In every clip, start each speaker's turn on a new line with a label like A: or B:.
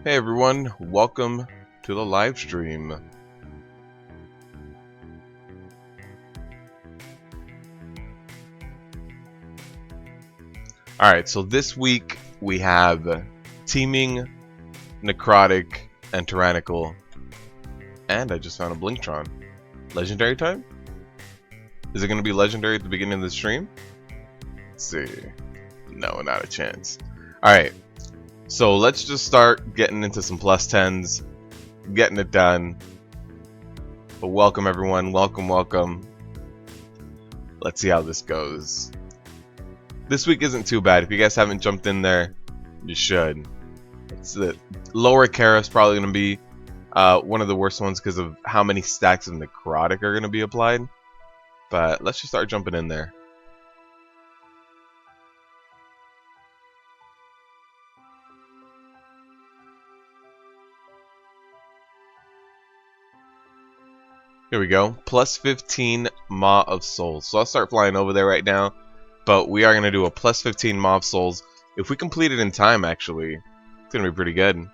A: Hey everyone, welcome to the live stream. Alright, so this week we have Teeming, Necrotic, and Tyrannical. And I just found a Blinktron. Legendary time? Is it going to be legendary at the beginning of the stream? Let's see. No, not a chance. Alright, so let's just start getting into some plus 10s, getting it done. But welcome everyone, welcome. Let's see how this goes. This week isn't too bad. If you guys haven't jumped in there, you should. It's the lower Kara is probably going to be one of the worst ones because of how many stacks of Necrotic are going to be applied. But let's just start jumping in there. Here we go. Plus 15 Maw of Souls. So I'll start flying over there right now. But we are going to do a plus 15 Maw of Souls. If we complete it in time, actually, it's going to be pretty good.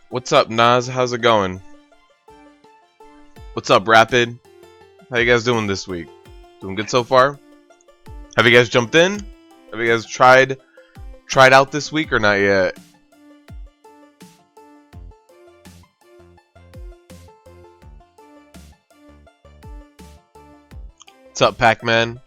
A: What's up, Nas? How's it going? What's up, Rapid? How you guys doing this week? Doing good so far? Have you guys jumped in? Have you guys tried out this week or not yet? What's up, Pac-Man?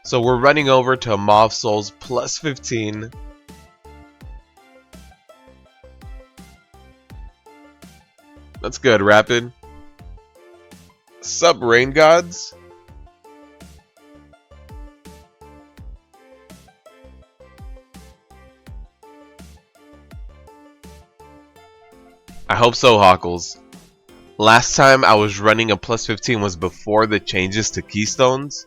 A: So we're running over to Maw of Souls plus 15. That's good, Rapid. Sup, Rain Gods? I hope so, Hockles. Last time I was running a plus 15 was before the changes to Keystones.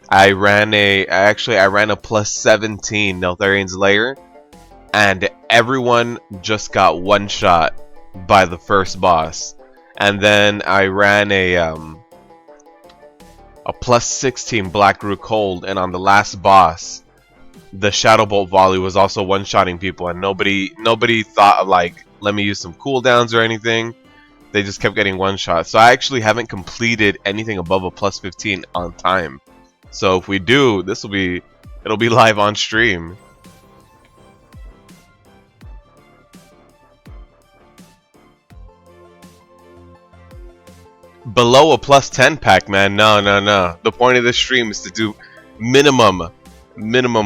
A: I ran a plus 17 Neltharion's Lair, and everyone just got one shot by the first boss. And then I ran a plus 16 Black Root Cold, and on the last boss, the Shadow Bolt volley was also one-shotting people, and nobody thought of like, let me use some cooldowns or anything. They just kept getting one shot. So I actually haven't completed anything above a plus 15 on time. So if we do, it'll be live on stream. Below a plus 10 pack, man. No. The point of this stream is to do minimum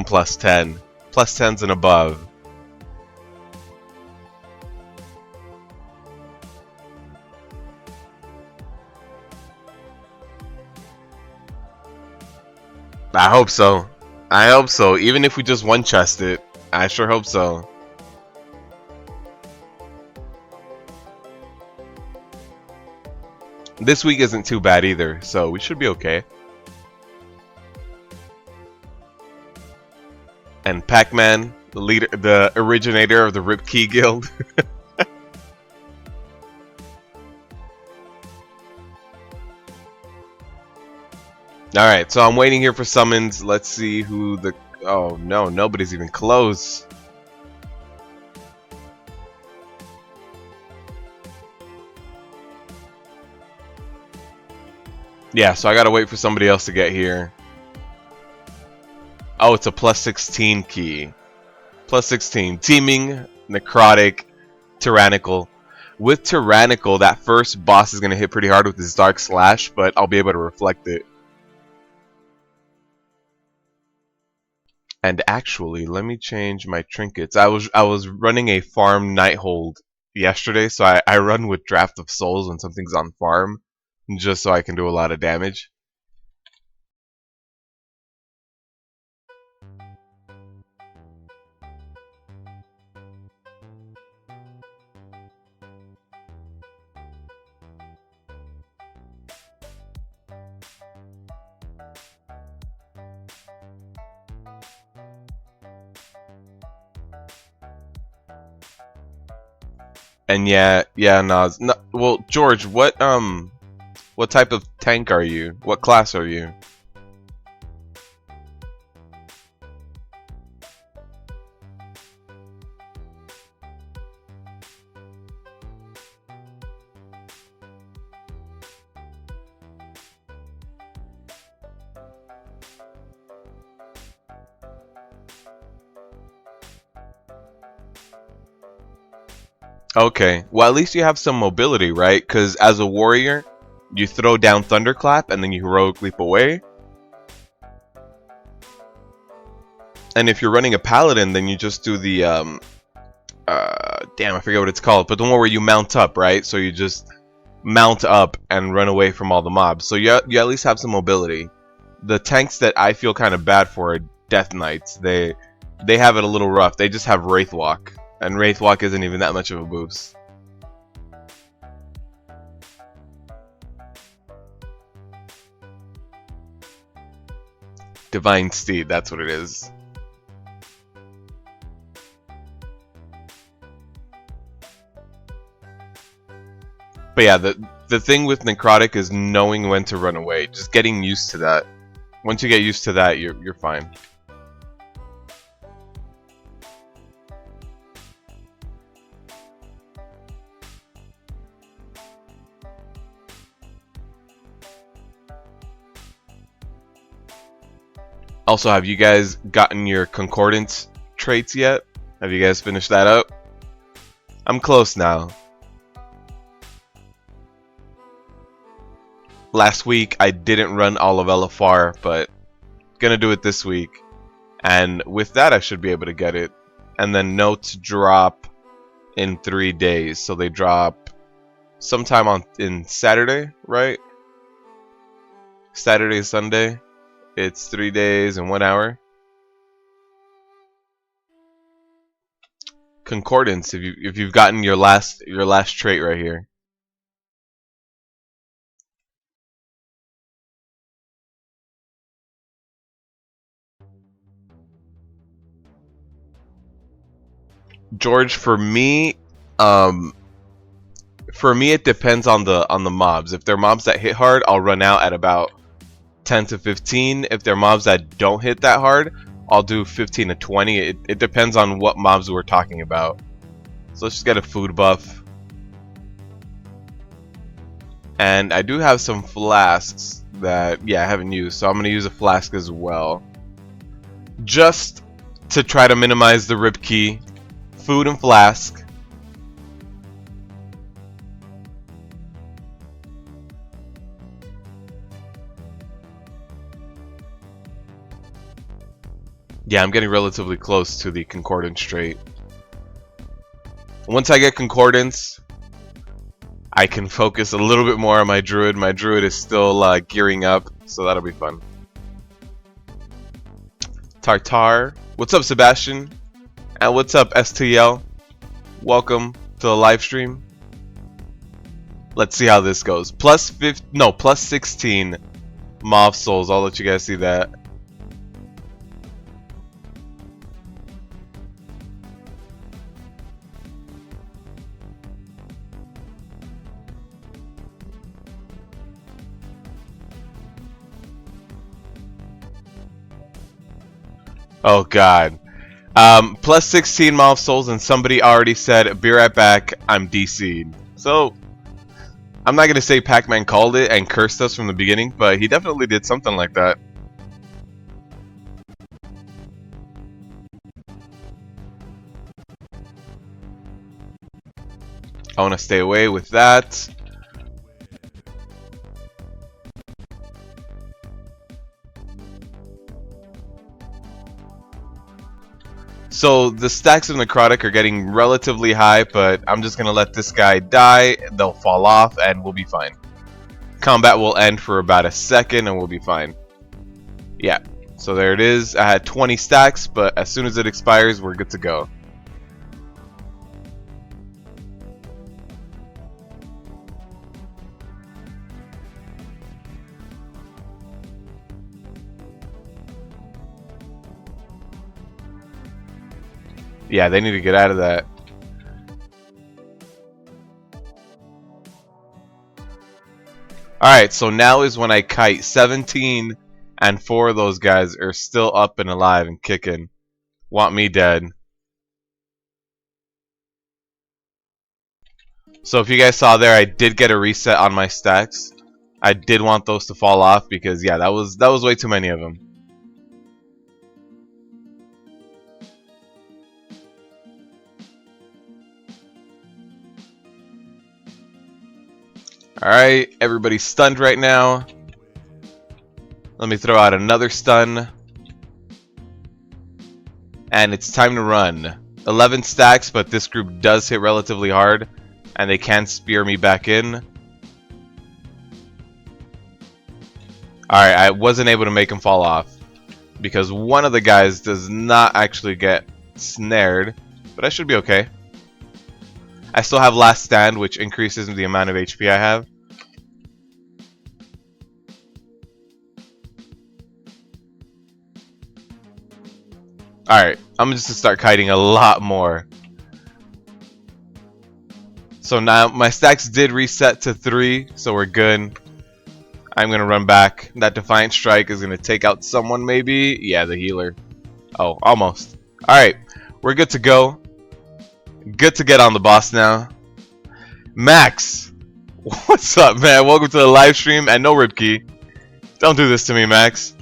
A: plus 10. Plus 10s and above. I hope so. Even if we just one chest it, I sure hope so. This week isn't too bad either, so we should be okay. And Pac-Man, the originator of the Rip Key Guild. Alright, so I'm waiting here for summons. Let's see who the... Oh no, nobody's even close. Yeah, so I gotta wait for somebody else to get here. Oh, it's a plus 16 key. Plus 16. Teeming, Necrotic, Tyrannical. With Tyrannical, that first boss is gonna hit pretty hard with his Dark Slash, but I'll be able to reflect it. And actually, let me change my trinkets. I was running a farm nighthold yesterday, so I run with Draft of Souls when something's on farm, just so I can do a lot of damage. And yeah, Nas. No, well, George, what type of tank are you? What class are you? Okay, well at least you have some mobility, right? Because as a warrior, you throw down Thunderclap and then you heroic leap away. And if you're running a paladin, then you just do the damn, I forget what it's called, but the one where you mount up, right? So you just mount up and run away from all the mobs. So you at least have some mobility. The tanks that I feel kind of bad for are Death Knights. They have it a little rough. They just have Wraithwalk, and Wraithwalk isn't even that much of a boost. Divine Steed, that's what it is. But yeah, the thing with Necrotic is knowing when to run away. Just getting used to that. Once you get used to that, you're fine. Also, have you guys gotten your concordance traits yet? Have you guys finished that up? I'm close now. Last week I didn't run all of LFR, but gonna do it this week. And with that I should be able to get it. And then notes drop in 3 days. So they drop sometime in Saturday, right? Saturday, Sunday. It's 3 days and 1 hour. Concordance, if you've gotten your last trait right here. George, for me it depends on the mobs. If they're mobs that hit hard, I'll run out at about 10 to 15. If they're mobs that don't hit that hard, I'll do 15 to 20. It depends on what mobs we're talking about. So let's just get a food buff. And I do have some flasks that, yeah, I haven't used, so I'm going to use a flask as well. Just to try to minimize the rip key. Food and flask. Yeah, I'm getting relatively close to the concordance trait. Once I get concordance, I can focus a little bit more on my druid. My druid is still gearing up, so that'll be fun. Tartar. What's up, Sebastian? And what's up, STL? Welcome to the live stream. Let's see how this goes. Plus 16 Maw of Souls. I'll let you guys see that. Oh god. Plus 16 Maw of Souls, and somebody already said, be right back, I'm DC'd. So, I'm not gonna say Pac-Man called it and cursed us from the beginning, but he definitely did something like that. I wanna stay away with that. So the stacks of Necrotic are getting relatively high, but I'm just gonna let this guy die. They'll fall off, and we'll be fine. Combat will end for about a second, and we'll be fine. Yeah. So there it is. I had 20 stacks, but as soon as it expires, we're good to go. Yeah, they need to get out of that. Alright, so now is when I kite. 17 and 4 of those guys are still up and alive and kicking. Want me dead. So if you guys saw there, I did get a reset on my stacks. I did want those to fall off because yeah, that was way too many of them. Alright, everybody's stunned right now. Let me throw out another stun. And it's time to run. 11 stacks, but this group does hit relatively hard. And they can spear me back in. Alright, I wasn't able to make him fall off. Because one of the guys does not actually get snared. But I should be okay. I still have Last Stand, which increases the amount of HP I have. Alright, I'm just gonna start kiting a lot more. So now my stacks did reset to 3, so we're good. I'm gonna run back. That Defiant Strike is gonna take out someone maybe. Yeah, the healer. Oh, almost. Alright, we're good to go. Good to get on the boss now. Max! What's up, man? Welcome to the live stream and no rip key. Don't do this to me, Max.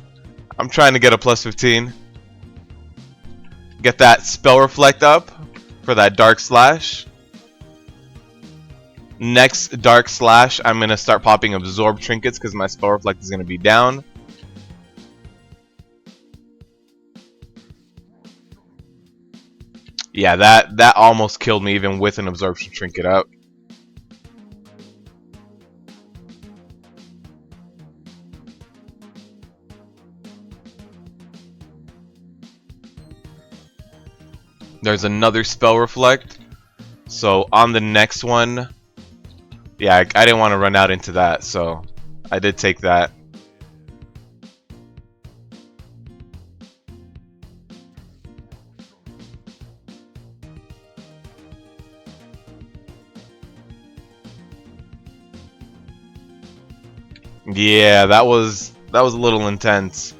A: I'm trying to get a plus 15. Get that Spell Reflect up for that Dark Slash. Next Dark Slash, I'm going to start popping Absorb Trinkets because my Spell Reflect is going to be down. Yeah, that almost killed me even with an Absorption Trinket up. There's another Spell Reflect. So on the next one, yeah, I didn't want to run out into that, so I did take that. Yeah, that was a little intense.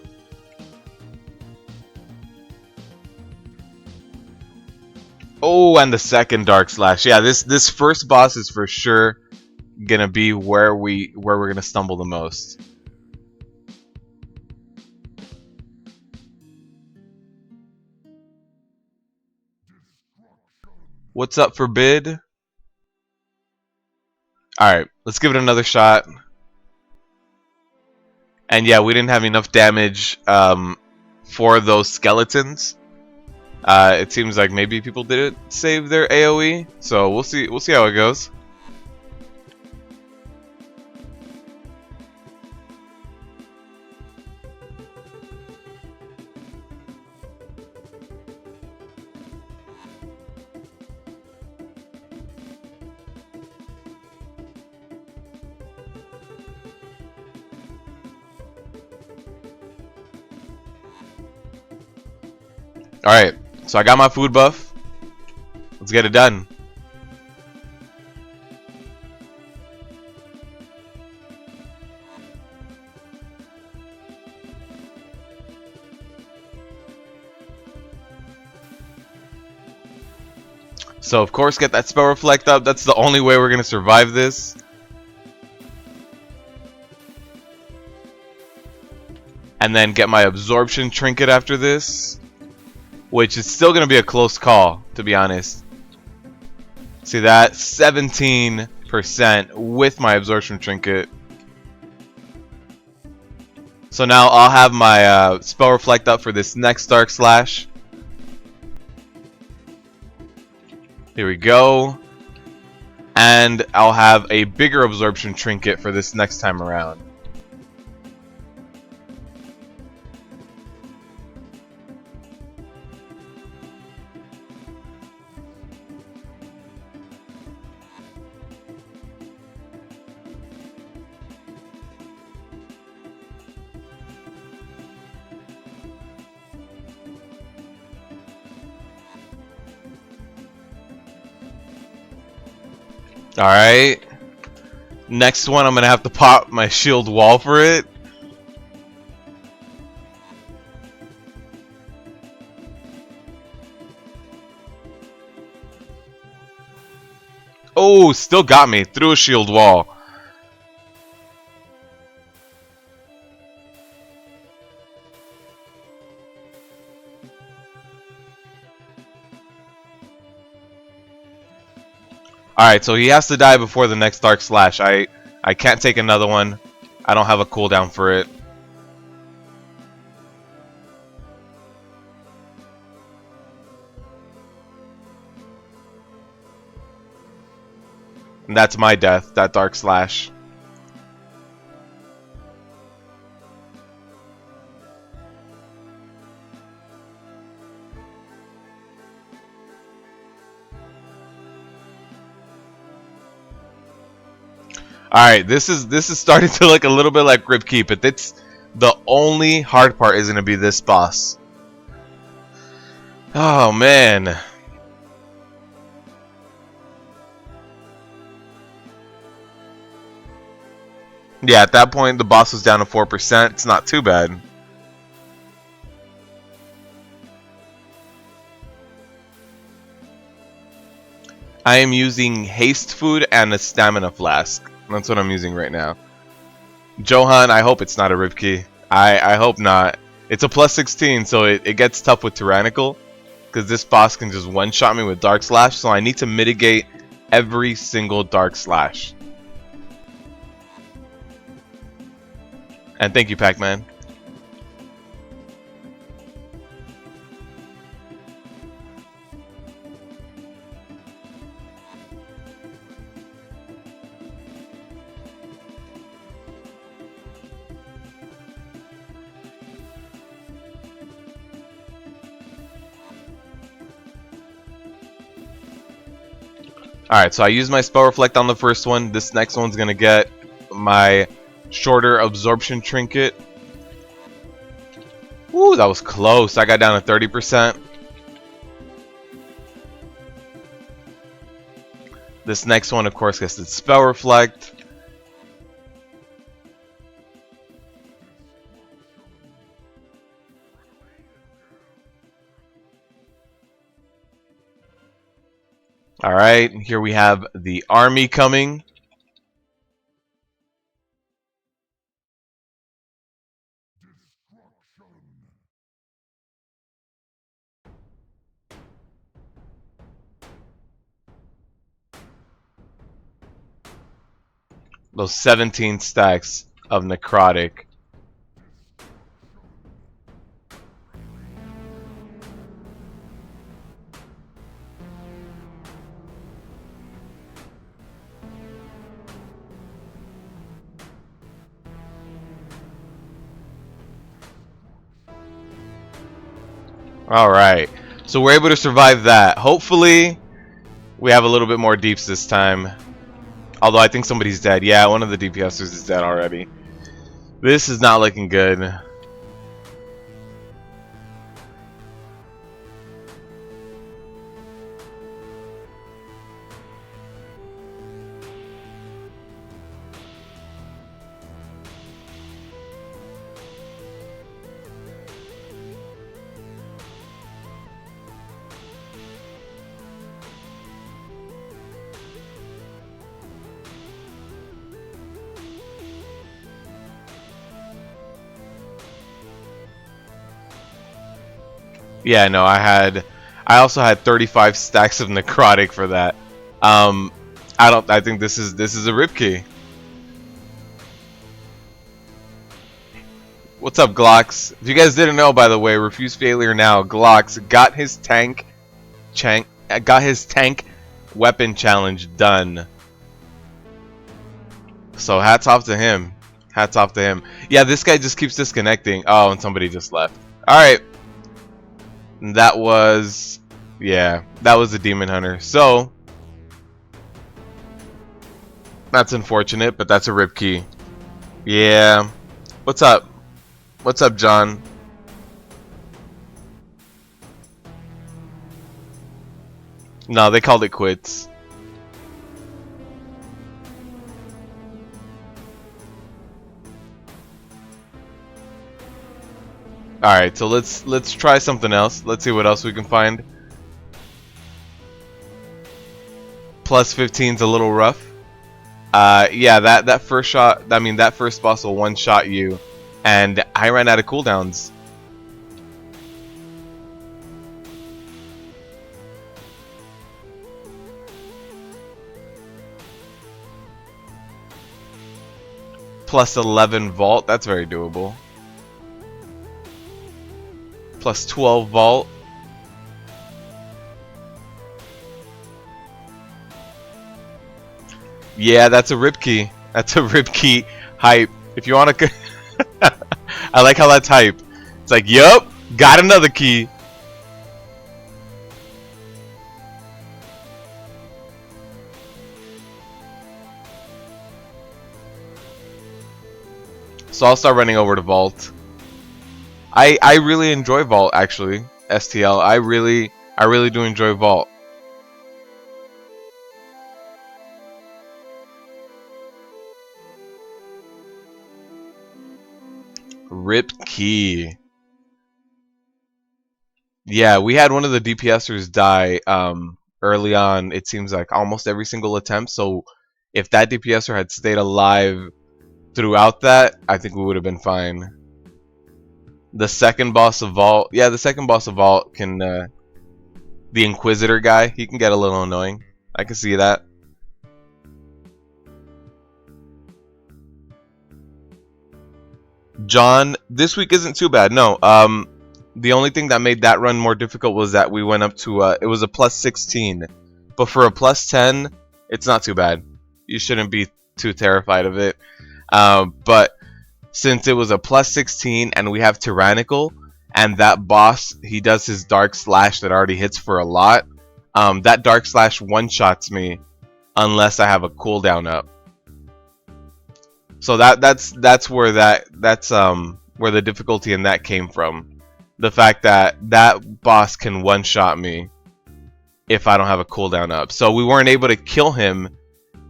A: Oh, and the second Dark Slash. Yeah, this first boss is for sure gonna be where we're gonna stumble the most. What's up, Forbid? Alright, let's give it another shot. And yeah, we didn't have enough damage for those skeletons. It seems like maybe people didn't save their AoE, so we'll see how it goes. Alright, so I got my food buff. Let's get it done. So of course get that Spell Reflect up. That's the only way we're going to survive this. And then get my Absorption Trinket after this. Which is still going to be a close call, to be honest. See that? 17% with my Absorption Trinket. So now I'll have my Spell Reflect up for this next Dark Slash. Here we go. And I'll have a bigger absorption trinket for this next time around. Alright. Next one, I'm going to have to pop my shield wall for it. Oh, still got me through a shield wall. Alright, so he has to die before the next Dark Slash. I can't take another one. I don't have a cooldown for it. And that's my death, that Dark Slash. Alright, this is starting to look a little bit like Ripkey, but it's the only hard part is gonna be this boss. Oh man. Yeah, at that point the boss was down to 4%. It's not too bad. I am using haste food and a stamina flask. That's what I'm using right now. Johan, I hope it's not a Ripkey. I hope not. It's a plus 16, so it gets tough with Tyrannical. Because this boss can just one-shot me with Dark Slash, so I need to mitigate every single Dark Slash. And thank you, Pac-Man. Alright, so I used my Spell Reflect on the first one. This next one's gonna get my shorter absorption trinket. Ooh, that was close. I got down to 30%. This next one, of course, gets its Spell Reflect. Alright, here we have the army coming. Those 17 stacks of Necrotic. Alright, so we're able to survive that. Hopefully, we have a little bit more deeps this time. Although I think somebody's dead. Yeah, one of the DPSers is dead already. This is not looking good. Yeah, no, I also had 35 stacks of Necrotic for that. I think this is a Ripkey. What's up, Glocks? If you guys didn't know, by the way, refuse failure now. Glocks got his tank weapon challenge done. So hats off to him. Hats off to him. Yeah, this guy just keeps disconnecting. Oh, and somebody just left. Alright. That was... yeah, that was a Demon Hunter. So... that's unfortunate, but that's a rip key. Yeah. What's up? What's up, John? No, they called it quits. Alright, so let's try something else. Let's see what else we can find. Plus 15's a little rough. Yeah, that first shot, I mean that first boss will one-shot you, and I ran out of cooldowns. Plus 11 vault, that's very doable. Plus 12 vault. Yeah, that's a rip key. That's a rip key hype. If you want to... I like how that's hype. It's like, yup, got another key. So I'll start running over to Vault. I really enjoy Vault, actually. STL. I really do enjoy Vault. Rip key. Yeah, we had one of the DPSers die early on. It seems like almost every single attempt. So if that DPSer had stayed alive throughout that, I think we would have been fine. The second boss of Vault, yeah, the second boss of Vault can, the Inquisitor guy, he can get a little annoying. I can see that. John, this week isn't too bad. No, the only thing that made that run more difficult was that we went up to, it was a plus 16. But for a plus 10, it's not too bad. You shouldn't be too terrified of it. But since it was a plus 16 and we have Tyrannical, and that boss, he does his Dark Slash that already hits for a lot, that Dark Slash one-shots me unless I have a cooldown up. So that's where where the difficulty in that came from. The fact that that boss can one-shot me if I don't have a cooldown up. So we weren't able to kill him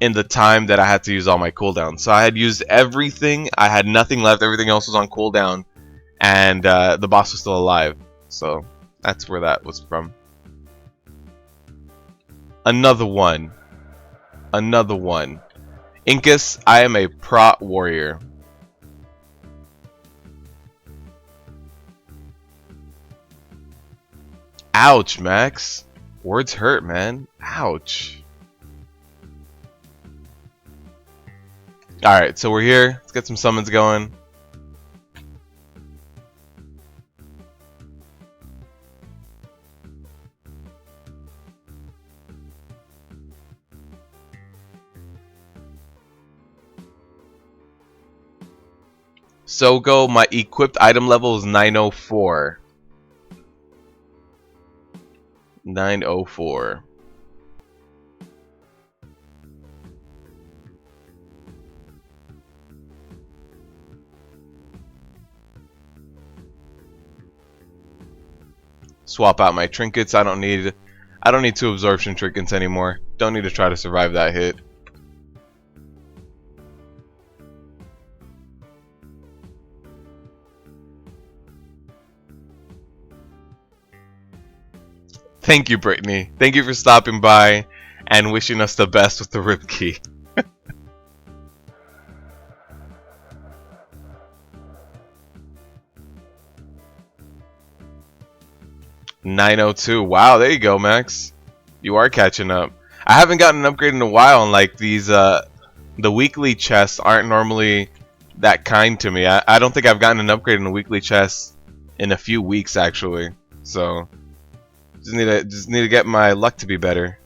A: in the time that I had to use all my cooldowns. So I had used everything. I had nothing left. Everything else was on cooldown, and the boss was still alive. So that's where that was from. Another one. Another one. Incus, I am a prot warrior. Ouch, Max. Words hurt, man. Ouch. Alright, so we're here. Let's get some summons going. So go, my equipped item level is 904. 904. Swap out my trinkets. I don't need 2 absorption trinkets anymore. Don't need to try to survive that hit. Thank you, Brittany. Thank you for stopping by and wishing us the best with the rip key. 902. Wow, there you go, Max. You are catching up. I haven't gotten an upgrade in a while, and like these, the weekly chests aren't normally that kind to me. I don't think I've gotten an upgrade in a weekly chest in a few weeks, actually. So just need to get my luck to be better.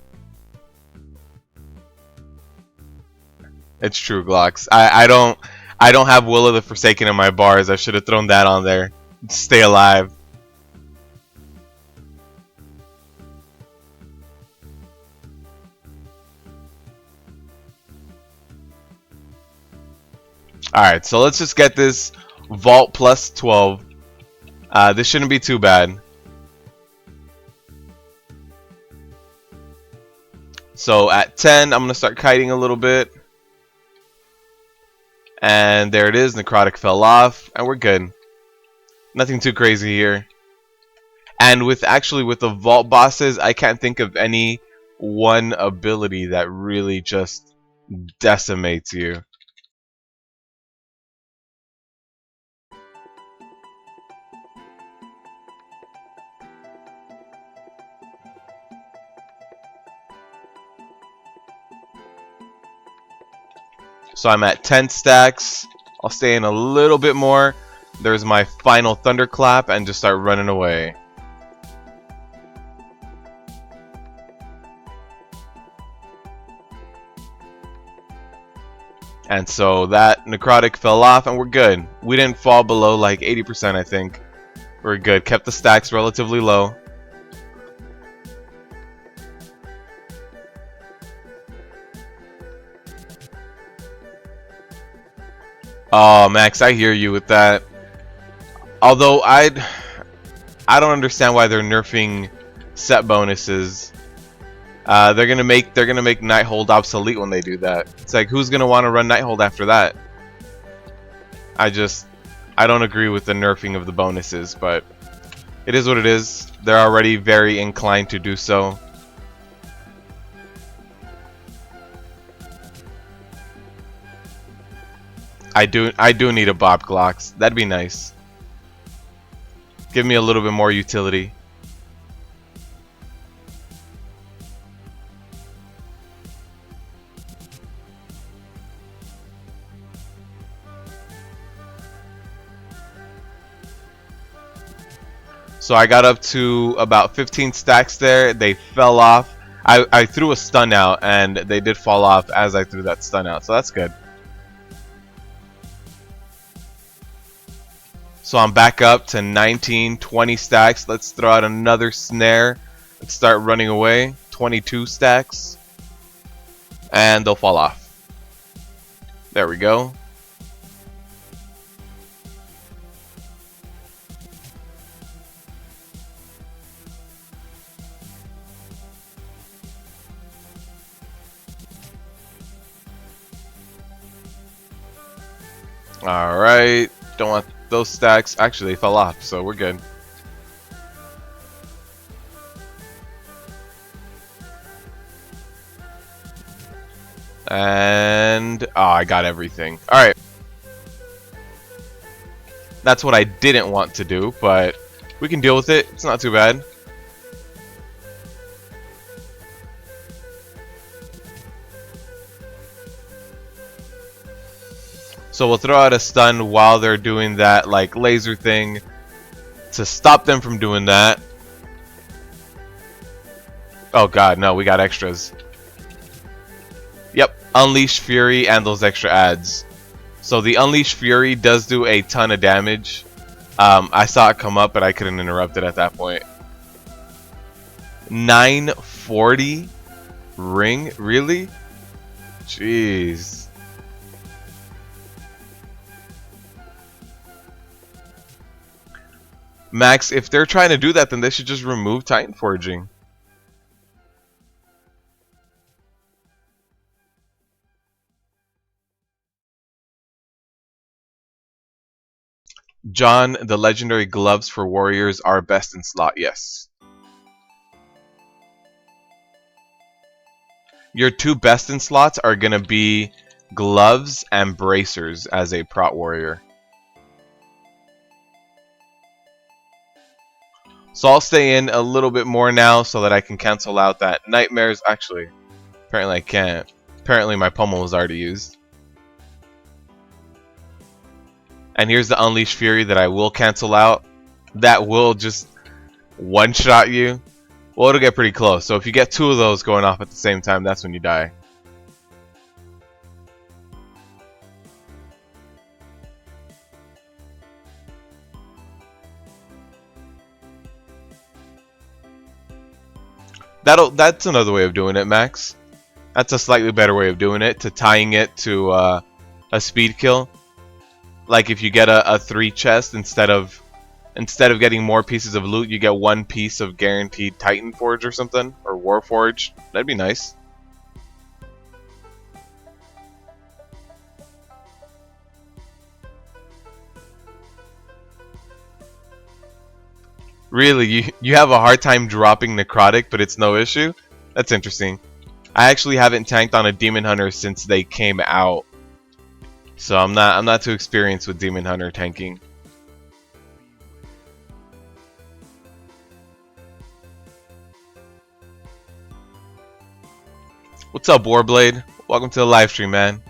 A: It's true, Glocks. I don't have Will of the Forsaken in my bars. I should have thrown that on there. Stay alive. Alright, so let's just get this Vault plus 12. This shouldn't be too bad. So at 10, I'm going to start kiting a little bit. And there it is. Necrotic fell off. And we're good. Nothing too crazy here. And with the Vault bosses, I can't think of any one ability that really just decimates you. So I'm at 10 stacks. I'll stay in a little bit more. There's my final thunderclap and just start running away. And so that Necrotic fell off and we're good. We didn't fall below like 80%, I think. We're good. Kept the stacks relatively low. Oh, Max, I hear you with that. Although I don't understand why they're nerfing set bonuses. They're gonna make Nighthold obsolete when they do that. It's like, who's gonna want to run Nighthold after that? I don't agree with the nerfing of the bonuses, but it is what it is. They're already very inclined to do so. I do need a Bob Glocks. That'd be nice. Give me a little bit more utility. So I got up to about 15 stacks there. They fell off. I threw a stun out and they did fall off as I threw that stun out. So that's good. So I'm back up to 19, 20 stacks. Let's throw out another snare. Let's start running away. 22 stacks. And they'll fall off. There we go. Alright. Don't want those stacks. Actually, they fell off, so we're good. And oh, I got everything. Alright. That's what I didn't want to do, but we can deal with it. It's not too bad. So we'll throw out a stun while they're doing that like laser thing to stop them from doing that. Oh god, no, we got extras. Yep, Unleash Fury and those extra adds. So the Unleash Fury does do a ton of damage. I saw it come up, but I couldn't interrupt it at that point. 940 ring? Really? Jeez. Max, if they're trying to do that, then they should just remove Titan Forging. John, the legendary gloves for warriors are best in slot, yes. Your two best in slots are going to be gloves and bracers as a prot warrior. So I'll stay in a little bit more now so that I can cancel out that nightmares. Actually, apparently I can't. Apparently my pummel was already used. And here's the Unleash Fury that I will cancel out. That will just one-shot you. Well, it'll get pretty close. So if you get two of those going off at the same time, that's when you die. That's another way of doing it, Max. That's a slightly better way of doing it, to tying it to a speed kill. Like if you get a 3 chest instead of getting more pieces of loot, you get 1 piece of guaranteed Titan Forge or something, or War Forge. That'd be nice. Really, you have a hard time dropping Necrotic, but it's no issue? That's interesting. I actually haven't tanked on a Demon Hunter since they came out, so I'm not too experienced with Demon Hunter tanking. What's up, Warblade? Welcome to the live stream, man.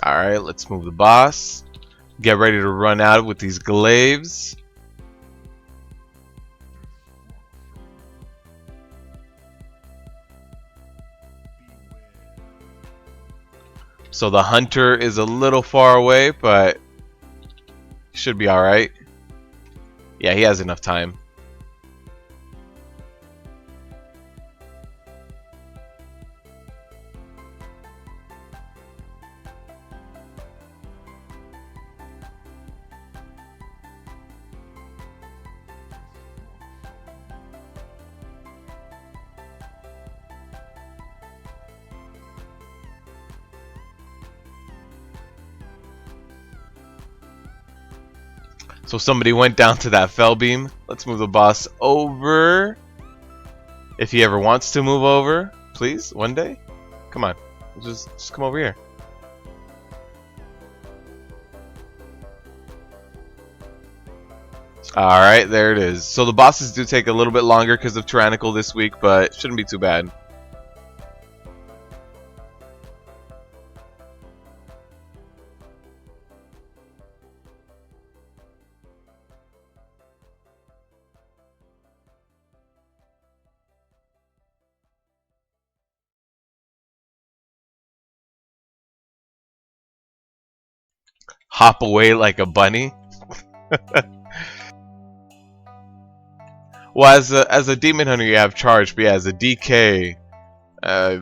A: Alright, let's move the boss. Get ready to run out with these glaives. So the hunter is a little far away, but should be alright. Yeah, he has enough time. So somebody went down to that fell beam. Let's move the boss over. If he ever wants to move over, please, one day. Come on, just come over here. Alright, there it is. So the bosses do take a little bit longer because of Tyrannical this week, but shouldn't be too bad. Hop away like a bunny. Well, as a demon hunter, you have charge, but yeah, as a DK, I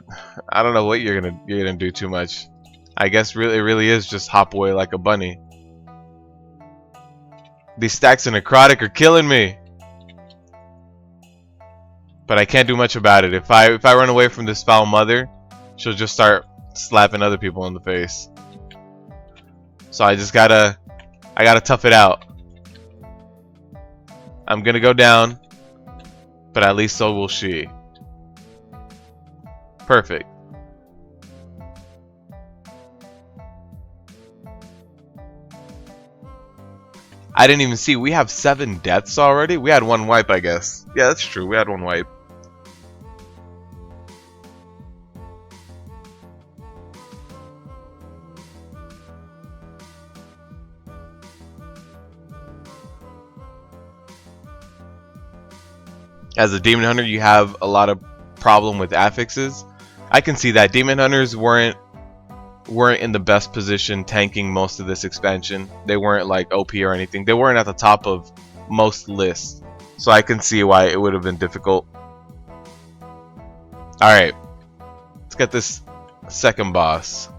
A: don't know what you're gonna do too much. I guess it really is just hop away like a bunny. These stacks of Necrotic are killing me, but I can't do much about it. If I run away from this foul mother, she'll just start slapping other people in the face. So I gotta tough it out. I'm gonna go down, but at least so will she. Perfect. I didn't even see. We have 7 deaths already? We had 1 wipe, I guess. Yeah, that's true. We had 1 wipe. As a demon hunter, you have a lot of problem with affixes. I can see that. Demon hunters weren't in the best position tanking most of this expansion. They weren't like OP or anything. They weren't at the top of most lists. So I can see why it would have been difficult. Alright. Let's get this second boss.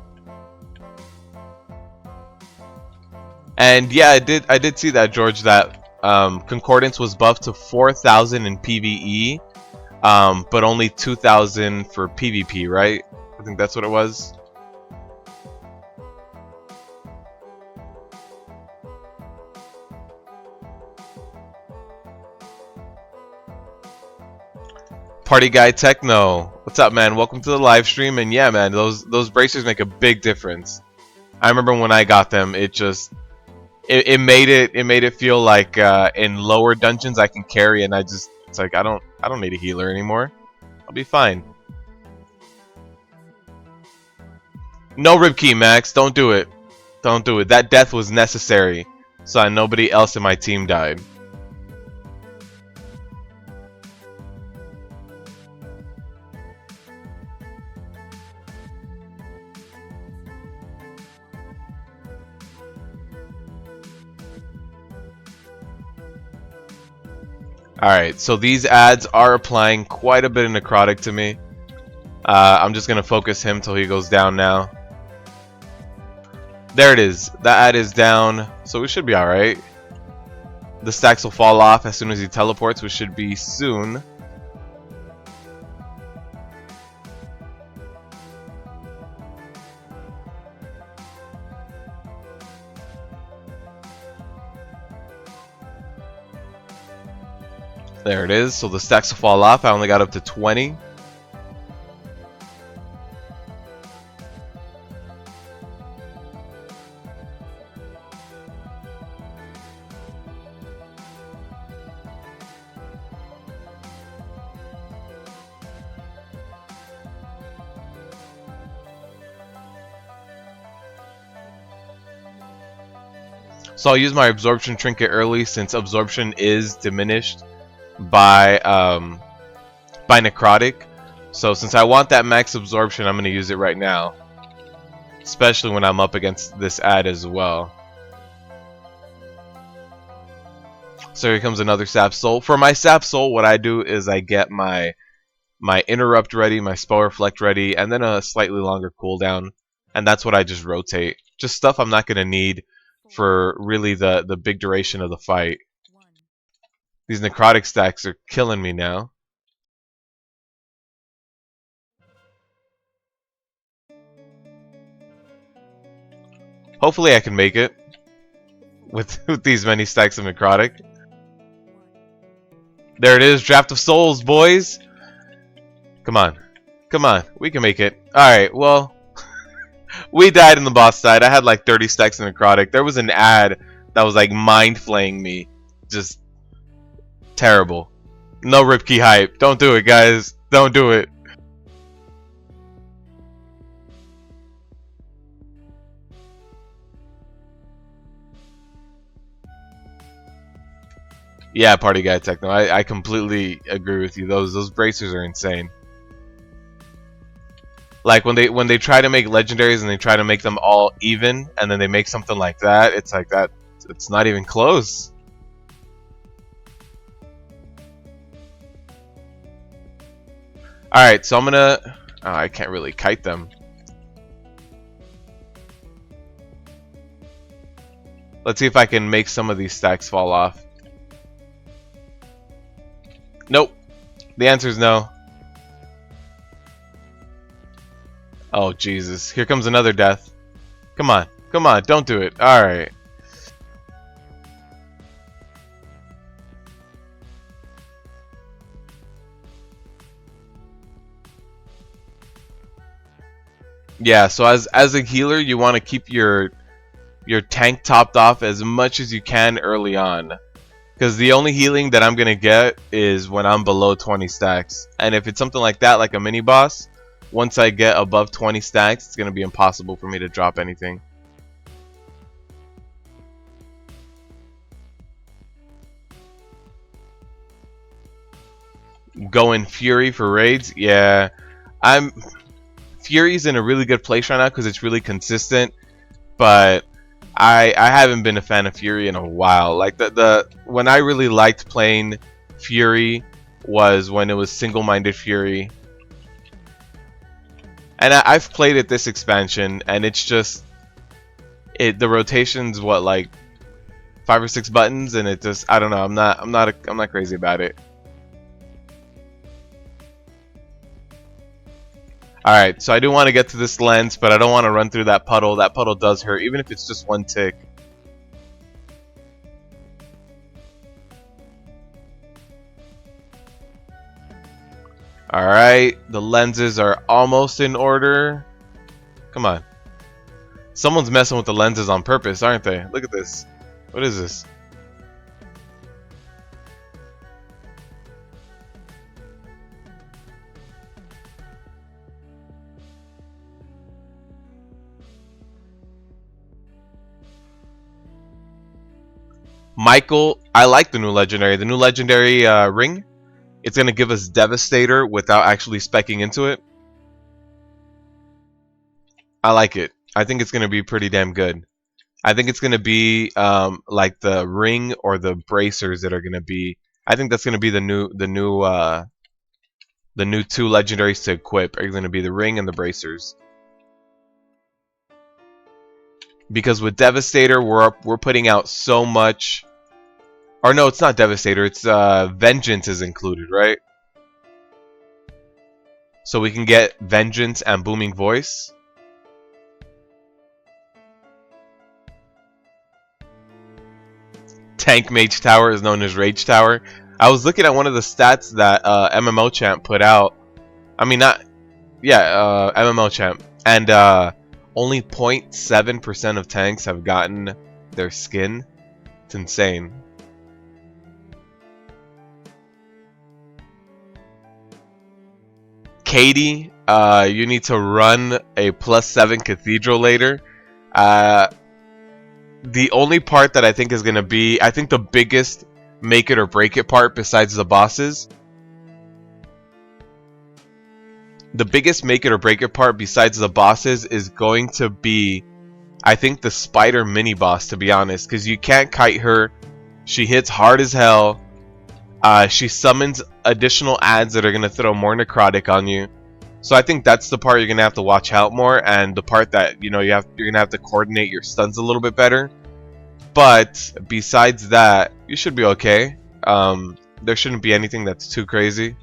A: And yeah, I did see that, George, that Concordance was buffed to 4,000 in PvE, but only 2,000 for PvP, right? I think that's what it was. Party Guy Techno, what's up, man? Welcome to the live stream. And yeah, man, those bracers make a big difference. I remember when I got them, it made it feel like in lower dungeons I can carry, and it's like I don't need a healer anymore. I'll be fine. No rib key, Max. Don't do it. Don't do it. That death was necessary, so nobody else in my team died. Alright, so these ads are applying quite a bit of necrotic to me. I'm just gonna focus him till he goes down now. There it is. That ad is down, so we should be alright. The stacks will fall off as soon as he teleports, which should be soon. There it is. So the stacks will fall off. I only got up to 20. So I'll use my absorption trinket early since absorption is diminished by necrotic. So since I want that max absorption, I'm going to use it right now, especially when I'm up against this ad as well. So here comes another sap soul. For my sap soul, what I do is I get my interrupt ready, my spell reflect ready, and then a slightly longer cooldown, and that's what I just rotate. Just stuff I'm not going to need for really the big duration of the fight. These necrotic stacks are killing me now. Hopefully I can make it with these many stacks of necrotic. There it is, Draft of Souls, boys. Come on. Come on, we can make it. Alright, well, we died in the boss side. I had like 30 stacks of necrotic. There was an ad that was like mind flaying me. Just terrible. No ripkey hype. Don't do it, guys. Don't do it. Yeah, party guy techno. I completely agree with you. Those bracers are insane. Like when they try to make legendaries and they try to make them all even, and then they make something like that, it's like that. It's not even close. All right, so I'm gonna. Oh, I can't really kite them. Let's see if I can make some of these stacks fall off. Nope. The answer is no. Oh, Jesus. Here comes another death. Come on. Come on. Don't do it. Alright. Yeah, so as a healer, you want to keep your tank topped off as much as you can early on. Because the only healing that I'm going to get is when I'm below 20 stacks. And if it's something like that, like a mini boss, once I get above 20 stacks, it's going to be impossible for me to drop anything. Going Fury for raids? Yeah. Fury's in a really good place right now because it's really consistent. But I haven't been a fan of Fury in a while. Like when I really liked playing Fury was when it was single-minded Fury. And I've played it this expansion, and it's just the rotation's what, like 5 or 6 buttons, and it just, I don't know, I'm not crazy about it. Alright, so I do want to get to this lens, but I don't want to run through that puddle. That puddle does hurt, even if it's just 1 tick. Alright, the lenses are almost in order. Come on. Someone's messing with the lenses on purpose, aren't they? Look at this. What is this? Michael, I like the new legendary. The new legendary ring. It's going to give us Devastator without actually speccing into it. I like it. I think it's going to be pretty damn good. I think it's going to be like the ring or the bracers that are going to be I think that's gonna be the new two legendaries to equip are going to be the ring and the bracers. Because with Devastator, we're putting out so much. Or no, it's not Devastator. It's Vengeance is included, right? So we can get Vengeance and Booming Voice. Tank Mage Tower is known as Rage Tower. I was looking at one of the stats that MMO Champ put out. I mean, not... Yeah, MMO Champ. And only 0.7% of tanks have gotten their skin. It's insane. Katie, you need to run a +7 Cathedral later. The only part that I think is going to be... I think the biggest make it or break it part besides the bosses... The biggest make it or break it part besides the bosses is going to be... I think the spider mini boss, to be honest. Because you can't kite her. She hits hard as hell. She summons additional adds that are going to throw more necrotic on you. So I think that's the part you're going to have to watch out more. And the part that, you know, you're going to have to coordinate your stuns a little bit better. But besides that, you should be okay. There shouldn't be anything that's too crazy.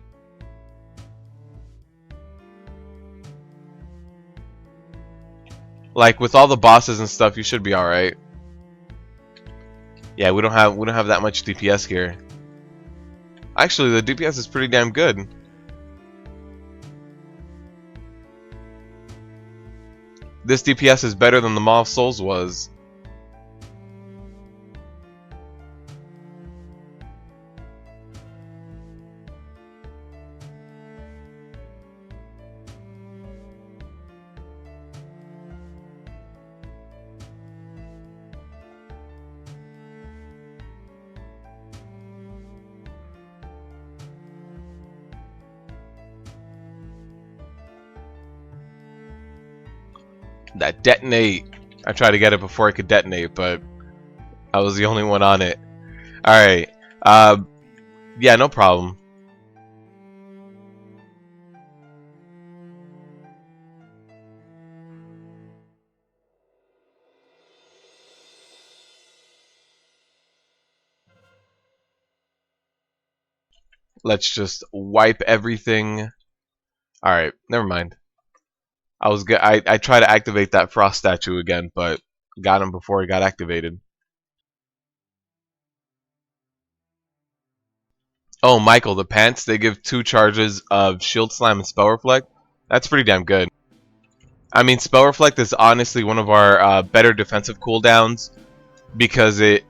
A: Like with all the bosses and stuff, you should be all right. Yeah, we don't have that much DPS here. Actually, the DPS is pretty damn good. This DPS is better than the Maw of Souls was. That detonate. I tried to get it before it could detonate, but I was the only one on it. Alright. Yeah, no problem. Let's just wipe everything. Alright, never mind. I tried to activate that frost statue again, but got him before he got activated. Oh, Michael, the pants, they give 2 charges of Shield Slam and Spell Reflect. That's pretty damn good. I mean, Spell Reflect is honestly one of our better defensive cooldowns because it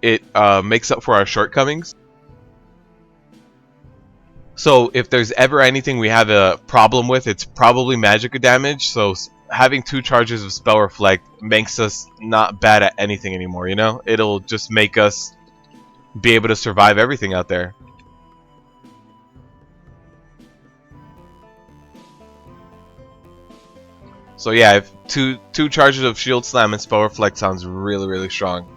A: makes up for our shortcomings. So if there's ever anything we have a problem with, it's probably magic damage. So having 2 charges of Spell Reflect makes us not bad at anything anymore, you know? It'll just make us be able to survive everything out there. So yeah, if two charges of Shield Slam and Spell Reflect sounds really, really strong.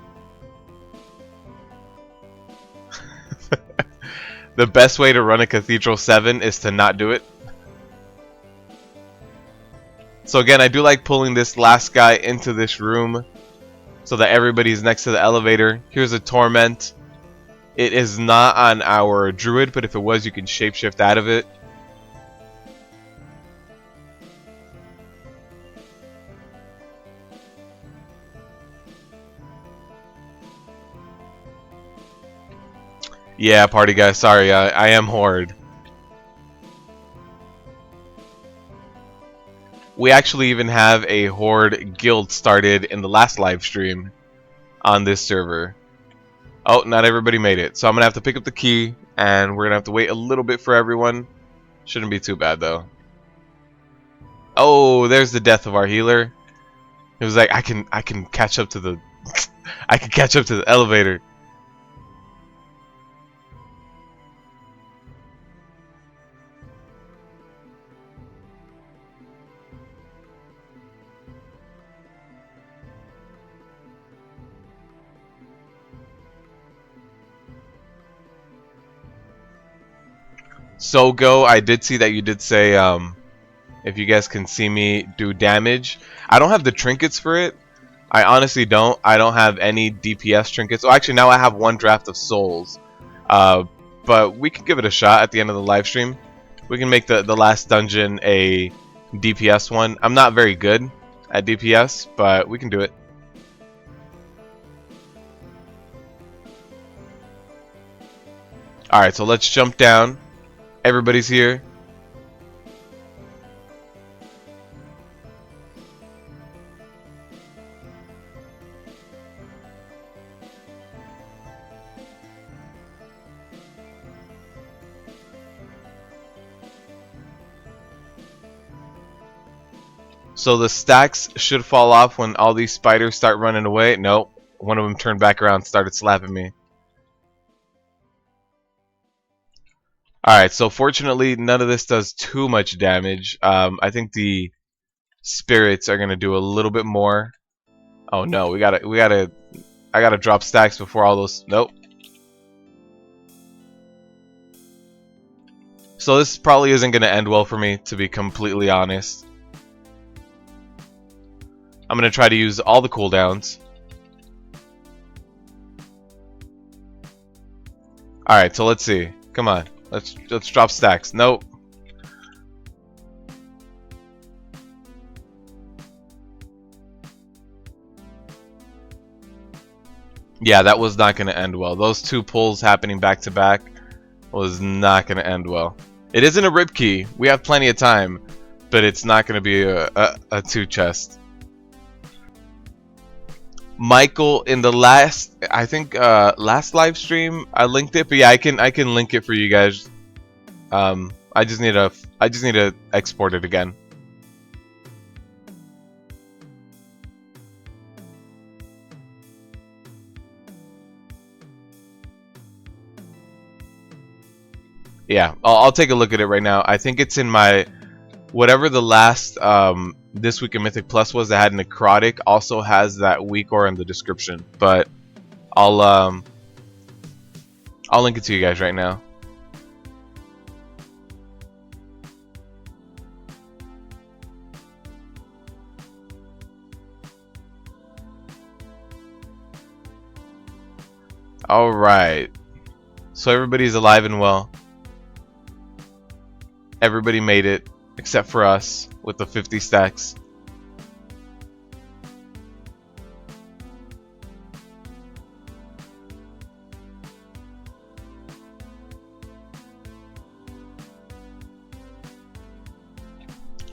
A: The best way to run a Cathedral 7 is to not do it. So again, I do like pulling this last guy into this room so that everybody's next to the elevator. Here's a Torment. It is not on our Druid, but if it was, you can shapeshift out of it. Yeah, party guy, sorry, I am Horde. We actually even have a Horde guild started in the last live stream on this server. Oh, not everybody made it. So I'm going to have to pick up the key, and we're going to have to wait a little bit for everyone. Shouldn't be too bad, though. Oh, there's the death of our healer. It was like, I can catch up to the... I can catch up to the elevator. So Go, I did see that you did say if you guys can see me do damage. I don't have the trinkets for it. I honestly don't. I don't have any DPS trinkets. Oh, actually, now I have one draft of souls. Uh, but we can give it a shot at the end of the live stream. We can make the last dungeon a DPS one. I'm not very good at DPS, but we can do it. Alright, so let's jump down. Everybody's here. So the stacks should fall off when all these spiders start running away. Nope. One of them turned back around and started slapping me. Alright, so fortunately none of this does too much damage. I think the spirits are gonna do a little bit more. Oh no, I gotta drop stacks before all those. Nope. So this probably isn't gonna end well for me, to be completely honest. I'm gonna try to use all the cooldowns. Alright, so let's see. Come on. Let's drop stacks. Nope. Yeah, that was not going to end well. Those two pulls happening back to back was not going to end well. It isn't a rip key. We have plenty of time, but it's not going to be a two chest. Michael, in the last, I think last live stream, I linked it, but yeah, I can link it for you guys. I just need to export it again. Yeah, I'll take a look at it right now. I think it's in my whatever the last This Week in Mythic Plus was that had Necrotic also has that weak aura in the description. But I'll link it to you guys right now. Alright. So everybody's alive and well. Everybody made it, except for us, with the 50 stacks.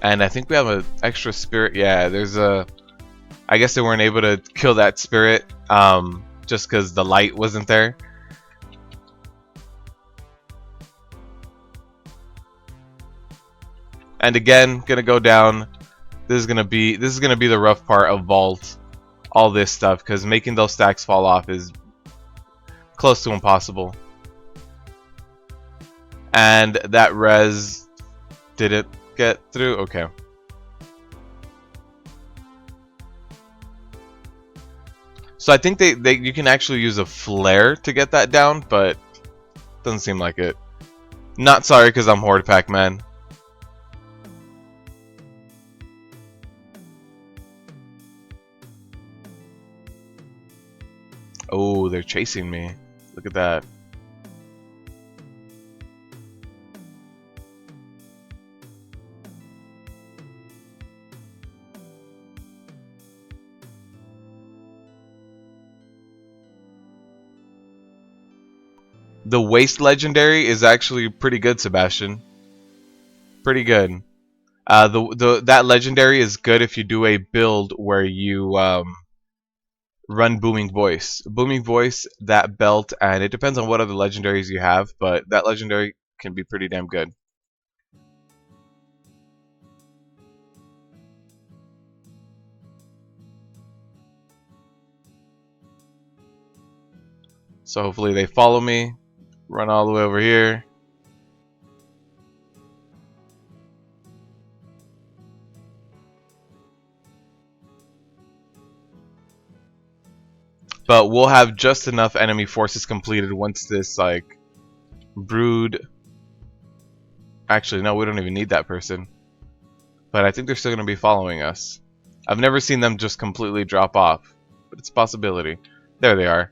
A: And I think we have an extra spirit. Yeah, there's a... I guess they weren't able to kill that spirit, just because the light wasn't there. And again, gonna go down. This is gonna be the rough part of vault. All this stuff, because making those stacks fall off is close to impossible. And that res, did it get through? Okay. So I think you can actually use a flare to get that down, but doesn't seem like it. Not sorry, because I'm Horde Pac-Man. Oh, they're chasing me. Look at that. The Waste Legendary is actually pretty good, Sebastian. Pretty good. That Legendary is good if you do a build where you run Booming Voice. Booming Voice, that belt, and it depends on what other legendaries you have, but that legendary can be pretty damn good. So hopefully they follow me. Run all the way over here. But we'll have just enough enemy forces completed once this, like, brood Actually, no, we don't even need that person. But I think they're still going to be following us. I've never seen them just completely drop off, but it's a possibility. There they are.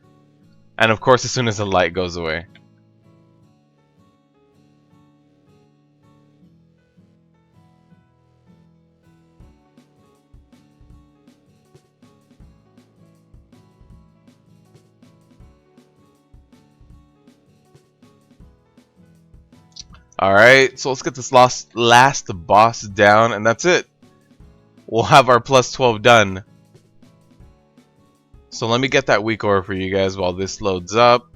A: And of course, as soon as the light goes away. Alright, so let's get this last boss down, and that's it. We'll have our plus 12 done. So let me get that weak aura for you guys while this loads up.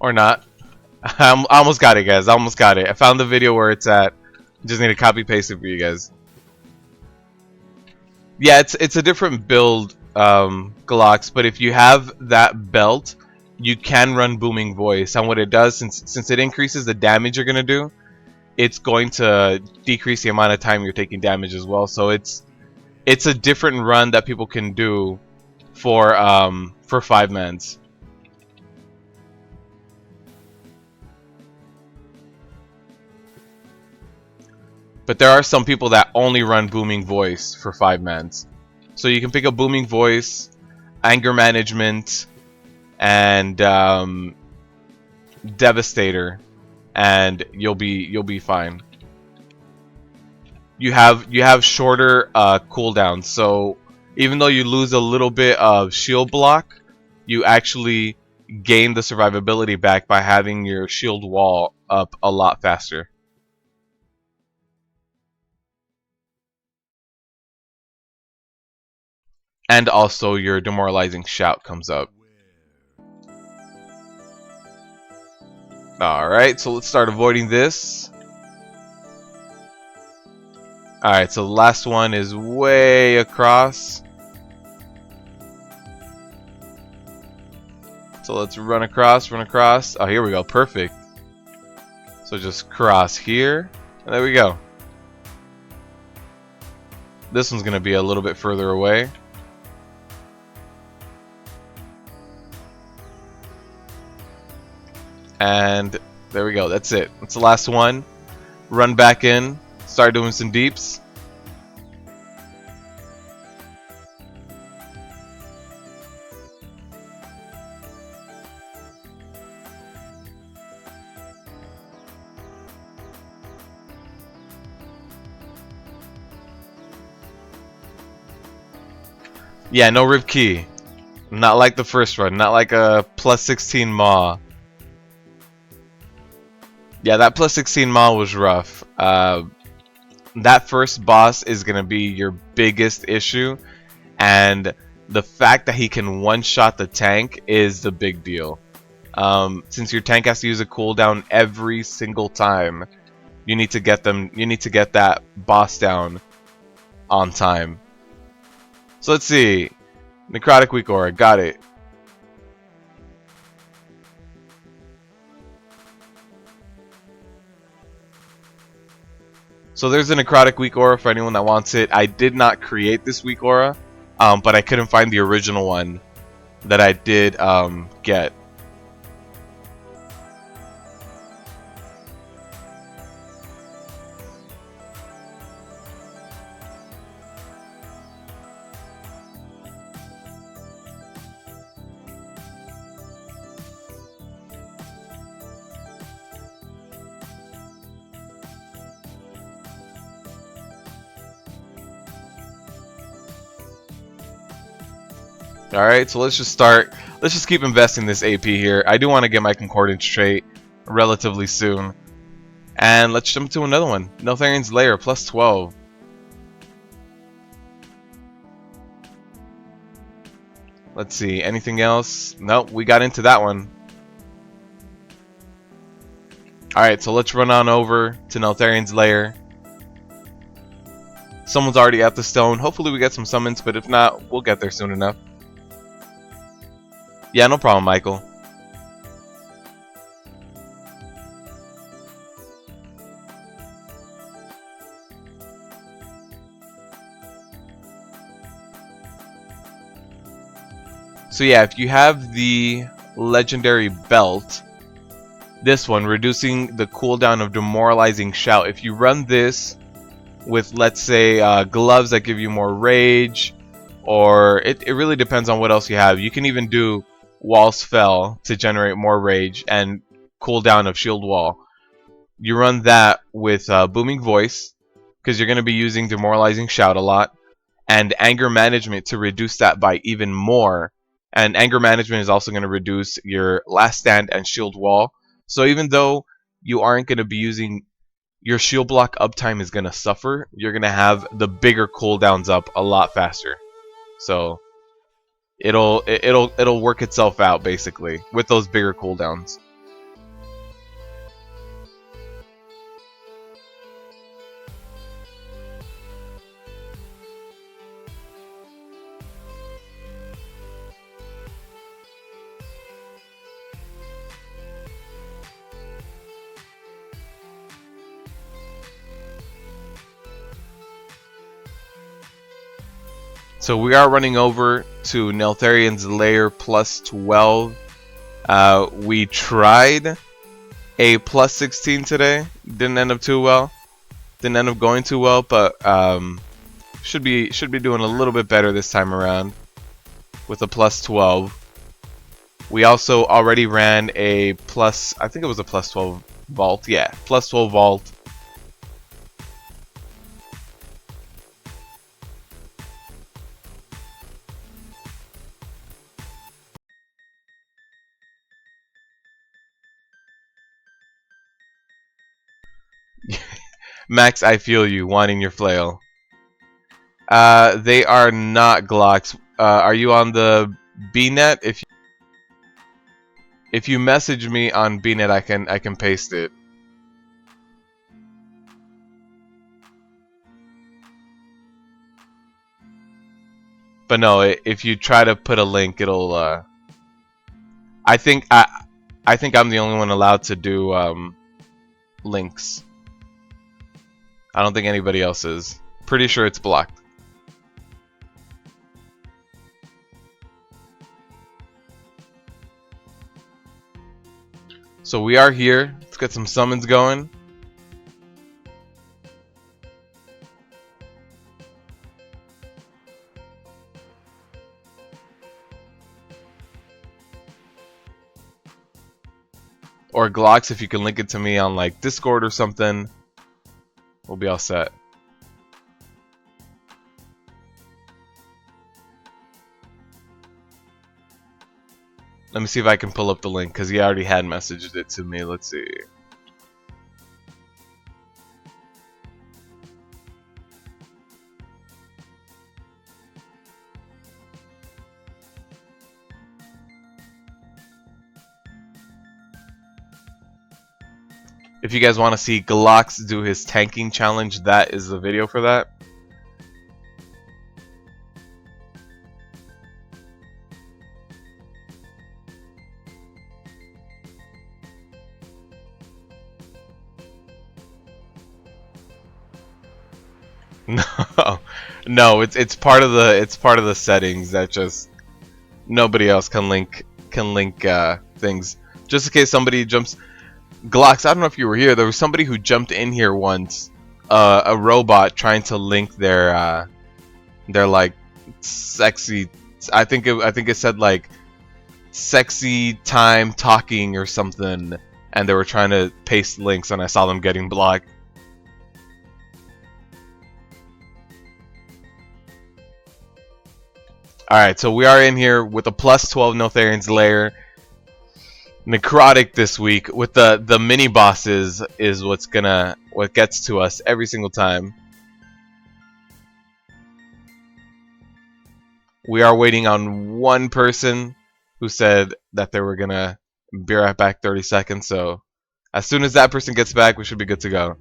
A: Or not. I almost got it, guys. I almost got it. I found the video where it's at. Just need to copy paste it for you guys. Yeah, it's a different build, Galox, but if you have that belt, you can run Booming Voice. And what it does, since it increases the damage you're gonna do, it's going to decrease the amount of time you're taking damage as well. So it's a different run that people can do for 5-mans. But there are some people that only run Booming Voice for 5-mans. So you can pick up Booming Voice, Anger Management, and Devastator, and you'll be fine. You have shorter cooldowns, so even though you lose a little bit of shield block, you actually gain the survivability back by having your shield wall up a lot faster. And also your demoralizing shout comes up. Alright, so let's start avoiding this. Alright, so the last one is way across. So let's run across, run across. Oh, here we go, perfect. So just cross here, and there we go. This one's gonna be a little bit further away. And there we go, that's it. That's the last one. Run back in, start doing some deeps. Yeah, no Rib Key. Not like the first run, not like a plus 16 Maw. Yeah, that plus 16 Maw was rough. That first boss is going to be your biggest issue, and the fact that he can one-shot the tank is the big deal. Since your tank has to use a cooldown every single time, you need to get that boss down on time. So let's see. Necrotic weak aura, got it. So there's a Necrotic weak aura for anyone that wants it. I did not create this weak aura, but I couldn't find the original one that I did get. Alright, so let's just keep investing this AP here. I do want to get my Concordance trait relatively soon. And let's jump to another one. Neltharion's Lair, plus 12. Let's see, anything else? Nope, we got into that one. Alright, so let's run on over to Neltharion's Lair. Someone's already at the stone. Hopefully we get some summons, but if not, we'll get there soon enough. Yeah, no problem, Michael. So yeah, if you have the legendary belt, this one, reducing the cooldown of demoralizing shout. If you run this with, let's say, gloves that give you more rage, or it really depends on what else you have. You can even do wall spell to generate more rage and cooldown of shield wall. You run that with booming voice, because you're going to be using demoralizing shout a lot, and anger management to reduce that by even more. And anger management is also going to reduce your last stand and shield wall. So even though you aren't going to be using, your shield block uptime is going to suffer, you're going to have the bigger cooldowns up a lot faster. So it'll work itself out basically with those bigger cooldowns. So we are running over to Neltharion's Lair plus 12. We tried a plus 16 today. Didn't end up too well. Didn't end up going too well, but should be doing a little bit better this time around with a plus 12. We also already ran a plus, I think it was a plus 12 vault. Yeah, plus 12 vault. Max, I feel you wanting your flail. They are not Glocks. Are you on the BNet? If you message me on BNet, I can paste it. But no, if you try to put a link, it'll. I think I'm the only one allowed to do links. I don't think anybody else is. Pretty sure it's blocked. So we are here. Let's get some summons going. Or Glocks, if you can link it to me on like Discord or something, we'll be all set. Let me see if I can pull up the link, because he already had messaged it to me. Let's see. If you guys want to see Glocks do his tanking challenge, that is the video for that. No, it's part of the settings that just nobody else can link things. Just in case somebody jumps. Glocks, I don't know if you were here. There was somebody who jumped in here once, a robot trying to link their like sexy. I think it said like sexy time talking or something, and they were trying to paste links, and I saw them getting blocked. Alright, so we are in here with a plus 12 Neltharion's Lair. Necrotic this week with the mini bosses is what gets to us every single time. We are waiting on one person who said that they were gonna be right back 30 seconds, so as soon as that person gets back, we should be good to go.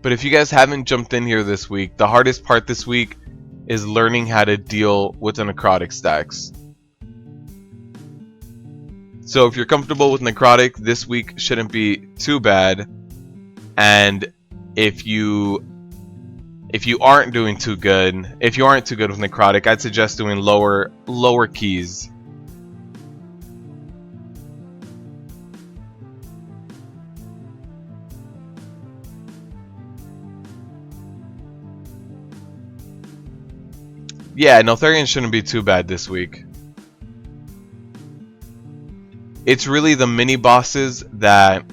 A: But if you guys haven't jumped in here this week, the hardest part this week is learning how to deal with the Necrotic stacks. So if you're comfortable with Necrotic, this week shouldn't be too bad. And if you aren't doing too good, if you aren't too good with Necrotic, I'd suggest doing lower keys. Yeah, Neltharion shouldn't be too bad this week. It's really the mini bosses that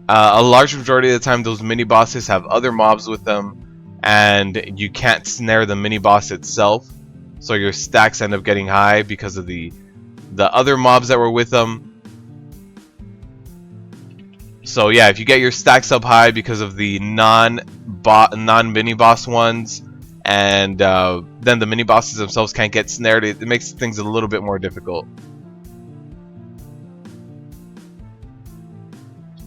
A: a large majority of the time those mini bosses have other mobs with them, and you can't snare the mini boss itself, so your stacks end up getting high because of the other mobs that were with them. So yeah, if you get your stacks up high because of the non mini boss ones, and then the mini bosses themselves can't get snared, it makes things a little bit more difficult.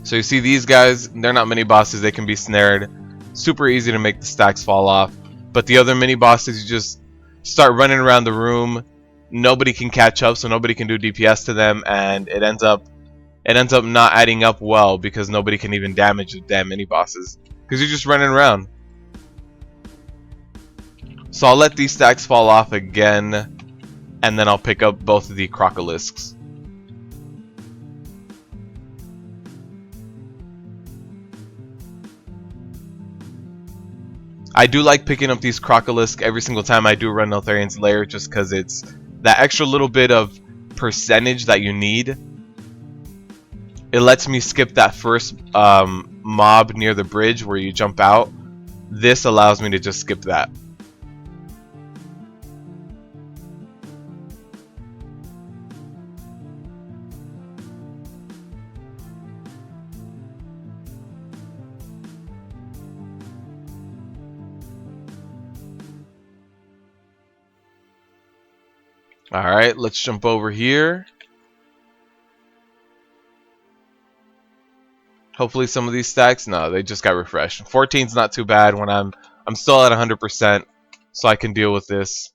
A: So you see these guys, they're not mini bosses, they can be snared. Super easy to make the stacks fall off. But the other mini bosses, you just start running around the room. Nobody can catch up, so nobody can do DPS to them, and it ends up not adding up well because nobody can even damage the damn mini bosses because you're just running around. So I'll let these stacks fall off again, and then I'll pick up both of the Crocolisks. I do like picking up these Crocolisk every single time I do run Neltharion's Lair, just because it's that extra little bit of percentage that you need. It lets me skip that first mob near the bridge where you jump out. This allows me to just skip that. Alright, let's jump over here. Hopefully some of these stacks, no, they just got refreshed. 14's not too bad when I'm still at 100%, so I can deal with this.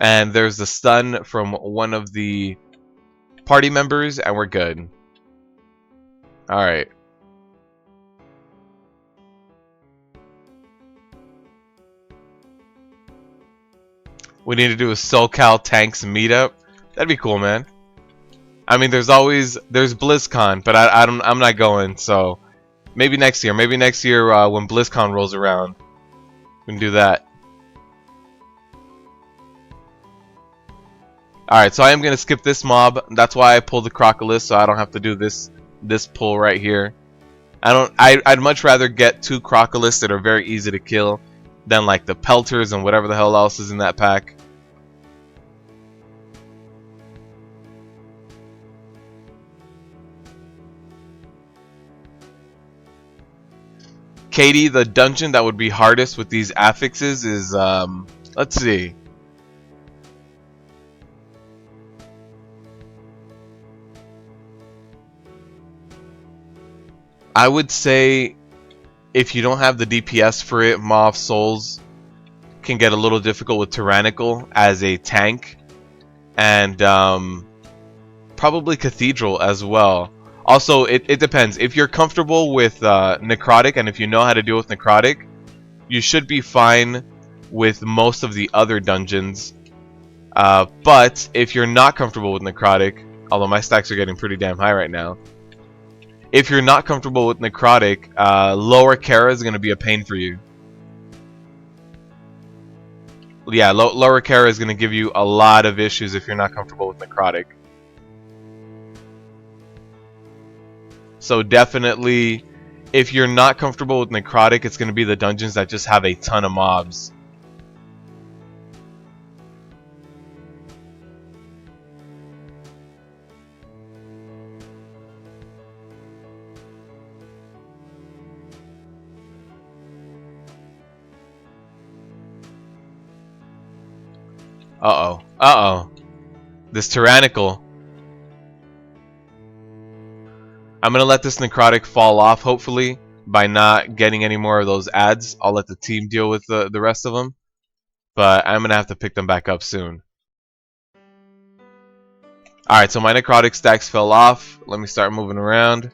A: And there's the stun from one of the party members, and we're good. Alright. We need to do a SoCal Tanks meetup. That'd be cool, man. I mean, there's BlizzCon, but I'm not going. So maybe next year. Maybe next year when BlizzCon rolls around, we can do that. All right, so I am gonna skip this mob. That's why I pulled the Crocolisk, so I don't have to do this pull right here. I'd much rather get 2 Crocolisks that are very easy to kill than like the Pelters and whatever the hell else is in that pack. Katie, the dungeon that would be hardest with these affixes is, let's see. I would say if you don't have the DPS for it, Maw of Souls can get a little difficult with Tyrannical as a tank. And probably Cathedral as well. Also, it depends. If you're comfortable with Necrotic, and if you know how to deal with Necrotic, you should be fine with most of the other dungeons. But if you're not comfortable with Necrotic, although my stacks are getting pretty damn high right now, if you're not comfortable with Necrotic, lower Kara is going to be a pain for you. Yeah, lower Kara is going to give you a lot of issues if you're not comfortable with Necrotic. So definitely, if you're not comfortable with Necrotic, it's going to be the dungeons that just have a ton of mobs. Uh-oh. Uh-oh. This Tyrannical. I'm going to let this Necrotic fall off, hopefully, by not getting any more of those ads. I'll let the team deal with the rest of them. But I'm going to have to pick them back up soon. Alright, so my necrotic stacks fell off. Let me start moving around.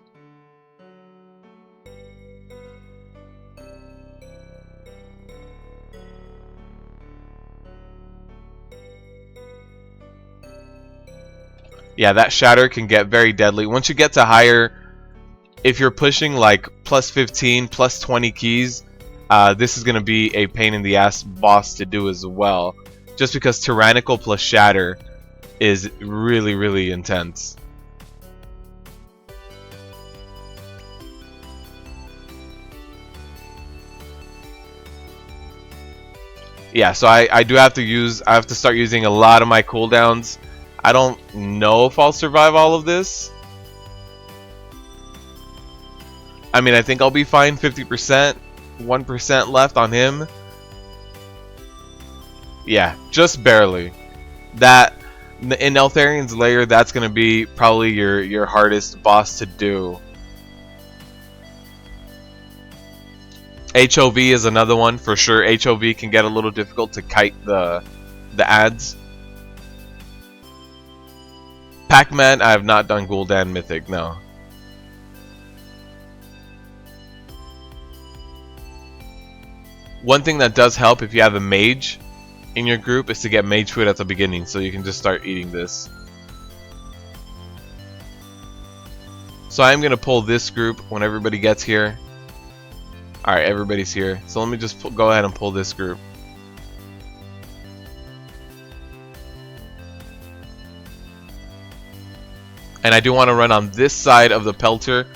A: Yeah, that shatter can get very deadly. Once you get to higher, if you're pushing like plus 15, plus 20 keys, this is going to be a pain in the ass boss to do as well. Just because Tyrannical plus shatter is really, really intense. Yeah, so I do have to I have to start using a lot of my cooldowns. I don't know if I'll survive all of this. I mean, I think I'll be fine. 50%, 1% left on him. Yeah, just barely. That in Neltharion's Lair, that's gonna be probably your hardest boss to do. HOV is another one for sure. HOV can get a little difficult to kite the ads. Pac-Man, I have not done Gul'dan Mythic, no. One thing that does help if you have a mage in your group is to get mage food at the beginning, so you can just start eating this. So I'm gonna pull this group when everybody gets here. Alright, everybody's here. So let me just go ahead and pull this group. And I do want to run on this side of the Pelter,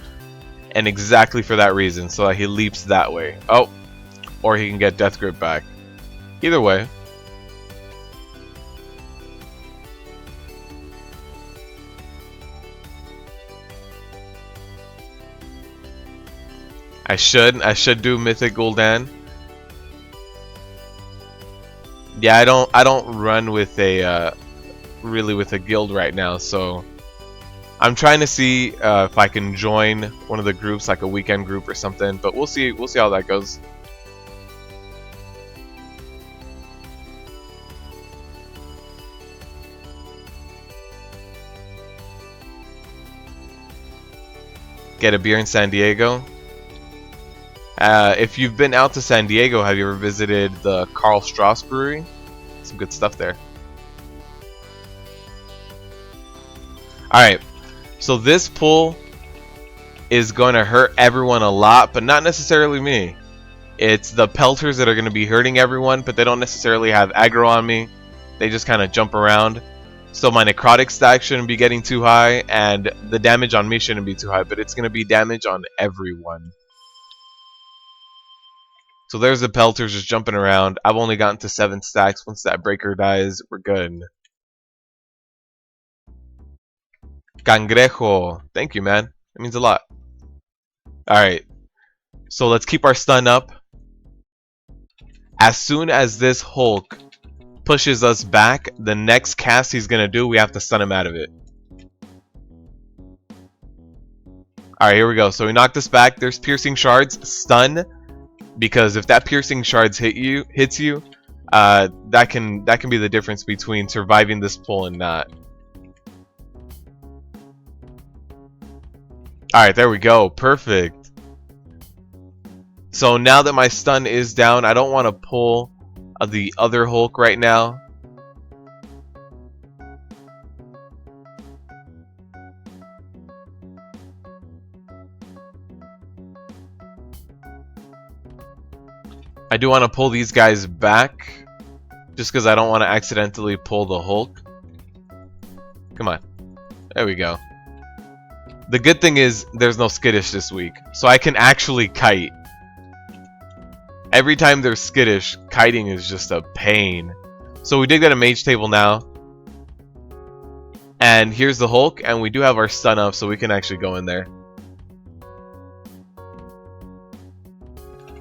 A: and exactly for that reason, so that he leaps that way. Oh, or he can get Death Grip back. Either way. I should do Mythic Gul'dan. Yeah, I don't run with a really with a guild right now, so I'm trying to see if I can join one of the groups, like a weekend group or something. But we'll see how that goes. Get a beer in San Diego. If you've been out to San Diego, have you ever visited the Karl Strauss Brewery? Some good stuff there. Alright, so this pull is going to hurt everyone a lot, but not necessarily me. It's the Pelters that are going to be hurting everyone, but they don't necessarily have aggro on me. They just kind of jump around. So my necrotic stack shouldn't be getting too high, and the damage on me shouldn't be too high, but it's going to be damage on everyone. So there's the Pelters just jumping around. I've only gotten to 7 stacks. Once that breaker dies, we're good. Cangrejo. Thank you, man. That means a lot. Alright. So let's keep our stun up. As soon as this Hulk pushes us back, the next cast he's going to do, we have to stun him out of it. Alright, here we go. So we knocked us back. There's piercing shards. Stun. Because if that piercing shards hits you, that can be the difference between surviving this pull and not. Alright, there we go. Perfect. So now that my stun is down, I don't want to pull the other Hulk right now. I do want to pull these guys back, just because I don't want to accidentally pull the Hulk. Come on. There we go. The good thing is there's no skittish this week, so I can actually kite. Every time there's skittish, kiting is just a pain. So we did get a mage table now. And here's the Hulk, and we do have our stun up, so we can actually go in there.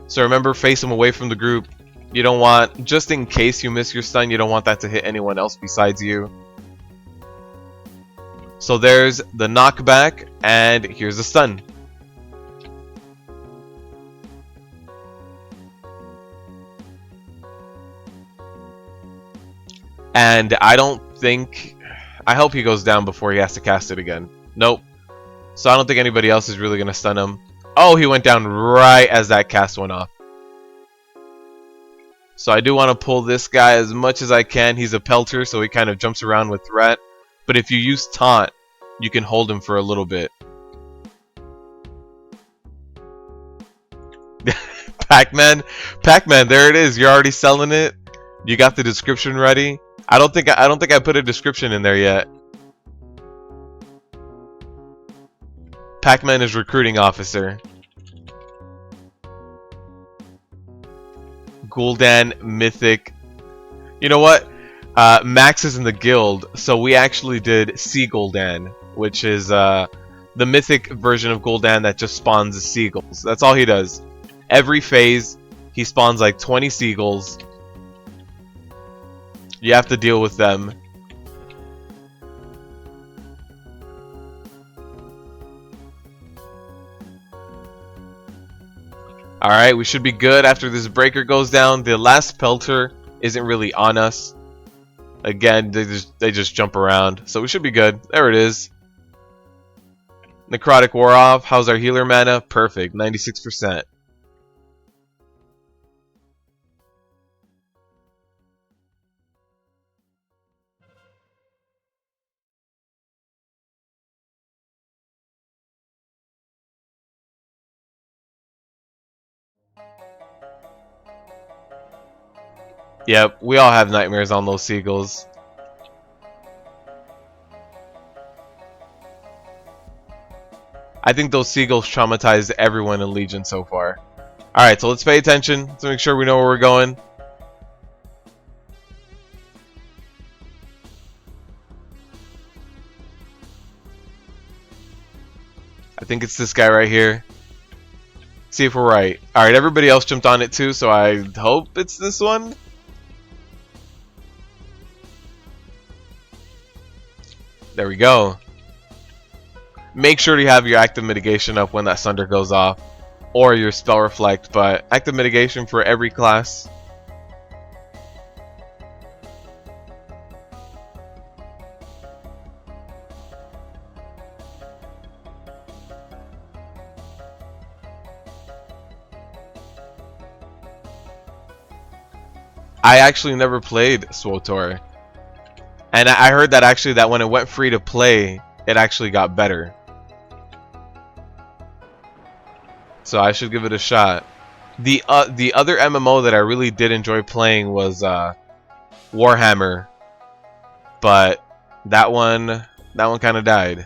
A: So remember, face him away from the group. You don't want, just in case you miss your stun, you don't want that to hit anyone else besides you. So there's the knockback, and here's the stun. And I don't think I hope he goes down before he has to cast it again. Nope. So I don't think anybody else is really going to stun him. Oh, he went down right as that cast went off. So I do want to pull this guy as much as I can. He's a pelter, so he kind of jumps around with threat. But if you use taunt, you can hold him for a little bit. Pac-Man, there it is. You're already selling it. You got the description ready. I don't think I put a description in there yet. Pac-Man is recruiting officer. Gul'dan, Mythic. You know what? Max is in the guild, so we actually did Sea Gul'dan, which is the Mythic version of Gul'dan that just spawns seagulls. That's all he does. Every phase, he spawns like 20 seagulls. You have to deal with them. Alright, we should be good after this breaker goes down. The last pelter isn't really on us. Again, they just jump around. So we should be good. There it is. Necrotic wore off. How's our healer mana? Perfect. 96%. Yep, we all have nightmares on those seagulls. I think those seagulls traumatized everyone in Legion so far. Alright, so let's pay attention. Let's make sure we know where we're going. I think it's this guy right here. See if we're right. Alright, everybody else jumped on it too, so I hope it's this one. There we go. Make sure to have your active mitigation up when that Sunder goes off, or your spell reflect, but active mitigation for every class. I actually never played SWTOR. And I heard that actually that when it went free to play, it actually got better. So I should give it a shot. The other MMO that I really did enjoy playing was Warhammer, but that one kind of died.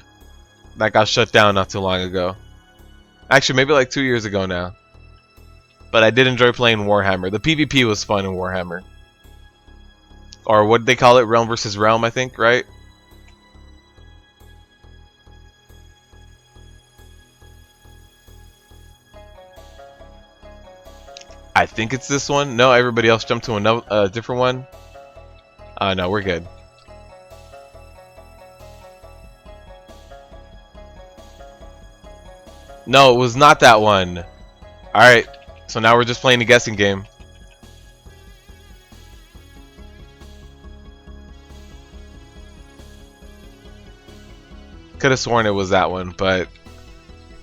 A: That got shut down not too long ago. Actually, maybe like 2 years ago now. But I did enjoy playing Warhammer. The PvP was fun in Warhammer. Or what did they call it? Realm versus Realm, I think, right? I think it's this one. No, everybody else jumped to another different one. No, we're good. No, it was not that one. Alright, so now we're just playing a guessing game. Could have sworn it was that one, but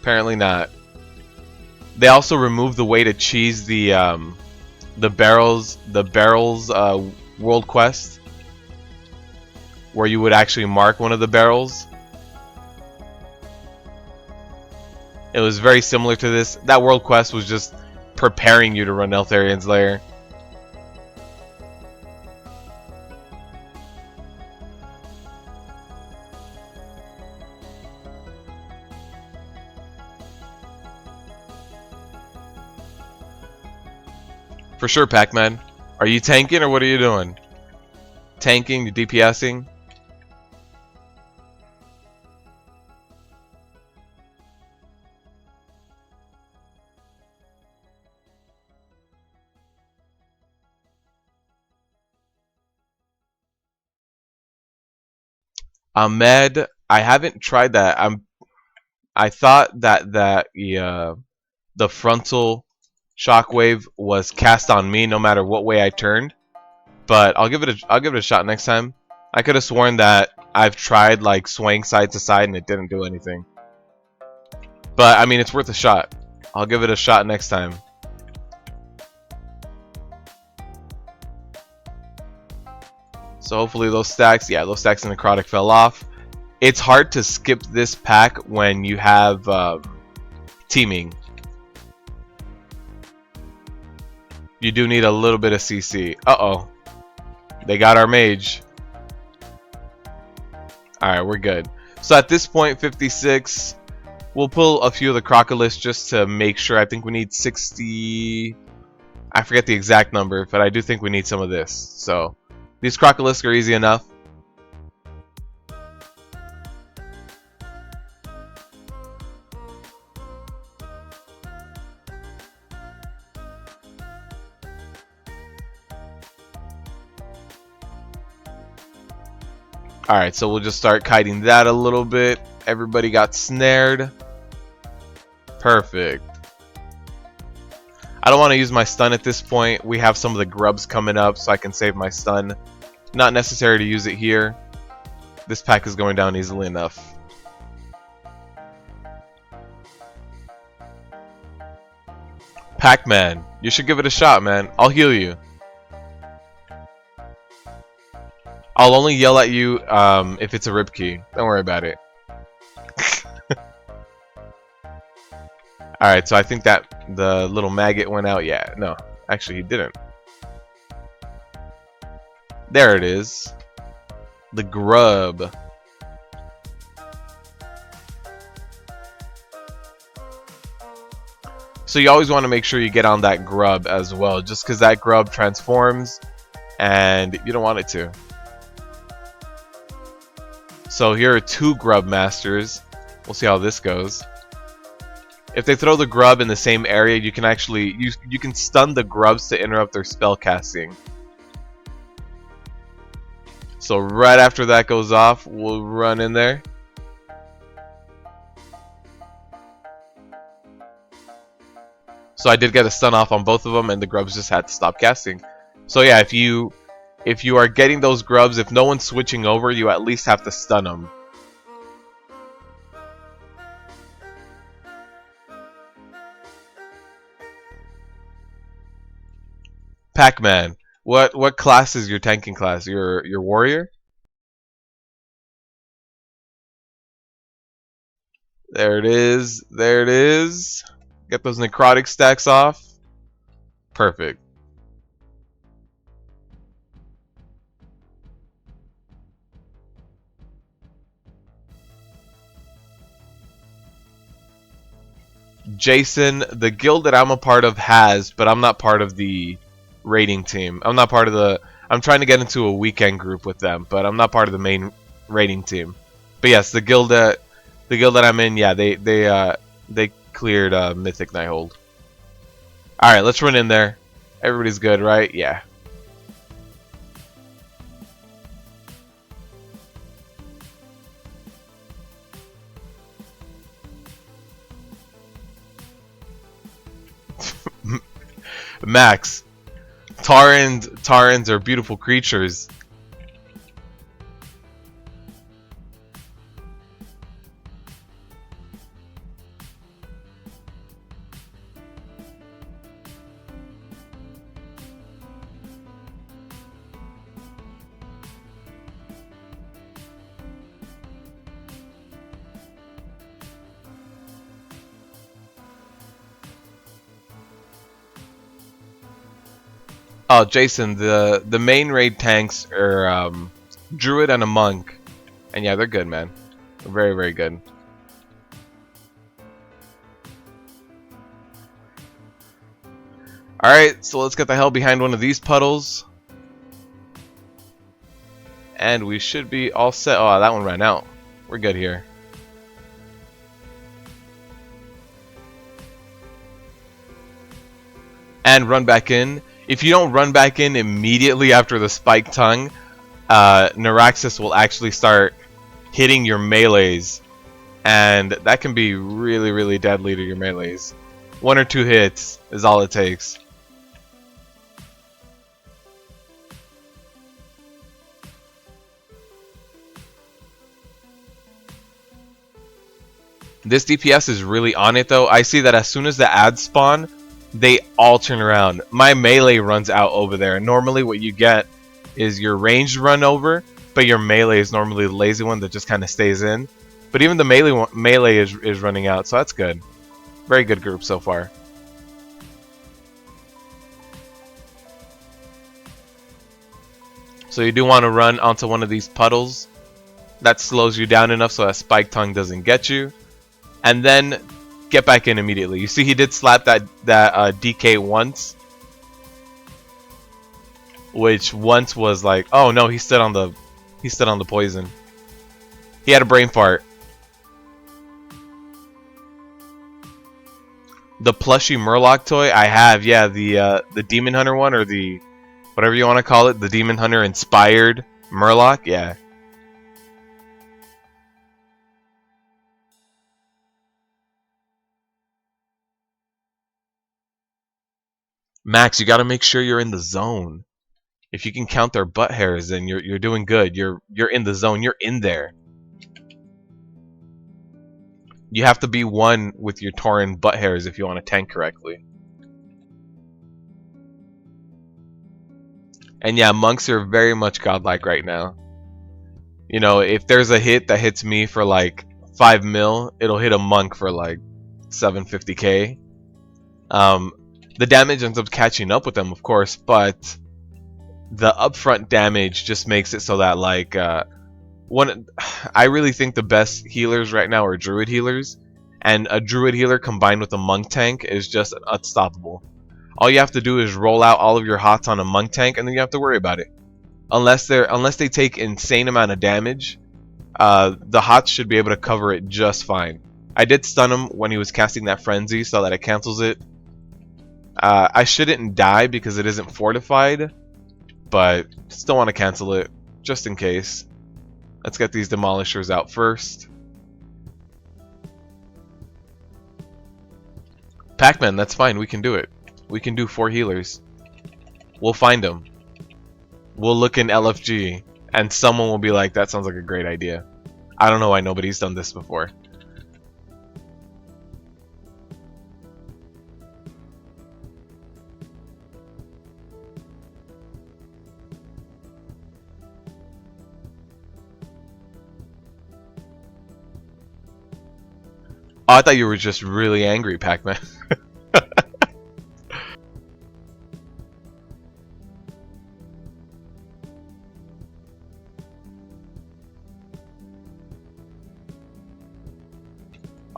A: apparently not. They also removed the way to cheese the barrels world quest, where you would actually mark one of the barrels. It was very similar to this. That world quest was just preparing you to run Neltharion's Lair. For sure, Pac-Man. Are you tanking or what are you doing? Tanking, you DPSing? Ahmed, I haven't tried that. I thought that the frontal shockwave was cast on me no matter what way I turned, but I'll give it a shot next time. I could have sworn that I've tried like swaying side to side and it didn't do anything. But I mean, it's worth a shot. I'll give it a shot next time. So hopefully those stacks, yeah, those stacks in Necrotic fell off. It's hard to skip this pack when you have Teeming. You do need a little bit of CC. Uh-oh. They got our mage. Alright, we're good. So at this point, 56. We'll pull a few of the Crocolists just to make sure. I think we need 60... I forget the exact number, but I do think we need some of this. So, these Crocolists are easy enough. Alright, so we'll just start kiting that a little bit. Everybody got snared. Perfect. I don't want to use my stun at this point. We have some of the grubs coming up, so I can save my stun. Not necessary to use it here. This pack is going down easily enough. Pac-Man, you should give it a shot, man. I'll heal you. I'll only yell at you if it's a rip key. Don't worry about it. Alright, so I think that the little maggot went out. Yeah, no. Actually, he didn't. There it is. The grub. So you always want to make sure you get on that grub as well. Just because that grub transforms and you don't want it to. So here are 2 grub masters. We'll see how this goes. If they throw the grub in the same area, you can actually you can stun the grubs to interrupt their spell casting. So right after that goes off, we'll run in there. So I did get a stun off on both of them, and the grubs just had to stop casting. So yeah, if you are getting those grubs, if no one's switching over, you at least have to stun them. Pac-Man, what class is your tanking class? Your warrior? There it is. There it is. Get those necrotic stacks off. Perfect. Jason, the guild that I'm a part of has, but I'm not part of the raiding team. I'm not part of the... I'm trying to get into a weekend group with them, but I'm not part of the main raiding team. But yes, the guild that I'm in, yeah, they cleared Mythic Nighthold. All right, let's run in there. Everybody's good, right? Yeah. Max, Tarans are beautiful creatures. Oh, Jason, the main raid tanks are Druid and a Monk. And yeah, they're good, man. They're very, very good. Alright, so let's get the hell behind one of these puddles. And we should be all set. Oh, that one ran out. We're good here. And run back in. If you don't run back in immediately after the spiked tongue, Neuraxis will actually start hitting your melees. And that can be really, really deadly to your melees. 1 or 2 hits is all it takes. This DPS is really on it though. I see that as soon as the ads spawn, they all turn around. My melee runs out over there. Normally what you get is your ranged run over, but your melee is normally the lazy one that just kind of stays in. But even the melee is running out, so that's good. Very good group so far. So you do want to run onto one of these puddles. That slows you down enough so that Spike Tongue doesn't get you. And then get back in immediately. You see he did slap that DK once. Which once was like, oh no, he stood on the poison. He had a brain fart. The plushy Murloc toy I have, yeah, the Demon Hunter one, or the whatever you want to call it, the Demon Hunter inspired Murloc, yeah. Max, you got to make sure you're in the zone. If you can count their butt hairs, then you're doing good. You're in the zone. You're in there. You have to be one with your Tauren butt hairs if you want to tank correctly. And yeah, monks are very much godlike right now. You know, if there's a hit that hits me for like 5 mil, it'll hit a monk for like 750k. The damage ends up catching up with them, of course, but the upfront damage just makes it so that like I really think the best healers right now are druid healers, and a druid healer combined with a monk tank is just unstoppable. All you have to do is roll out all of your hots on a monk tank, and then you have to worry about it. Unless they take insane amount of damage, the hots should be able to cover it just fine. I did stun him when he was casting that frenzy, so that it cancels it. I shouldn't die because it isn't fortified, but still want to cancel it just in case. Let's get these demolishers out first. Pac-Man, that's fine. We can do it. We can do 4 healers. We'll find them. We'll look in LFG, and someone will be like, that sounds like a great idea. I don't know why nobody's done this before. Oh, I thought you were just really angry, Pac-Man.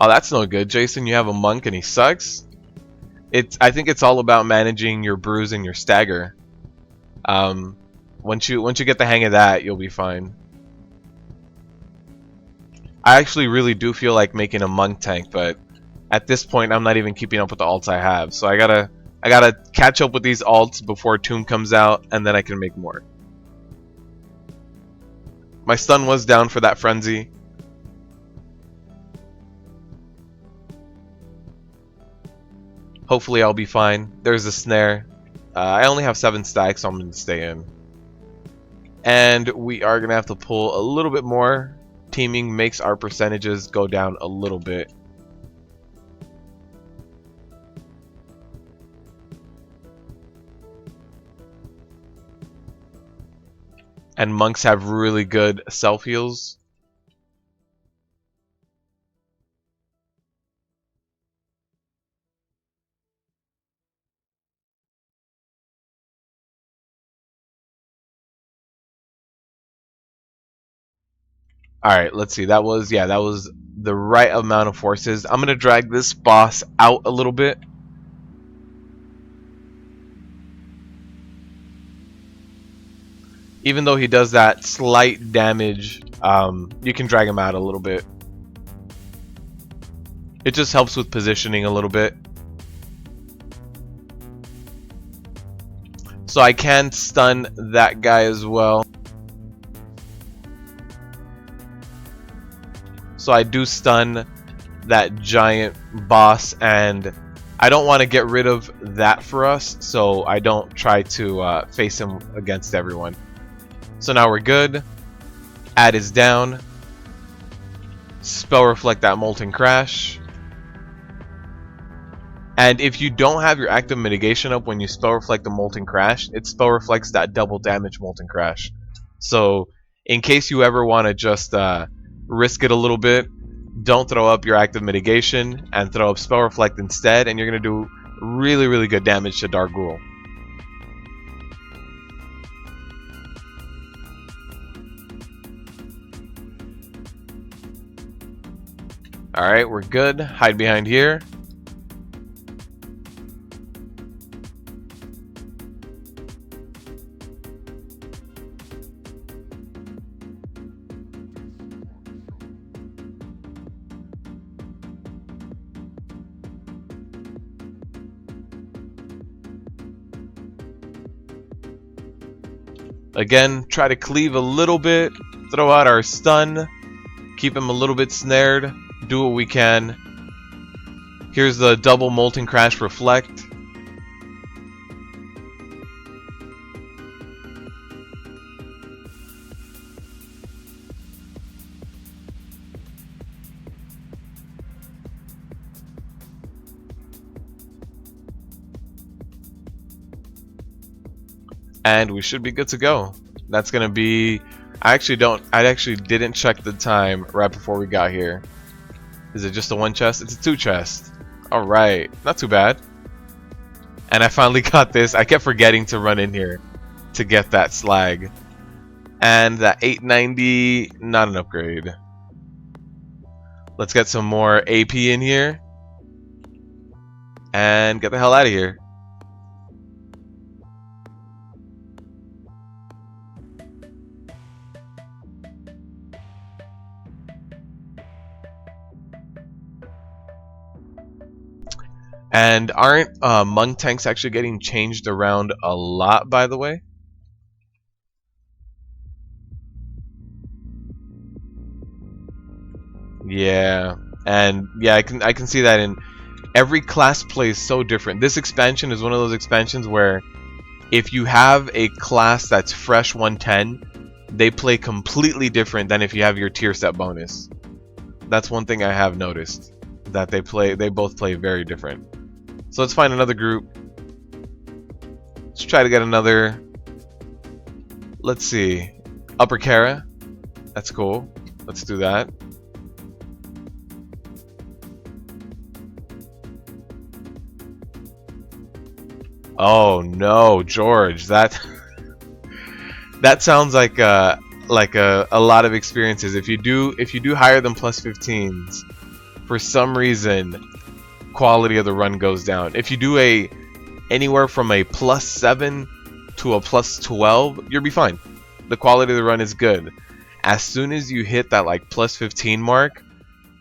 A: Oh, that's no good, Jason. You have a monk and he sucks. I think it's all about managing your bruise and your stagger. Once you get the hang of that, you'll be fine. I actually really do feel like making a monk tank, but at this point I'm not even keeping up with the alts I have. So I gotta catch up with these alts before Tomb comes out, and then I can make more. My stun was down for that frenzy. Hopefully I'll be fine. There's a snare. I only have 7 stacks, so I'm going to stay in. And we are going to have to pull a little bit more. Teeming makes our percentages go down a little bit. And monks have really good self heals. Alright, let's see. That was the right amount of forces. I'm gonna drag this boss out a little bit. Even though he does that slight damage, you can drag him out a little bit. It just helps with positioning a little bit. So I can stun that guy as well. So I do stun that giant boss, and I don't want to get rid of that for us, so I don't try to face him against everyone. So now we're good. Ad is down. spell reflect that Molten Crash. And if you don't have your active mitigation up when you spell reflect the Molten Crash, it spell reflects that double damage Molten Crash. So in case you ever want to just risk it a little bit, don't throw up your active mitigation and throw up spell reflect instead, and you're going to do really good damage to Dark Ghoul. Alright, we're good. Hide behind here. Again, try to cleave a little bit, throw out our stun, keep him a little bit snared, do what we can. Here's the double Molten Crash Reflect. And we should be good to go. That's gonna be... I actually didn't check the time right before we got here. Is it just a one chest? It's a two chest. Alright, not too bad. And I finally got this. I kept forgetting to run in here to get that slag. And that 890, not an upgrade. Let's get some more AP in here. And get the hell out of here. And aren't monk tanks actually getting changed around a lot, by the way? Yeah, and yeah, I can see that in every class plays so different. This expansion is one of those expansions where if you have a class that's fresh 110, they play completely different than if you have your tier set bonus. That's one thing I have noticed, that they both play very different. So let's find another group. Let's try to get another. Let's see. Upper Kara. That's cool. Let's do that. Oh no, George. That sounds like a lot of experiences. If you do higher than plus 15s, for some reason quality of the run goes down. If you do anywhere from a plus 7 to a plus 12, you'll be fine. The quality of the run is good. As soon as you hit that like plus 15 mark,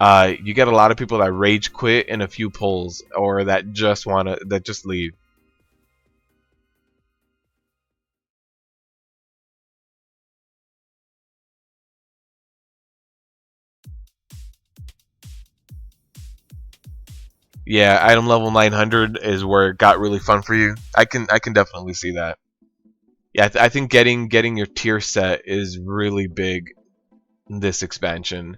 A: you get a lot of people that rage quit in a few pulls, or that just leave. Yeah, item level 900 is where it got really fun for you. I can definitely see that. Yeah, I think getting your tier set is really big in this expansion.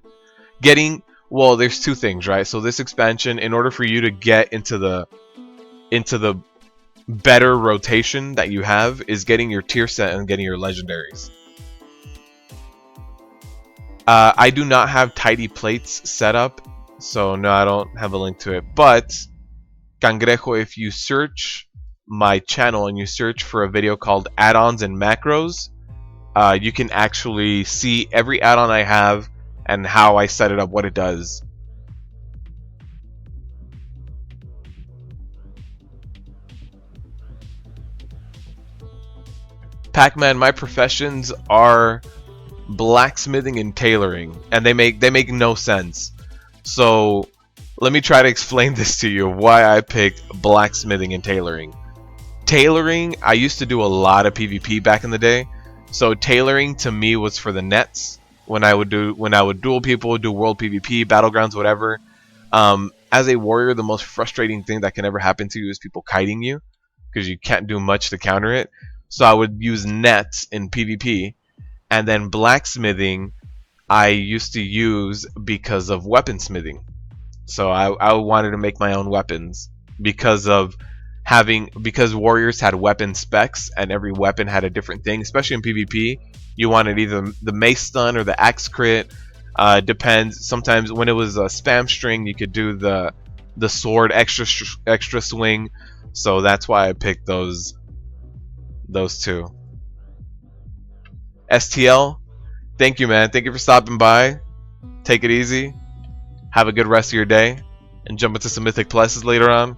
A: Well, there's two things, right? So this expansion, in order for you to get into the better rotation that you have, is getting your tier set and getting your legendaries. I do not have tidy plates set up, so no, I don't have a link to it. But Cangrejo, if you search my channel and you search for a video called add-ons and macros, you can actually see every add-on I have and how I set it up, what it does. Pac-Man, my professions are blacksmithing and tailoring, and they make no sense. So let me try to explain this to you, why I picked blacksmithing and tailoring. Tailoring, I used to do a lot of PvP back in the day. So tailoring to me was for the nets. When I would duel people, do world PvP, battlegrounds, whatever. As a warrior, the most frustrating thing that can ever happen to you is people kiting you, because you can't do much to counter it. So I would use nets in PvP, and then blacksmithing I used to use because of weaponsmithing. So I wanted to make my own weapons because of because warriors had weapon specs and every weapon had a different thing, especially in PvP. You wanted either the mace stun or the axe crit. Depends. Sometimes when it was a spam string, you could do the sword extra swing. So that's why I picked those two. STL, thank you, man. Thank you for stopping by. Take it easy. Have a good rest of your day, and jump into some Mythic Pluses later on.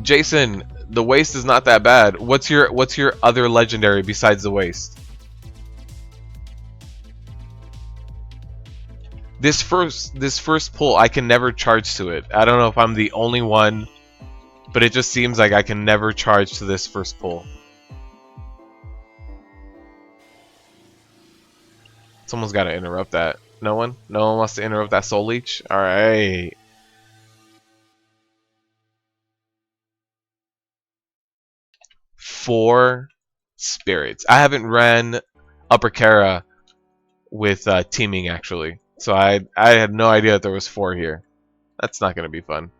A: Jason, the waste is not that bad. What's your other legendary besides the waste? This first pull, I can never charge to it. I don't know if I'm the only one, but it just seems like I can never charge to this first pull. Someone's got to interrupt that. No one? No one wants to interrupt that soul leech? Alright. Four spirits. I haven't ran Upper Kara with Teeming, actually. So I had no idea that there was 4 here. That's not going to be fun.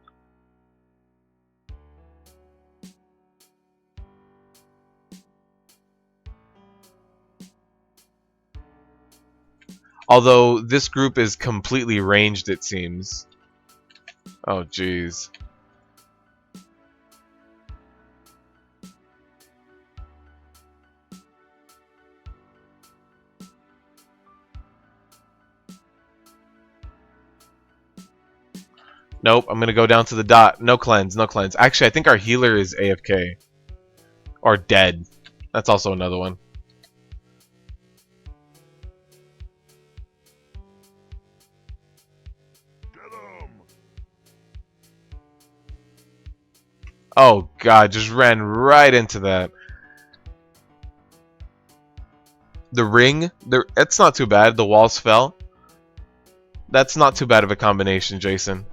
A: Although this group is completely ranged, it seems. Oh, jeez. Nope, I'm gonna go down to the dot. No cleanse, no cleanse. Actually, I think our healer is AFK. Or dead. That's also another one. Oh god, just ran right into that. The ring, it's not too bad. The walls fell. That's not too bad of a combination, Jason.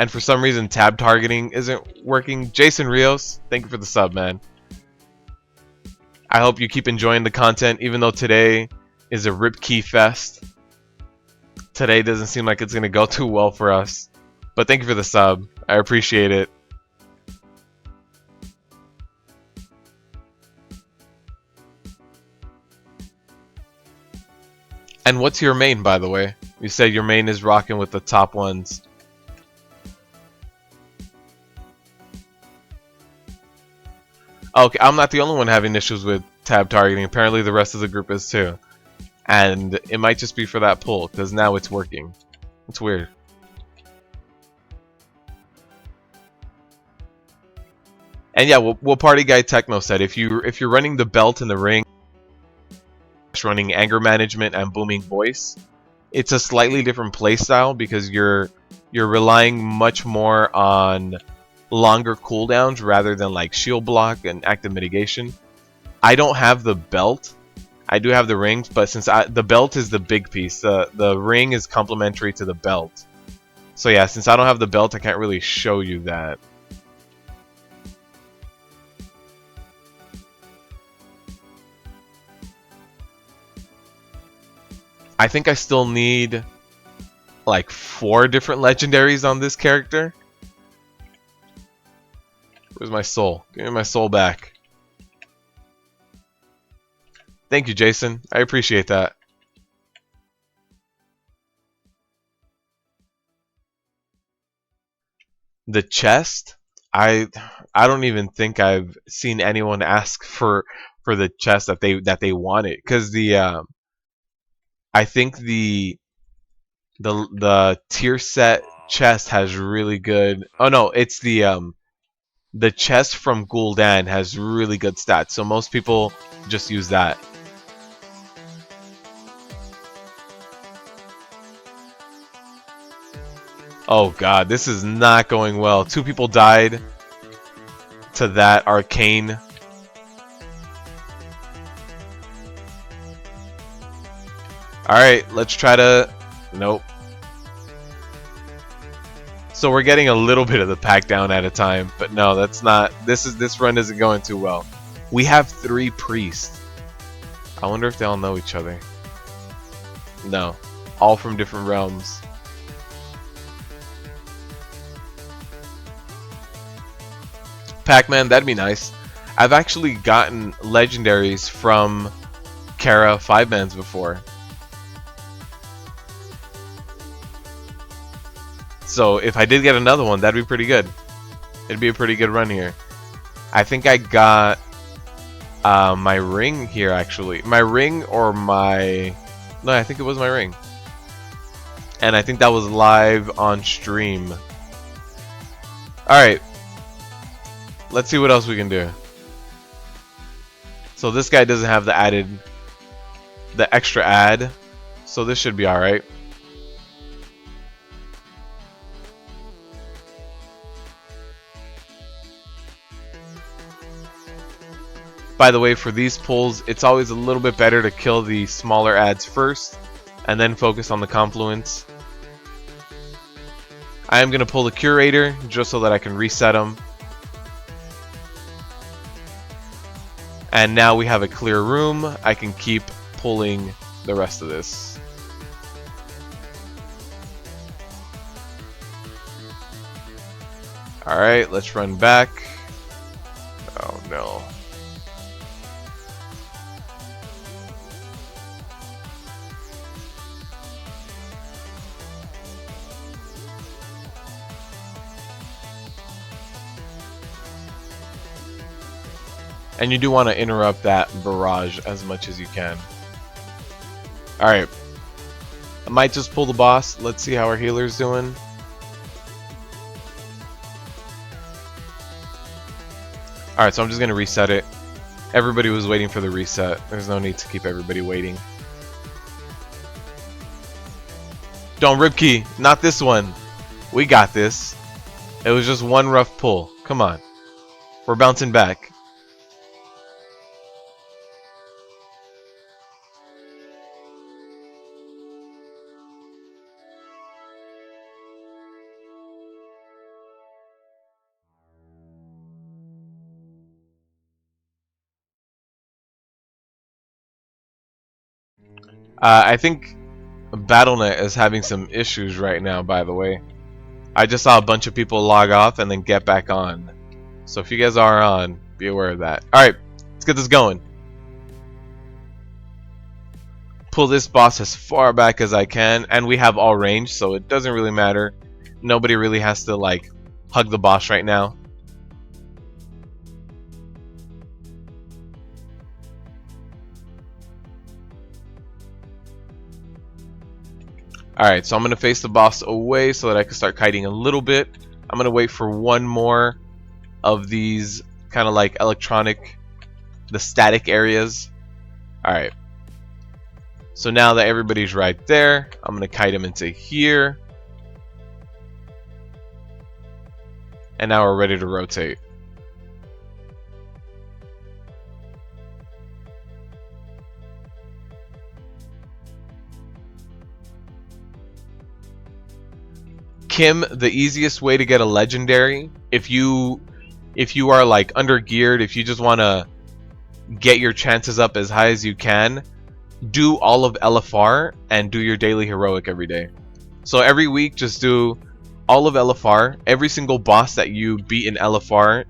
A: And for some reason, tab targeting isn't working. Jason Rios, thank you for the sub, man. I hope you keep enjoying the content, even though today is a rip key fest. Today doesn't seem like it's going to go too well for us. But thank you for the sub. I appreciate it. And what's your main, by the way? You said your main is rocking with the top ones. Okay, I'm not the only one having issues with tab targeting. Apparently the rest of the group is too. And it might just be for that pull, because now it's working. It's weird. And yeah, what Party Guy Techno said, if you're running the belt and the ring, running anger management and booming voice, it's a slightly different playstyle because you're relying much more on longer cooldowns rather than like shield block and active mitigation. I don't have the belt. I do have the rings, but since the belt is the big piece, the ring is complementary to the belt. So yeah, since I don't have the belt, I can't really show you that. I think I still need like 4 different legendaries on this character. Where's my soul? Give me my soul back. Thank you, Jason. I appreciate that. The chest? I don't even think I've seen anyone ask for the chest that they wanted, because I think the tier set chest has really good. Oh no, it's the chest from Gul'dan has really good stats, so most people just use that. Oh god, this is not going well. 2 people died to that arcane. Alright, let's try to... Nope. So we're getting a little bit of the pack down at a time, but no, that's not. This run isn't going too well. We have 3 priests. I wonder if they all know each other. No, all from different realms. Pac-Man, that'd be nice. I've actually gotten legendaries from Kara 5-mans before. So if I did get another one, that'd be pretty good. It'd be a pretty good run here. I think I got my ring here, actually. My ring or my... No, I think it was my ring. And I think that was live on stream. Alright. Let's see what else we can do. So this guy doesn't have the extra add. So this should be alright. By the way, for these pulls, it's always a little bit better to kill the smaller adds first and then focus on the confluence. I am going to pull the Curator just so that I can reset them. And now we have a clear room. I can keep pulling the rest of this. Alright, let's run back. Oh no. And you do want to interrupt that barrage as much as you can. Alright. I might just pull the boss. Let's see how our healer's doing. Alright, so I'm just going to reset it. Everybody was waiting for the reset. There's no need to keep everybody waiting. Don't Ripkey. Not this one. We got this. It was just one rough pull. Come on. We're bouncing back. I think BattleNet is having some issues right now, by the way. I just saw a bunch of people log off and then get back on. So if you guys are on, be aware of that. Alright, let's get this going. Pull this boss as far back as I can, and we have all range, so it doesn't really matter. Nobody really has to, like, hug the boss right now. Alright, so I'm going to face the boss away so that I can start kiting a little bit. I'm going to wait for one more of these kind of like electronic, the static areas. Alright. So now that everybody's right there, I'm going to kite him into here. And now we're ready to rotate. Kim, the easiest way to get a legendary, if you are like under geared, if you just want to get your chances up as high as you can, do all of LFR and do your daily heroic every day. So every week just do all of LFR. Every single boss that you beat in LFR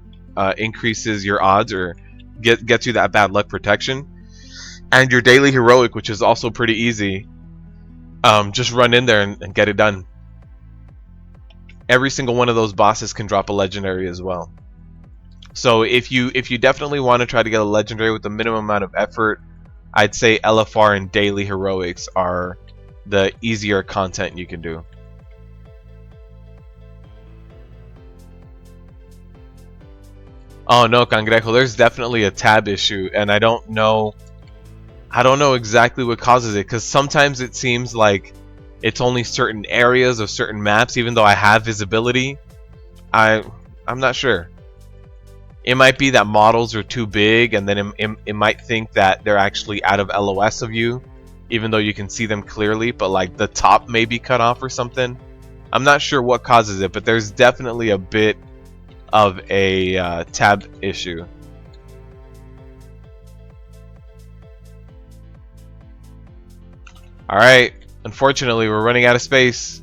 A: increases your odds or gets you that bad luck protection. And your daily heroic, which is also pretty easy, just run in there and get it done. Every single one of those bosses can drop a legendary as well. So if you definitely want to try to get a legendary with the minimum amount of effort, I'd say LFR and daily heroics are the easier content you can do. Oh no, Cangrejo, there's definitely a tab issue, and I don't know exactly what causes it, because sometimes it seems like it's only certain areas of certain maps, even though I have visibility. I'm not sure. It might be that models are too big, and then it might think that they're actually out of LOS of you, even though you can see them clearly, but like the top may be cut off or something. I'm not sure what causes it, but there's definitely a bit of a tab issue. Alright, unfortunately we're running out of space.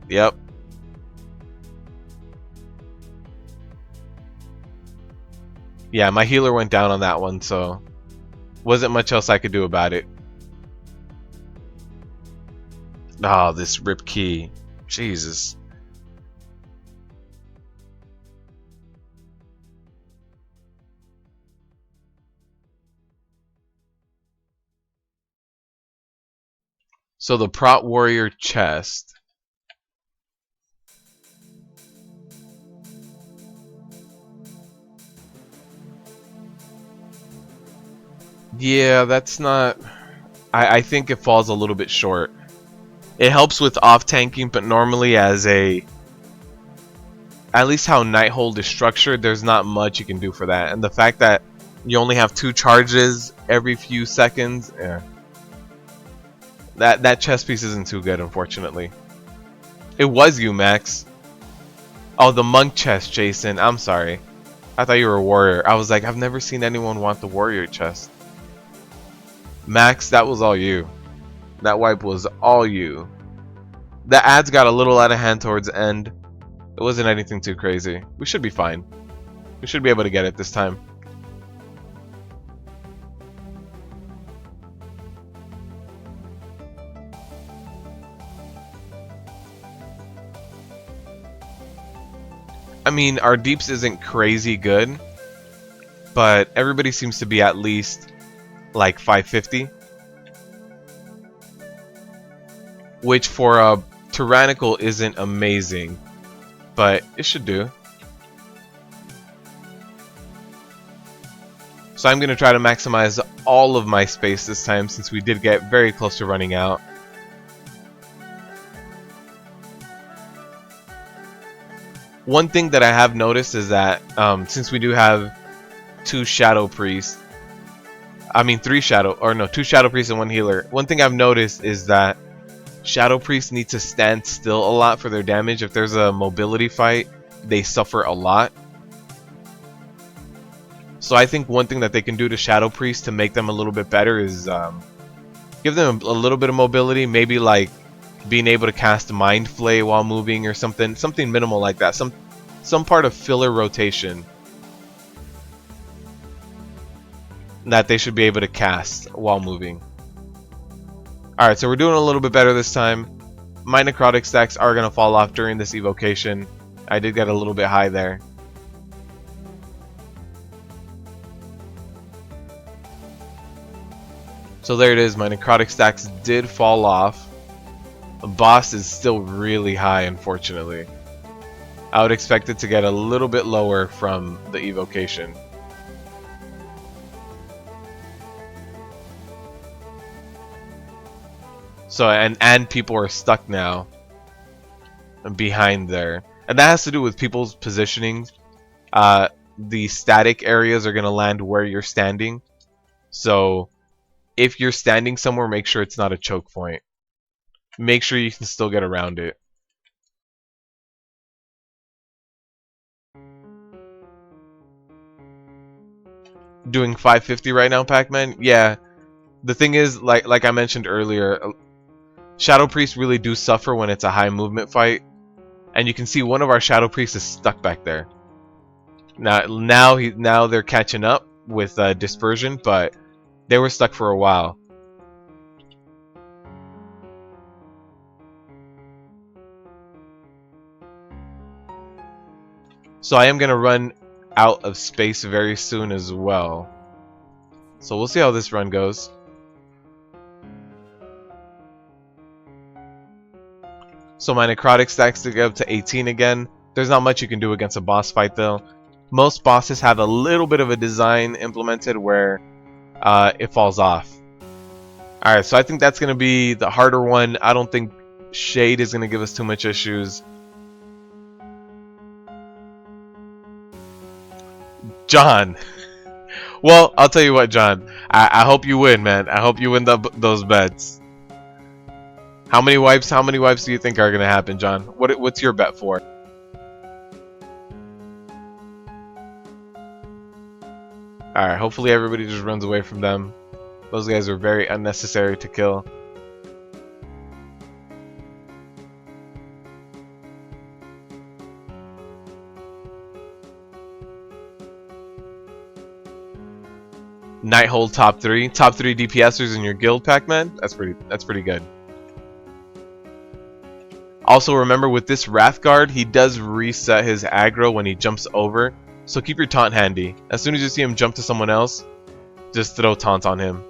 A: Yep. Yeah, my healer went down on that one, so wasn't much else I could do about it. Oh, this rip key. Jesus. So the Prot Warrior chest. Yeah, that's not... I think it falls a little bit short. It helps with off-tanking, but normally as a... At least how Nighthold is structured, there's not much you can do for that. And the fact that you only have 2 charges every few seconds, yeah. That chest piece isn't too good, unfortunately. It was you, Max. Oh, the monk chest, Jason. I'm sorry. I thought you were a warrior. I was like, I've never seen anyone want the warrior chest. Max, that was all you. That wipe was all you. The ads got a little out of hand towards the end. It wasn't anything too crazy. We should be fine. We should be able to get it this time. I mean, our deeps isn't crazy good, but everybody seems to be at least like 550, which for a Tyrannical isn't amazing, but it should do. So I'm going to try to maximize all of my space this time, since we did get very close to running out. One thing that I have noticed is that since we do have 2 Shadow Priests, I mean 2 Shadow Priests and 1 healer. One thing I've noticed is that Shadow Priests need to stand still a lot for their damage. If there's a mobility fight, they suffer a lot. So I think one thing that they can do to Shadow Priests to make them a little bit better is give them a little bit of mobility, maybe like being able to cast Mind Flay while moving or something minimal like that. Some part of filler rotation that they should be able to cast while moving. Alright, so we're doing a little bit better this time. My Necrotic stacks are going to fall off during this evocation. I did get a little bit high there. So there it is, my Necrotic stacks did fall off. The boss is still really high, unfortunately. I would expect it to get a little bit lower from the evocation. So, and people are stuck now behind there. And that has to do with people's positioning. The static areas are going to land where you're standing. So, if you're standing somewhere, make sure it's not a choke point. Make sure you can still get around it. Doing 550 right now, Pac-Man? Yeah. The thing is, like I mentioned earlier, Shadow Priests really do suffer when it's a high movement fight. And you can see one of our Shadow Priests is stuck back there. Now they're catching up with dispersion, but they were stuck for a while. So I am going to run out of space very soon as well. So we'll see how this run goes. So my Necrotic stacks to get up to 18 again. There's not much you can do against a boss fight though. Most bosses have a little bit of a design implemented where it falls off. Alright, so I think that's going to be the harder one. I don't think Shade is going to give us too much issues. John. Well, I'll tell you what, John. I hope you win, man. I hope you win those bets. How many wipes? How many wipes do you think are gonna happen, John? What's your bet for? All right. Hopefully everybody just runs away from them. Those guys are very unnecessary to kill. Nighthold top 3 DPSers in your guild, Pac-Man. That's pretty good. Also remember with this Wrathguard, he does reset his aggro when he jumps over. So keep your taunt handy. As soon as you see him jump to someone else, just throw taunt on him.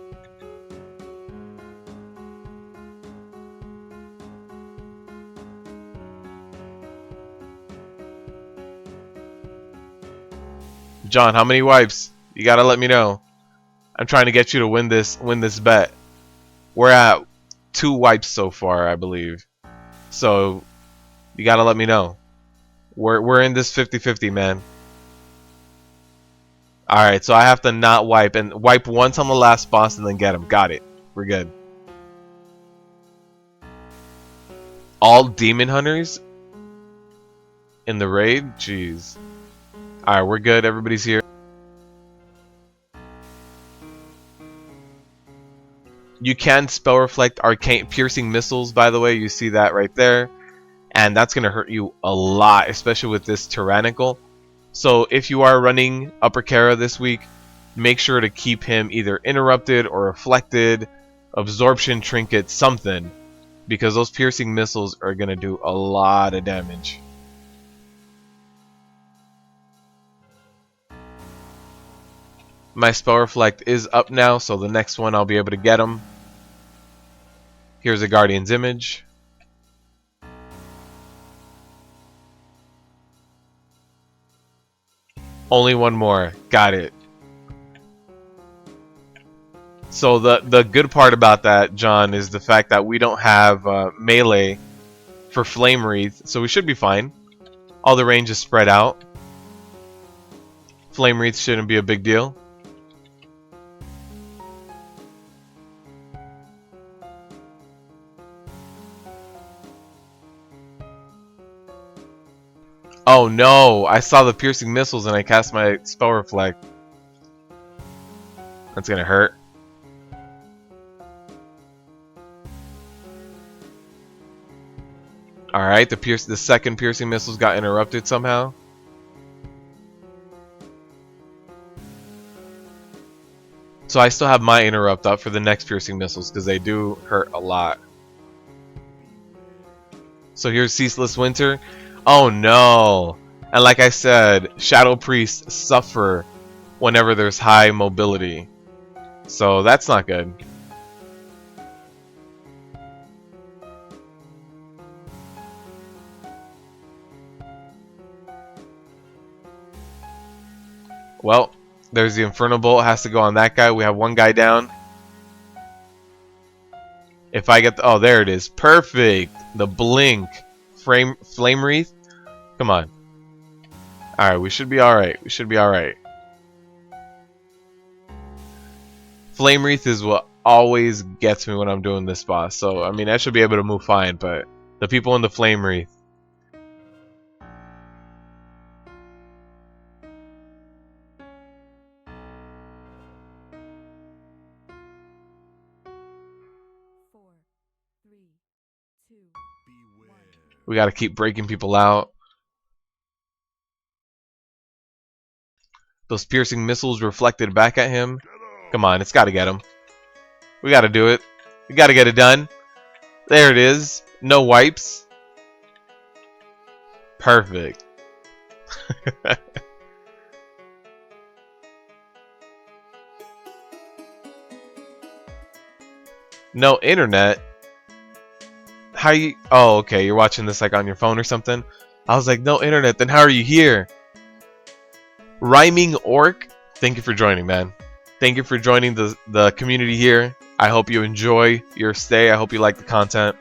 A: John, how many wipes? You gotta let me know. I'm trying to get you to win this bet. We're at 2 wipes so far, I believe. So you gotta let me know. We're in this 50-50, man. Alright, so I have to not wipe and wipe once on the last boss and then get him. Got it. We're good. All demon hunters in the raid? Jeez. Alright, we're good. Everybody's here. You can spell reflect arcane piercing missiles, by the way. You see that right there. And that's going to hurt you a lot, especially with this Tyrannical. So if you are running Upper Kara this week, make sure to keep him either interrupted or reflected, absorption trinket, something. Because those piercing missiles are going to do a lot of damage. My spell reflect is up now, so the next one I'll be able to get him. Here's a Guardian's image. Only one more. Got it. So the good part about that, John, is the fact that we don't have melee for Flame Wreath, so we should be fine. All the range is spread out. Flame Wreath shouldn't be a big deal. Oh no! I saw the piercing missiles and I cast my spell reflect. That's gonna hurt. Alright, the second piercing missiles got interrupted somehow. So I still have my interrupt up for the next piercing missiles because they do hurt a lot. So here's Ceaseless Winter. Oh no! And like I said, Shadow Priests suffer whenever there's high mobility. So that's not good. Well, there's the Infernal Bolt. Has to go on that guy. We have one guy down. If I get the... Oh, there it is. Perfect! The Blink. Flame Wreath. Come on. Alright, we should be alright. We should be alright. Flame Wreath is what always gets me when I'm doing this boss. So, I mean, I should be able to move fine, but the people in the Flame Wreath. We gotta keep breaking people out. Those piercing missiles reflected back at him. Come on, it's gotta get him. We gotta do it. We gotta get it done. There it is. No wipes. Perfect. No internet. How you... Oh, okay. You're watching this like on your phone or something. I was like, no internet. Then how are you here? Rhyming Orc, thank you for joining, man. Thank you for joining the community here. I hope you enjoy your stay. I hope you like the content.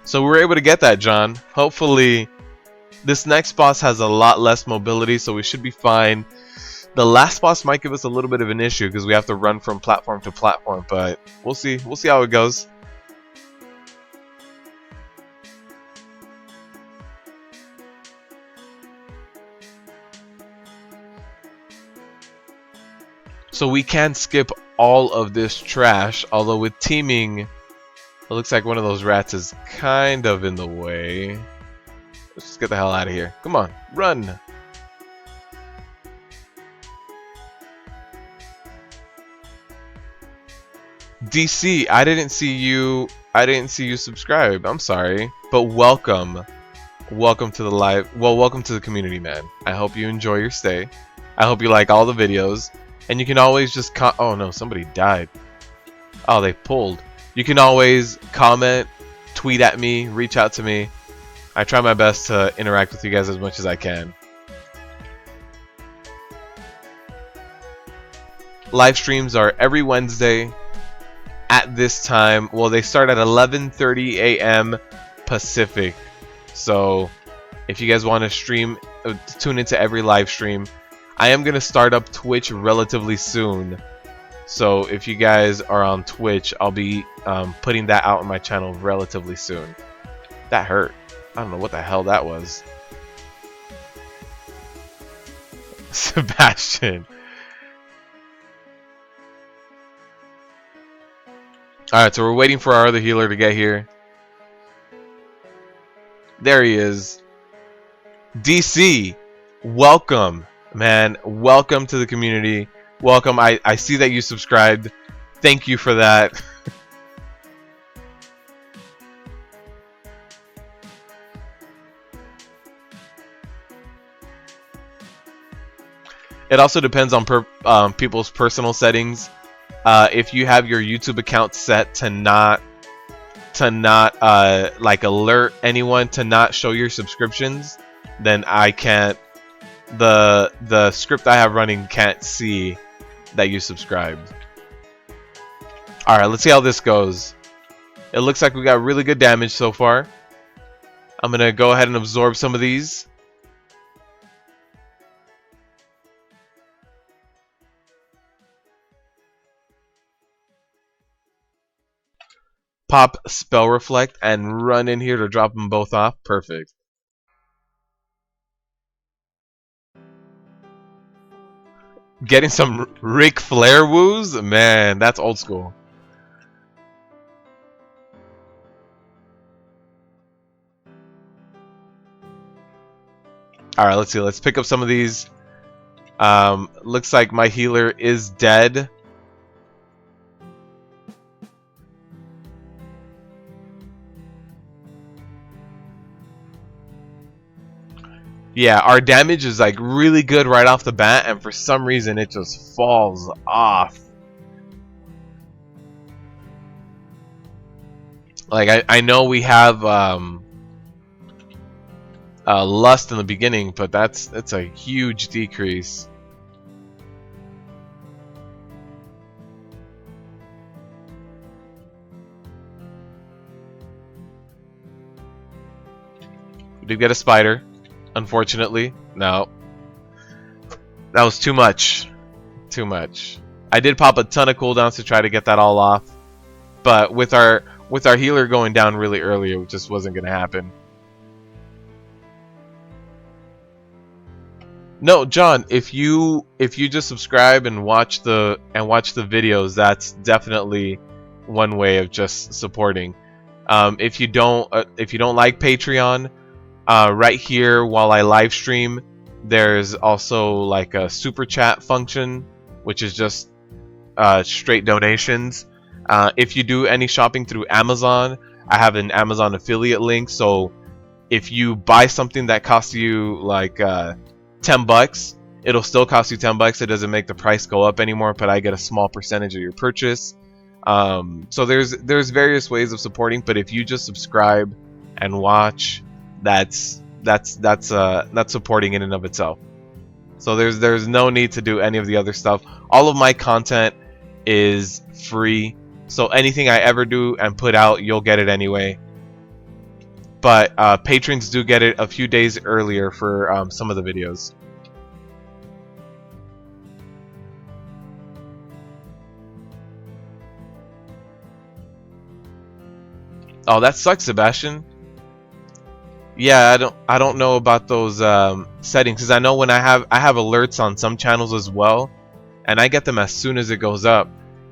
A: So we were able to get that, John. Hopefully, this next boss has a lot less mobility, so we should be fine. The last boss might give us a little bit of an issue because we have to run from platform to platform, but we'll see. We'll see how it goes. So we can skip all of this trash, although with teaming, it looks like one of those rats is kind of in the way. Let's just get the hell out of here. Come on, run! DC, I didn't see you subscribe. I'm sorry. But welcome. Welcome to the live. Well, welcome to the community, man. I hope you enjoy your stay. I hope you like all the videos. And you can always just oh no, somebody died. Oh, they pulled. You can always comment, tweet at me, reach out to me. I try my best to interact with you guys as much as I can. Live streams are every Wednesday at this time. Well, they start at 11:30 a.m. Pacific. So if you guys want to stream, tune into every live stream. I am going to start up Twitch relatively soon. So if you guys are on Twitch, I'll be putting that out on my channel relatively soon. That hurt. I don't know what the hell that was. Sebastian. Alright, so we're waiting for our other healer to get here. There he is. DC, welcome, man. Welcome to the community. Welcome. I see that you subscribed. Thank you for that. It also depends on people's personal settings. If you have your YouTube account set to not like alert anyone to not show your subscriptions, then I can't. The script I have running can't see that you subscribed. All right, let's see how this goes. It looks like we got really good damage so far. I'm gonna go ahead and absorb some of these. Pop Spell Reflect and run in here to drop them both off. Perfect. Getting some Ric Flair woos? Man, that's old school. Alright, let's see. Let's pick up some of these. Looks like my healer is dead. Yeah, our damage is like really good right off the bat, and for some reason it just falls off. Like I know we have lust in the beginning, but that's a huge decrease. We did get a spider. Unfortunately, no. That was too much. Too much. I did pop a ton of cooldowns to try to get that all off, but with our healer going down really early, it just wasn't gonna happen. No, John, if you just subscribe and watch the videos, that's definitely one way of just supporting. If you don't like Patreon. Right here while I live stream, there's also like a super chat function, which is just straight donations. If you do any shopping through Amazon, I have an Amazon affiliate link, so if you buy something that costs you like 10 bucks, it'll still cost you 10 bucks. It doesn't make the price go up anymore, but I get a small percentage of your purchase. So there's various ways of supporting, but if you just subscribe and watch, that's supporting in and of itself. So there's no need to do any of the other stuff. All of my content is free, so anything I ever do and put out, you'll get it anyway. But patrons do get it a few days earlier for some of the videos. Oh, that sucks, Sebastian. Yeah, I don't know about those settings, because I know when I have alerts on some channels as well, and I get them as soon as it goes up.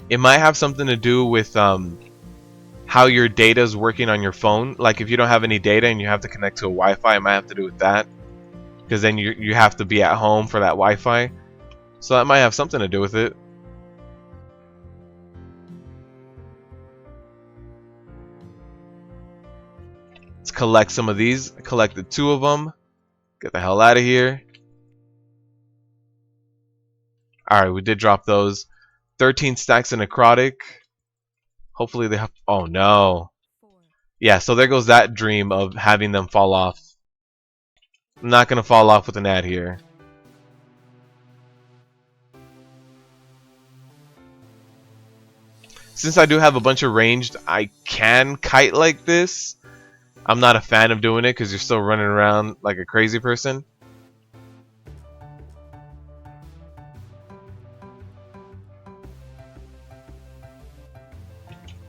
A: It might have something to do with how your data is working on your phone. Like if you don't have any data and you have to connect to a Wi-Fi, it might have to do with that. Because then you have to be at home for that Wi-Fi. So that might have something to do with it. Let's collect some of these. I collected 2 of them. Get the hell out of here. Alright, we did drop those. 13 stacks of Necrotic. Hopefully they have... Oh no. Yeah, so there goes that dream of having them fall off. I'm not going to fall off with an ad here. Since I do have a bunch of ranged, I can kite like this. I'm not a fan of doing it because you're still running around like a crazy person.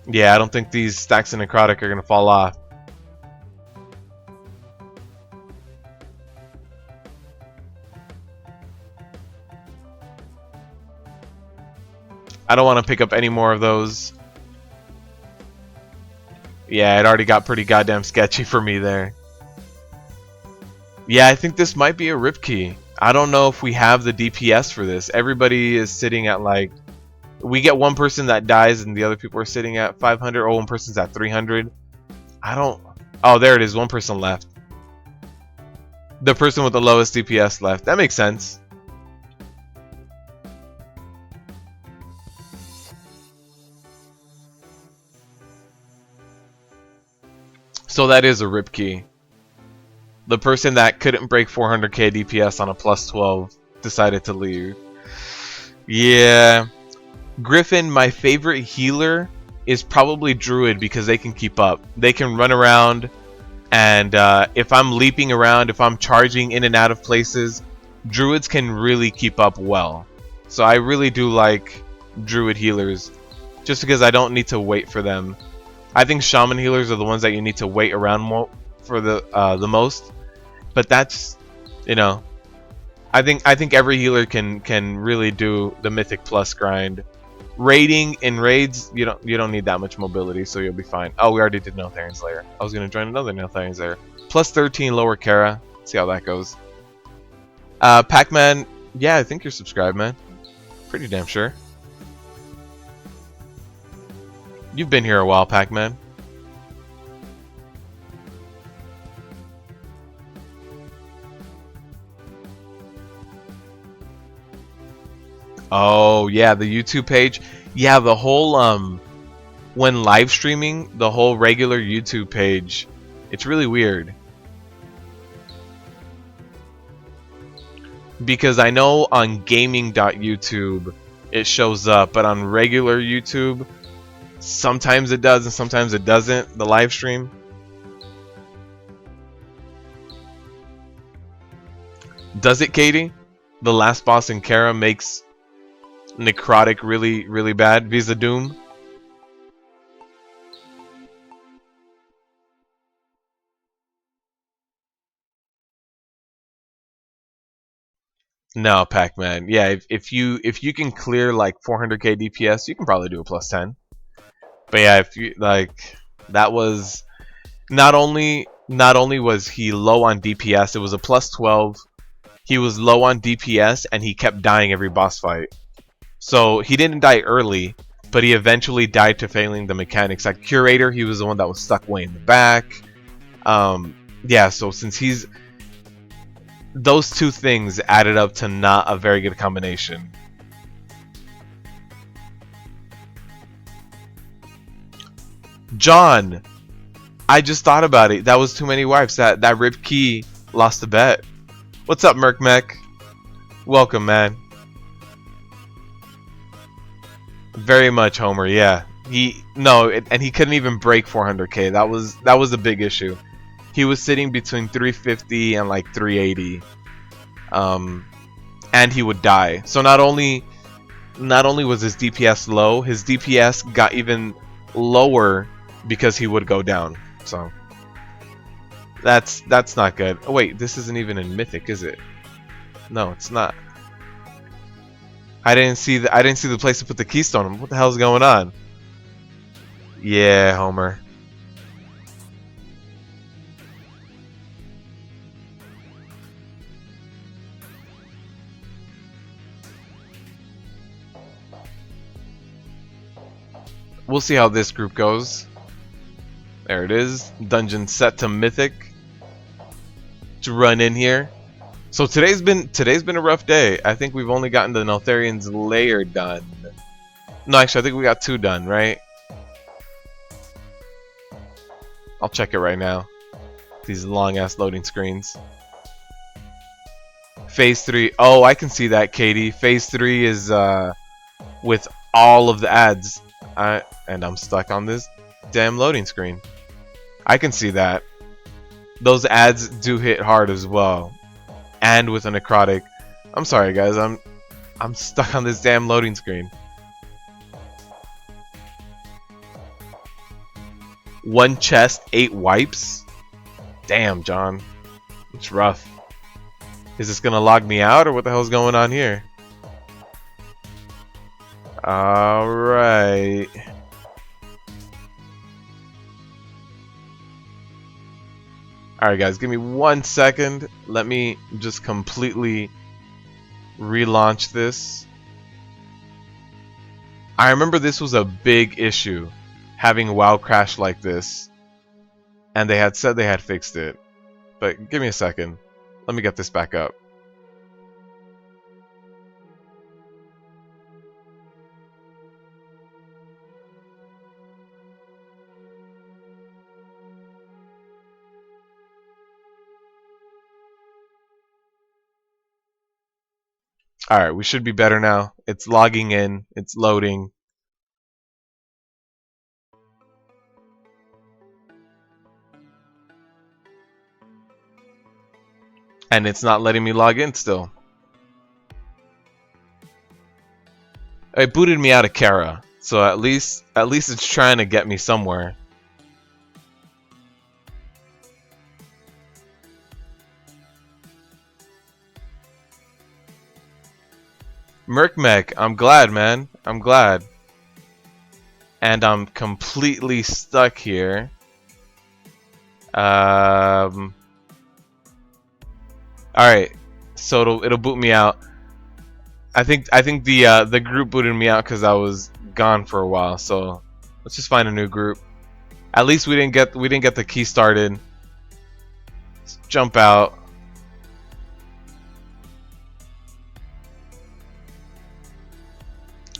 A: Yeah, I don't think these stacks of Necrotic are going to fall off. I don't want to pick up any more of those. Yeah, it already got pretty goddamn sketchy for me there. Yeah, I think this might be a rip key. I don't know if we have the DPS for this. Everybody is sitting at like... We get one person that dies and the other people are sitting at 500, or one person's at 300. I don't... Oh, there it is. One person left. The person with the lowest DPS left. That makes sense. So that is a rip key. The person that couldn't break 400k DPS on a plus 12 decided to leave. Yeah. Griffin, my favorite healer is probably Druid because they can keep up. They can run around, and if I'm leaping around, if I'm charging in and out of places, Druids can really keep up well. So I really do like Druid healers just because I don't need to wait for them. I think Shaman healers are the ones that you need to wait around for the most. But that's, you know, I think every healer can really do the Mythic Plus grind. Raiding in raids, you don't need that much mobility, so you'll be fine. Oh, we already did Neltharion's Lair. I was gonna join another Neltharion's Lair. Plus 13 lower Kara. See how that goes. Pac-Man, yeah, I think you're subscribed, man. Pretty damn sure. You've been here a while, Pac-Man. Oh, yeah, the YouTube page. Yeah, the whole, when live streaming, the whole regular YouTube page, it's really weird. Because I know on gaming.youtube it shows up, but on regular YouTube, sometimes it does and sometimes it doesn't, the live stream. Does it, Katie? The last boss in Kara makes Necrotic really, really bad. Visa Doom. No, Pac-Man. Yeah, if you can clear like 400k DPS, you can probably do a plus 10. But yeah, if you like, that was not only was he low on DPS, it was a plus 12. He was low on DPS and he kept dying every boss fight. So he didn't die early, but he eventually died to failing the mechanics. Like Curator, he was the one that was stuck way in the back. Yeah, so since he's... Those two things added up to not a very good combination. John! I just thought about it. That was too many wipes. That Rip Key lost the bet. What's up, Merkmech? Welcome, man. Very much Homer, yeah. And he couldn't even break 400k. That was a big issue. He was sitting between 350 and like 380. And he would die. So not only was his DPS low, his DPS got even lower because he would go down. So that's not good. Oh wait, this isn't even in Mythic, is it? No, it's not. I didn't see the place to put the keystone. What the hell's going on? Yeah, Homer. We'll see how this group goes. There it is. Dungeon set to Mythic. To run in here. So today's been a rough day. I think we've only gotten the Neltharion's Lair done. No, actually, I think we got 2 done, right? I'll check it right now. These long-ass loading screens. Phase 3. Oh, I can see that, Katie. Phase 3 is with all of the ads. And I'm stuck on this damn loading screen. I can see that. Those ads do hit hard as well. And with a necrotic. I'm sorry, guys. I'm stuck on this damn loading screen. 1 chest, 8 wipes. Damn, John. It's rough. Is this gonna log me out, or what the hell's going on here? Alright. Alright, guys, give me 1 second. Let me just completely relaunch this. I remember this was a big issue, having WoW crash like this. And they had said they had fixed it. But give me a second. Let me get this back up. Alright, we should be better now. It's logging in. It's loading. And it's not letting me log in still. It booted me out of Kara. So at least it's trying to get me somewhere. Merkmech, I'm glad, man. I'm glad. And I'm completely stuck here. Alright. So it'll boot me out. I think the group booted me out because I was gone for a while. So let's just find a new group. At least we didn't get the key started. Let's jump out.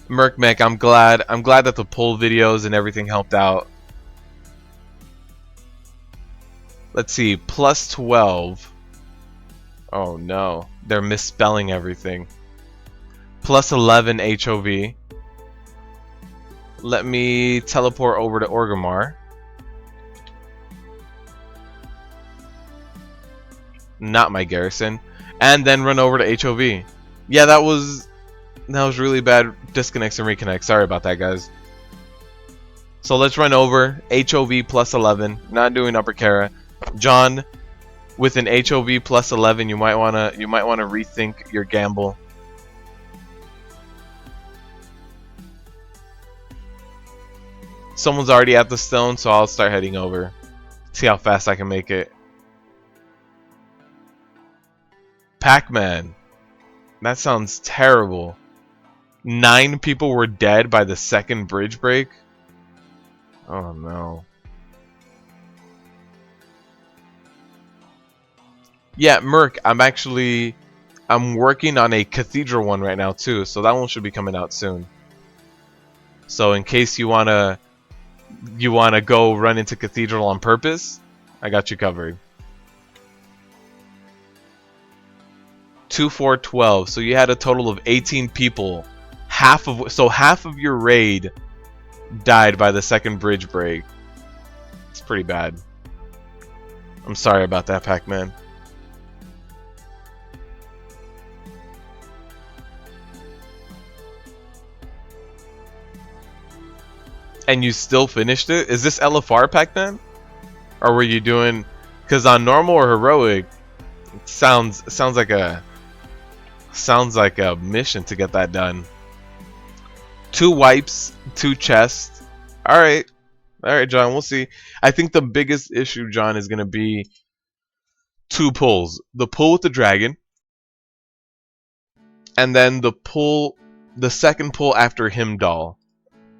A: Merkmech, I'm glad that the poll videos and everything helped out. Let's see, plus 12. Oh no, they're misspelling everything. Plus 11 HOV. Let me teleport over to Orgrimmar. Not my garrison. And then run over to HOV. Yeah, that was really bad disconnects and reconnects. Sorry about that, guys. So let's run over HOV plus 11. Not doing Upper Kara. John, with an HOV plus 11, you might wanna rethink your gamble. Someone's already at the stone, so I'll start heading over. See how fast I can make it. Pac-Man. That sounds terrible. 9 people were dead by the second bridge break. Oh no. Yeah, Merc, I'm working on a cathedral one right now too, so that one should be coming out soon. So in case you wanna go run into cathedral on purpose, I got you covered. 2, 4, 12. So you had a total of 18 people. Half of your raid died by the second bridge break. It's pretty bad. I'm sorry about that, Pac-Man. And you still finished it? Is this LFR, Pac-Man? Or were you doing... Because on normal or heroic, it sounds like a mission to get that done. 2 wipes, 2 chests. Alright. Alright, John, we'll see. I think the biggest issue, John, is going to be 2 pulls. The pull with the dragon, and then the second pull after Himdall.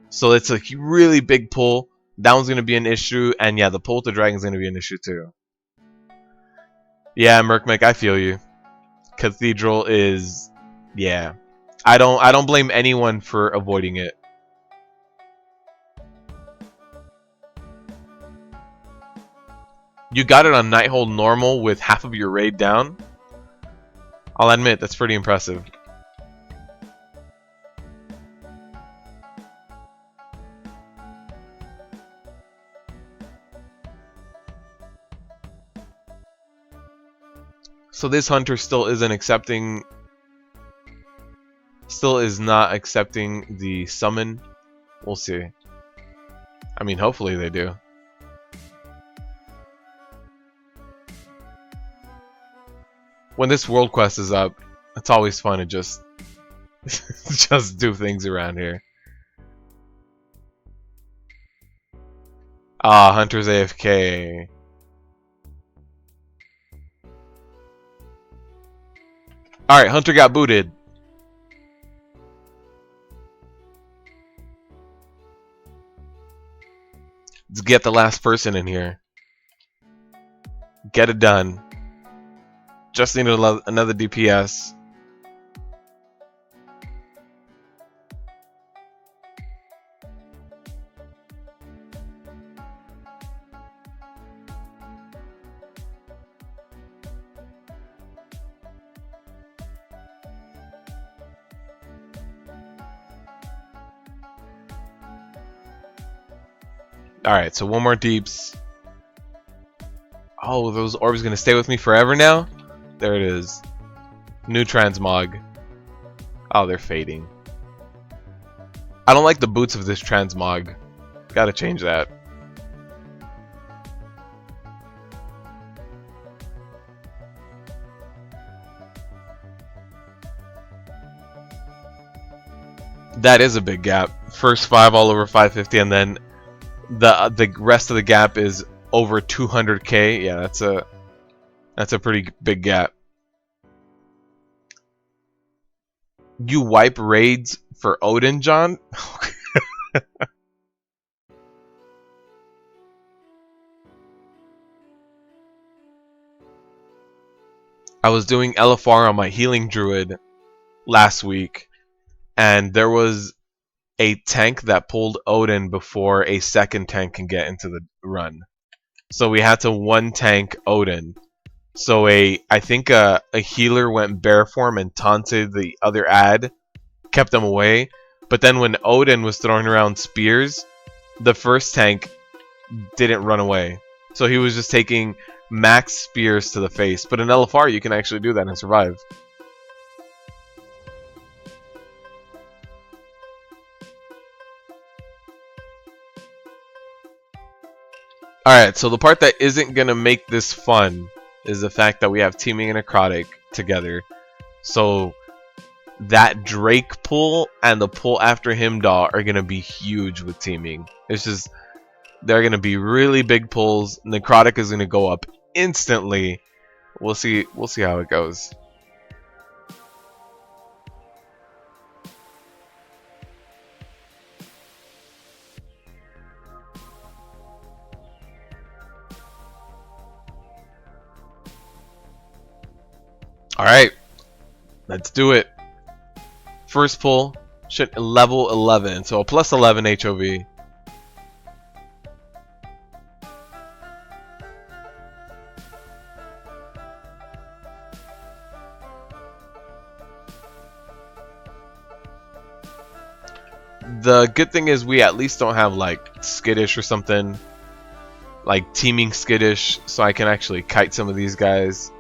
A: So it's a really big pull. That one's going to be an issue, and yeah, the pull with the dragon is going to be an issue too. Yeah, Merkmek, I feel you. Cathedral is, yeah. I don't blame anyone for avoiding it. You got it on Nighthold normal with half of your raid down. I'll admit, that's pretty impressive. So this hunter still is not accepting the summon. We'll see. I mean, hopefully they do. When this world quest is up, it's always fun to just just do things around here. Ah, Hunter's AFK. Alright, Hunter got booted. Let's get the last person in here. Get it done. Just need another DPS. Alright, so one more deeps. Oh, those orbs gonna stay with me forever now? There it is. New transmog. Oh, they're fading. I don't like the boots of this transmog. Gotta change that. That is a big gap. First 5 all over 550, and then the rest of the gap is over 200k. Yeah, that's a pretty big gap. You wipe raids for Odin, John? I was doing LFR on my healing druid last week, and there was a tank that pulled Odin before a second tank can get into the run. So we had to one tank Odin. So I think a healer went bear form and taunted the other ad, kept them away. But then when Odin was throwing around spears, the first tank didn't run away. So he was just taking max spears to the face. But in LFR you can actually do that and survive. Alright, so the part that isn't going to make this fun is the fact that we have Teeming and Necrotic together. So that Drake pull and the pull after Himdall are going to be huge with Teeming. It's just, they're going to be really big pulls. Necrotic is going to go up instantly. We'll see how it goes. Alright, let's do it. First pull, shit, level 11, so a plus 11 HOV. The good thing is we at least don't have like skittish or something, like teeming skittish, so I can actually kite some of these guys.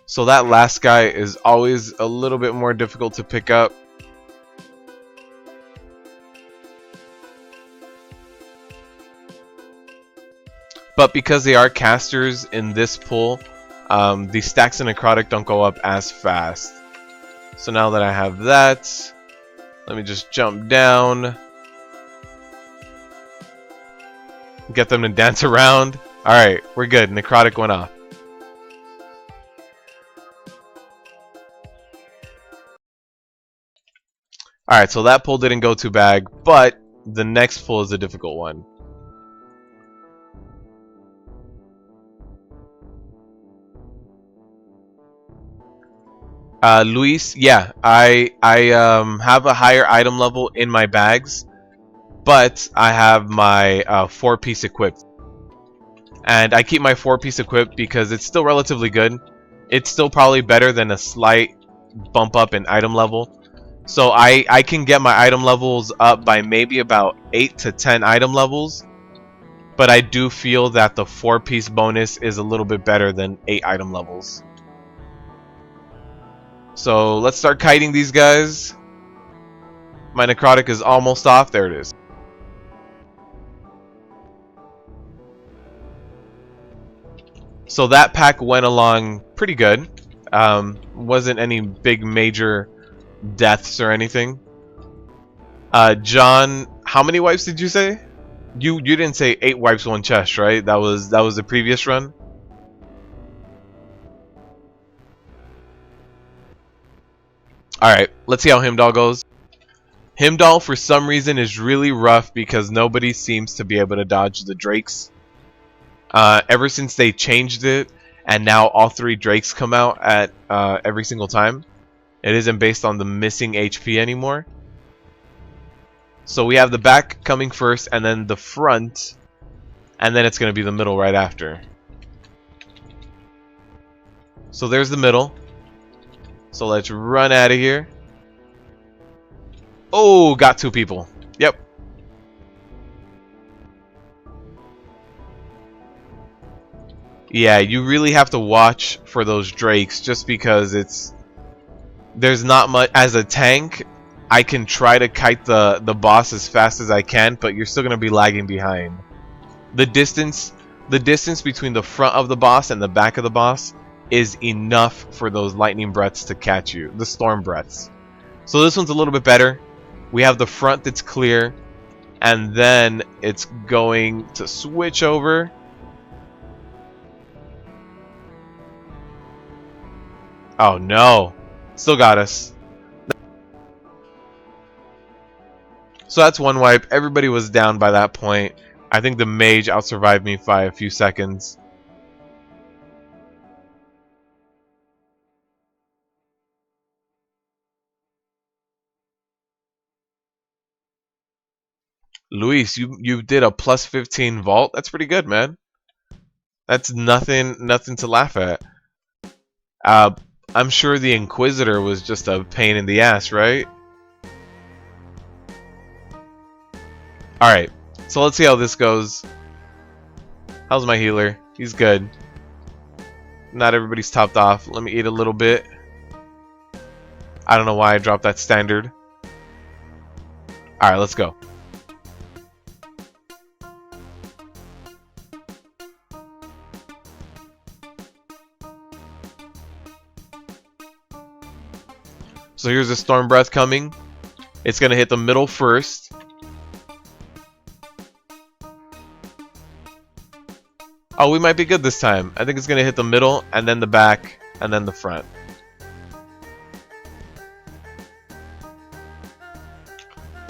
A: So that last guy is always a little bit more difficult to pick up. but because they are casters in this pool, the stacks in Necrotic don't go up as fast. So now that I have that, let me just jump down. Get them to dance around. Alright, we're good. Necrotic went off. Alright, so that pull didn't go too bad, but the next pull is a difficult one. Luis, yeah, I have a higher item level in my bags, but I have my 4-piece equipped. And I keep my 4-piece equipped because it's still relatively good. It's still probably better than a slight bump up in item level. So I can get my item levels up by maybe about 8 to 10 item levels. But I do feel that the 4-piece bonus is a little bit better than 8 item levels. So let's start kiting these guys. My Necrotic is almost off. There it is. So that pack went along pretty good. Wasn't any big major deaths or anything. John, how many wipes did you say? You didn't say 8 wipes, 1 chest, right? That was the previous run. Alright, let's see how Himdall goes. Himdall, for some reason, is really rough because nobody seems to be able to dodge the Drakes. Ever since they changed it, and now all 3 Drakes come out at every single time. It isn't based on the missing HP anymore. So we have the back coming first, and then the front, and then it's going to be the middle right after. So there's the middle. So let's run out of here. Oh, got 2 people. Yep. Yeah, you really have to watch for those Drakes just because there's not much. As a tank, I can try to kite the boss as fast as I can, but you're still going to be lagging behind. The distance between the front of the boss and the back of the boss is enough for those lightning breaths to catch you, the storm breaths. So this one's a little bit better. We have the front that's clear, and then it's going to switch over. Oh no, still got us. So that's 1 wipe. Everybody was down by that point. I think the mage outsurvived me by a few seconds. Luis, you did a plus 15 vault. That's pretty good, man. That's nothing to laugh at. I'm sure the Inquisitor was just a pain in the ass, right? Alright, so let's see how this goes. How's my healer? He's good. Not everybody's topped off. Let me eat a little bit. I don't know why I dropped that standard. Alright, let's go. So here's the Storm Breath coming. It's going to hit the middle first. Oh, we might be good this time. I think it's going to hit the middle, and then the back, and then the front.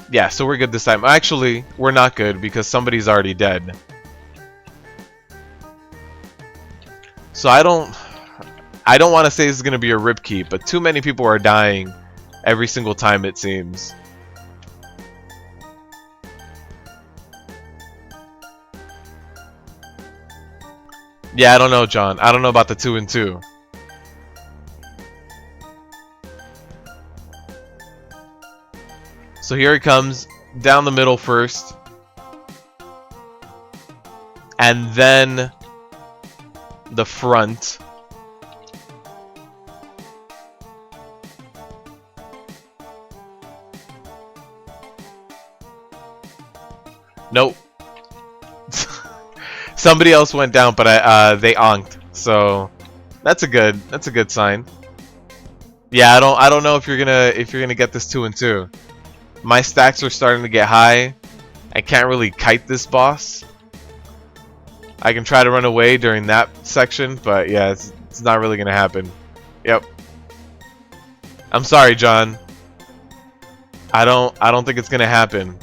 A: Yeah, so we're good this time. Actually, we're not good because somebody's already dead. So I don't want to say this is going to be a rip keep, but too many people are dying every single time, it seems. Yeah, I don't know, John. I don't know about the 2 and 2. So here it comes, down the middle first. And then the front. Nope. Somebody else went down, but they onked. So that's a good sign. Yeah, I don't know if you're gonna get this 2-2. My stacks are starting to get high. I can't really kite this boss. I can try to run away during that section, but yeah, it's not really gonna happen. Yep. I'm sorry, John. I don't think it's gonna happen.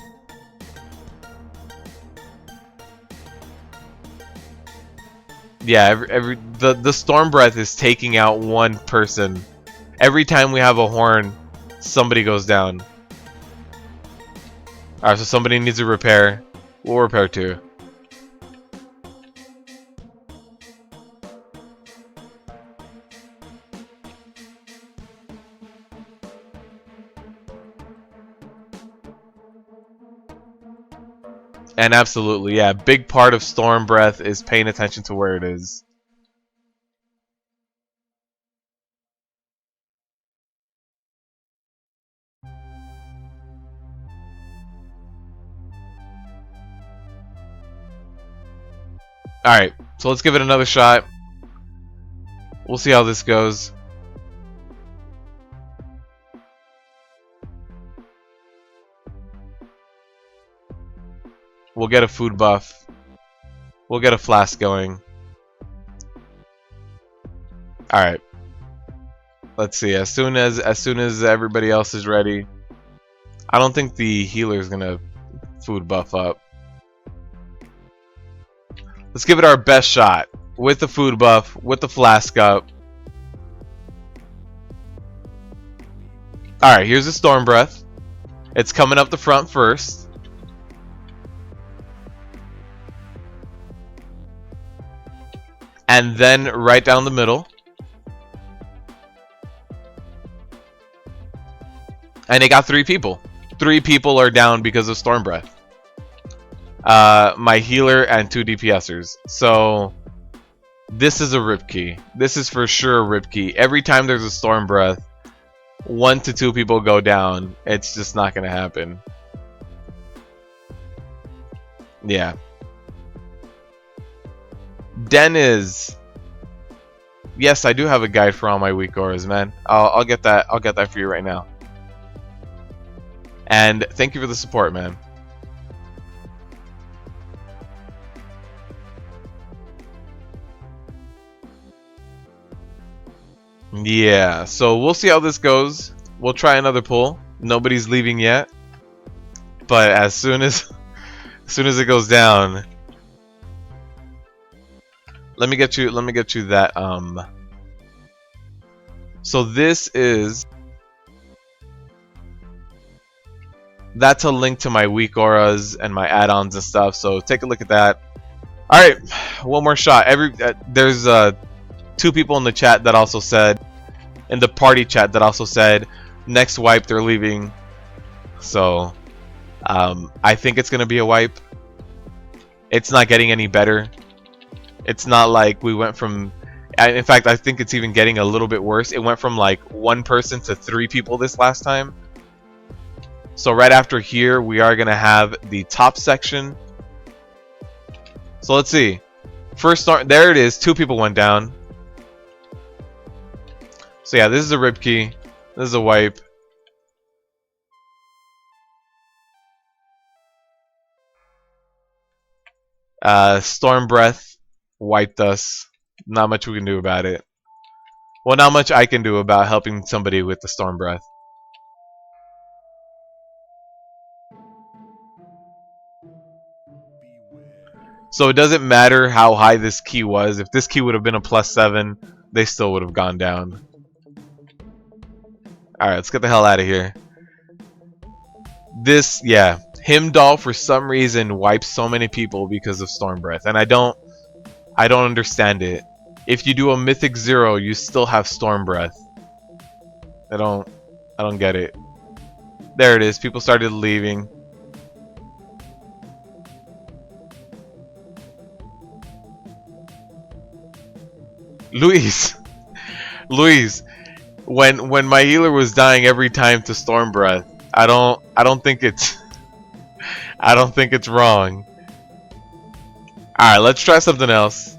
A: Yeah, the storm breath is taking out one person. Every time we have a horn, somebody goes down. Alright, so somebody needs a repair. We'll repair too. And absolutely, yeah, big part of Storm Breath is paying attention to where it is. Alright, so let's give it another shot. We'll see how this goes. We'll get a food buff. We'll get a flask going. Alright. Let's see, as soon as everybody else is ready. I don't think the healer's gonna food buff up. Let's give it our best shot. With the food buff, with the flask up. Alright, here's the Storm Breath. It's coming up the front first. And then right down the middle. And it got 3 people. 3 people are down because of Storm Breath. My healer and 2 DPSers. So this is a rip key. This is for sure a rip key. Every time there's a Storm Breath, 1 to 2 people go down. It's just not gonna happen. Yeah. Dennis. Yes, I do have a guide for all my weak auras, man. I'll get that. I'll get that for you right now. And thank you for the support, man. Yeah, so we'll see how this goes. We'll try another pull. Nobody's leaving yet. But as soon as it goes down, let me get you that so this is that's a link to my weak auras and my add-ons and stuff, so take a look at that. Alright, one more shot. There's 2 people in the chat that also said, in the party chat that also said, next wipe they're leaving. So I think it's gonna be a wipe. It's not getting any better. It's not like we went from, in fact I think it's even getting a little bit worse. It went from like 1 person to 3 people this last time. So right after here we are gonna have the top section. So let's see. First start, there it is. 2 people went down. So yeah, this is a rip key. This is a wipe. Storm Breath wiped us. Not much we can do about it. Well, not much I can do about helping somebody with the Storm Breath. So it doesn't matter how high this key was. If this key would have been a +7, they still would have gone down. Alright, let's get the hell out of here. This, yeah. Himdall for some reason wipes so many people because of Storm Breath. And I don't understand it. If you do a Mythic 0, you still have Storm Breath. I don't get it. There it is. People started leaving. Luis, when my healer was dying every time to Storm Breath, I don't think it's wrong. Alright, let's try something else.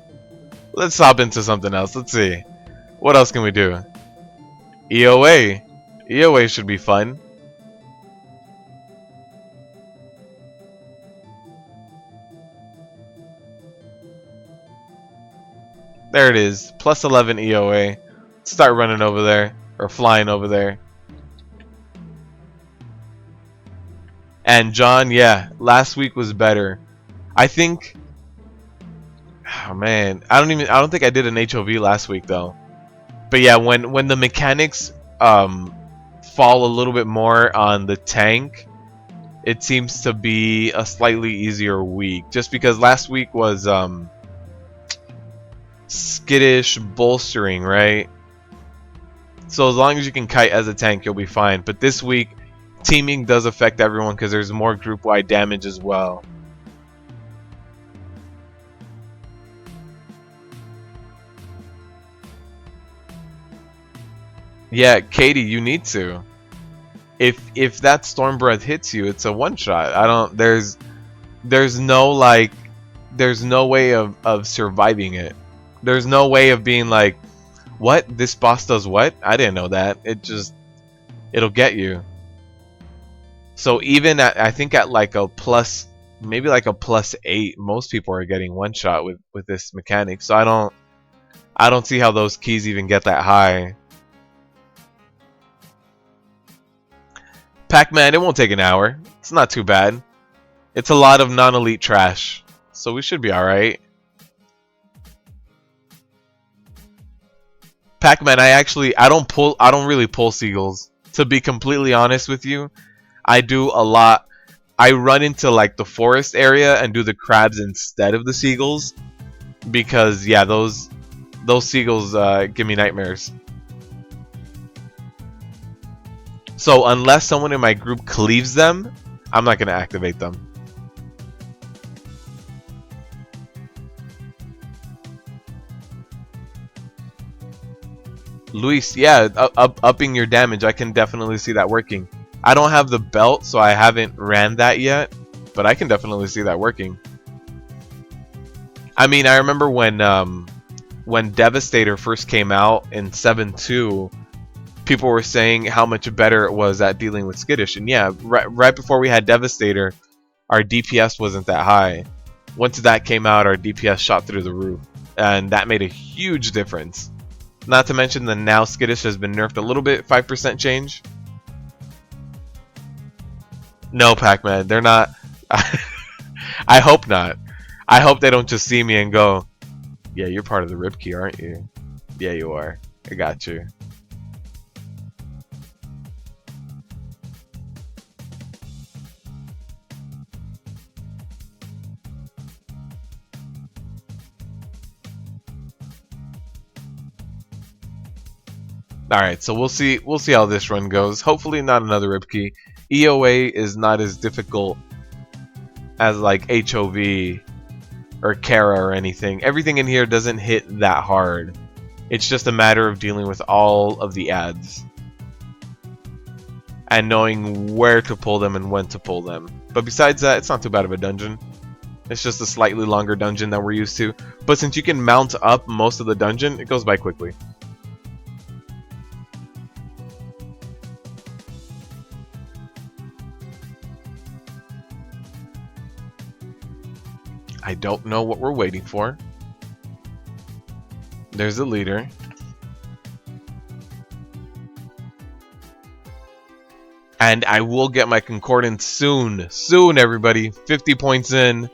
A: Let's hop into something else. Let's see. What else can we do? EOA. EOA should be fun. There it is. Plus 11 EOA. Start running over there. Or flying over there. And John, yeah, last week was better. I think... Oh man, I don't think I did an HOV last week though. But yeah, when the mechanics fall a little bit more on the tank, it seems to be a slightly easier week. Just because last week was skittish bolstering, right? So as long as you can kite as a tank, you'll be fine. But this week, teaming does affect everyone because there's more group-wide damage as well. Yeah, Katie, you need to. If that storm breath hits you, it's a one shot. I don't. There's no way of surviving it. There's no way of being like, what? This boss does what? I didn't know that. It'll get you. So even at, I think at like a plus, maybe like a +8, most people are getting one shot with this mechanic. So I don't see how those keys even get that high. Pac-Man, it won't take an hour. It's not too bad. It's a lot of non-elite trash, so we should be alright. Pac-Man, I don't really pull seagulls. To be completely honest with you, I do a lot. I run into like the forest area and do the crabs instead of the seagulls, because yeah, those seagulls give me nightmares. So unless someone in my group cleaves them, I'm not going to activate them. Luis, yeah, upping your damage, I can definitely see that working. I don't have the belt, so I haven't ran that yet, but I can definitely see that working. I mean, I remember when Devastator first came out in 7.2, people were saying how much better it was at dealing with skittish, and yeah, right before we had Devastator, our DPS wasn't that high. Once that came out, our DPS shot through the roof, and that made a huge difference. Not to mention the now skittish has been nerfed a little bit, 5% change. No, Pac-Man, they're not. I hope not. I hope they don't just see me and go, yeah, you're part of the rip key, aren't you? Yeah, you are. I got you. Alright, so we'll see how this run goes. Hopefully not another rip key. EOA is not as difficult as like HOV or Kara or anything. Everything in here doesn't hit that hard. It's just a matter of dealing with all of the ads and knowing where to pull them and when to pull them. But besides that, it's not too bad of a dungeon. It's just a slightly longer dungeon than we're used to. But since you can mount up most of the dungeon, it goes by quickly. I don't know what we're waiting for. There's the leader. And I will get my concordance soon. Soon, everybody. 50 points in.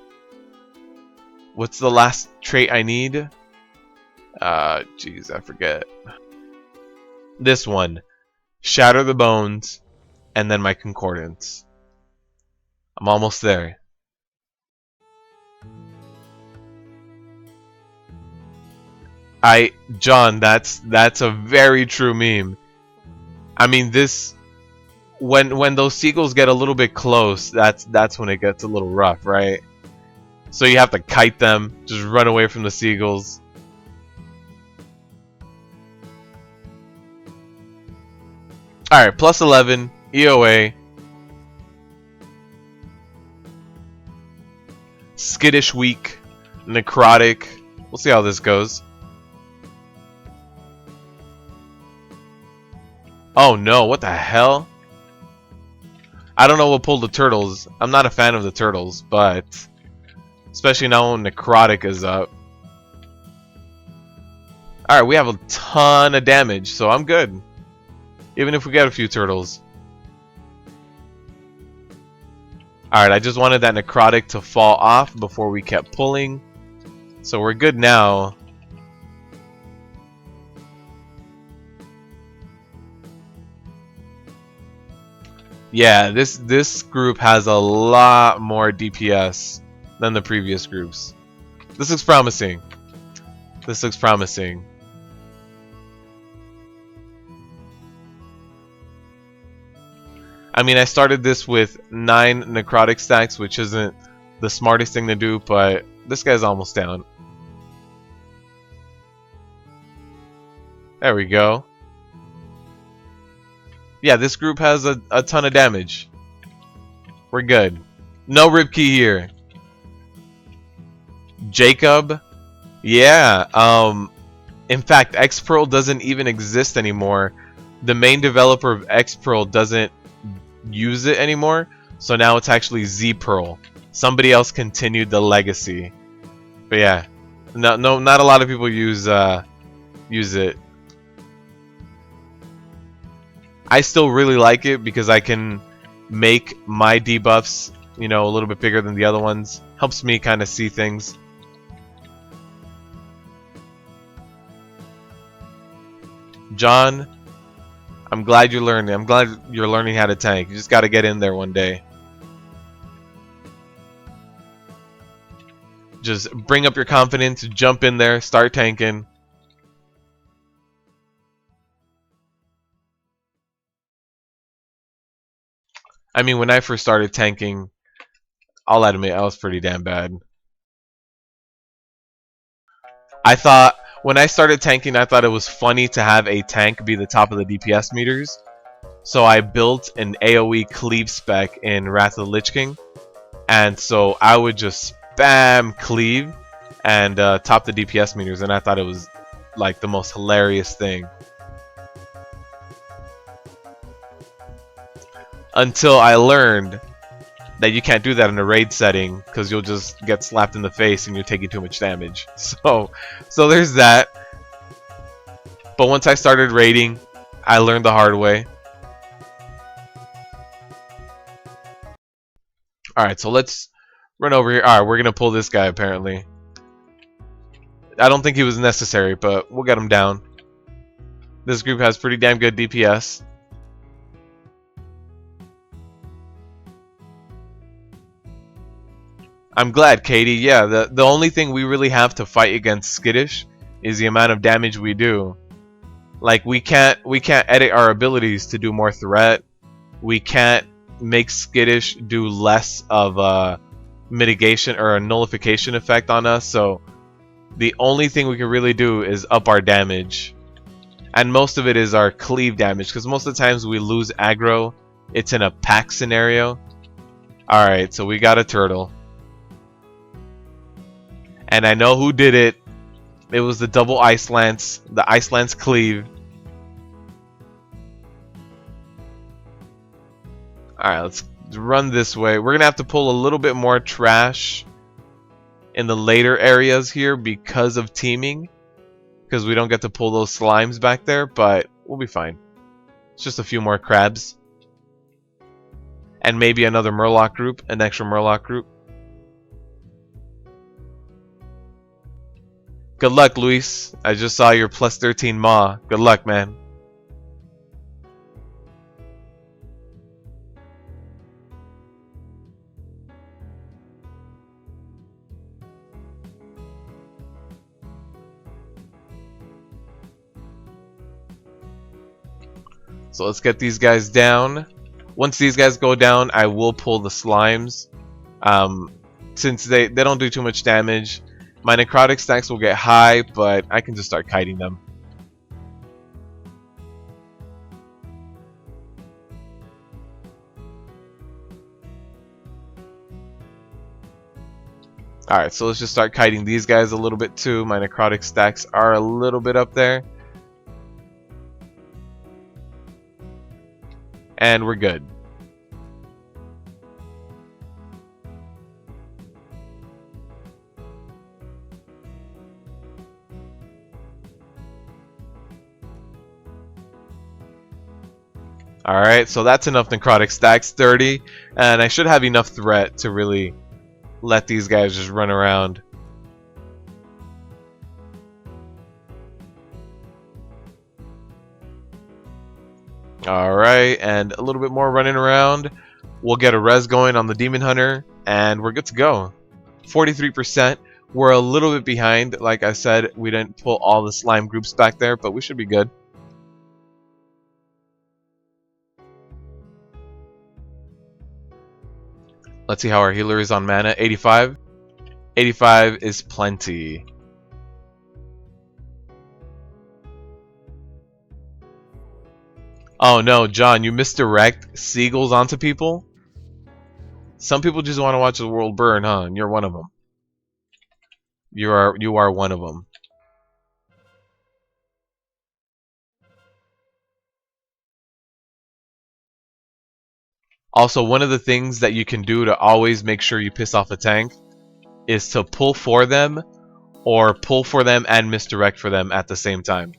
A: What's the last trait I need? Jeez, I forget. This one. Shatter the bones. And then my concordance. I'm almost there. John, that's a very true meme. I mean, this when those seagulls get a little bit close, that's when it gets a little rough, right? So you have to kite them, just run away from the seagulls. All right, plus 11 EOA. Skittish week. Necrotic. We'll see how this goes. Oh no, what the hell? I don't know what pulled the turtles. I'm not a fan of the turtles, but especially now when Necrotic is up. Alright, we have a ton of damage, so I'm good. Even if we get a few turtles. Alright, I just wanted that Necrotic to fall off before we kept pulling. So we're good now. Yeah, this group has a lot more DPS than the previous groups. This looks promising. This looks promising. I mean, I started this with 9 Necrotic stacks, which isn't the smartest thing to do, but this guy's almost down. There we go. Yeah, this group has a ton of damage. We're good. No ripkey here. Jacob? Yeah, in fact, Xpearl doesn't even exist anymore. The main developer of Xpearl doesn't use it anymore, so now it's actually Z-Pearl. Somebody else continued the legacy. But yeah, no, not a lot of people use it. I still really like it because I can make my debuffs, you know, a little bit bigger than the other ones. Helps me kind of see things. John, I'm glad you're learning. I'm glad you're learning how to tank. You just got to get in there one day. Just bring up your confidence, jump in there, start tanking. I mean, when I first started tanking, I'll admit I was pretty damn bad. I thought, when I started tanking, I thought it was funny to have a tank be the top of the DPS meters. So I built an AoE cleave spec in Wrath of the Lich King. And so I would just spam cleave and top the DPS meters, and I thought it was like the most hilarious thing. Until I learned that you can't do that in a raid setting because you'll just get slapped in the face and you're taking too much damage. So there's that. But once I started raiding, I learned the hard way. Alright, so let's run over here. Alright, we're going to pull this guy apparently. I don't think he was necessary, but we'll get him down. This group has pretty damn good DPS. I'm glad, Katie. Yeah, the only thing we really have to fight against Skittish is the amount of damage we do. Like we can't edit our abilities to do more threat. We can't make Skittish do less of a mitigation or a nullification effect on us. So the only thing we can really do is up our damage. And most of it is our cleave damage, because most of the times we lose aggro, it's in a pack scenario. Alright, so we got a turtle. And I know who did it. It was the double Ice Lance, the Ice Lance cleave. Alright, let's run this way. We're going to have to pull a little bit more trash in the later areas here because of teaming. Because we don't get to pull those slimes back there, but we'll be fine. It's just a few more crabs. And maybe another Murloc group, an extra Murloc group. Good luck, Luis. I just saw your plus 13 Maw. Good luck, man. So let's get these guys down. Once these guys go down, I will pull the slimes. Since they don't do too much damage, my necrotic stacks will get high, but I can just start kiting them. Alright, so let's just start kiting these guys a little bit too. My necrotic stacks are a little bit up there. And we're good. Alright, so that's enough necrotic stacks, 30. And I should have enough threat to really let these guys just run around. Alright, and a little bit more running around. We'll get a res going on the Demon Hunter, and we're good to go. 43%. We're a little bit behind. Like I said, we didn't pull all the slime groups back there, but we should be good. Let's see how our healer is on mana. 85. 85 is plenty. Oh no, John, you misdirect seagulls onto people? Some people just want to watch the world burn, huh? And you're one of them. You are one of them. Also, one of the things that you can do to always make sure you piss off a tank is to pull for them, or pull for them and misdirect for them at the same time.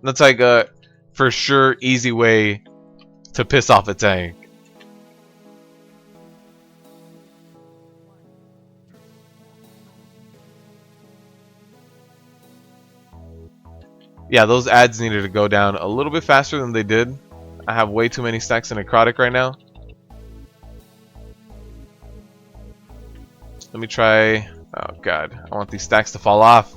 A: That's like a for sure easy way to piss off a tank. Yeah, those ads needed to go down a little bit faster than they did. I have way too many stacks in Necrotic right now. Let me try... Oh god, I want these stacks to fall off.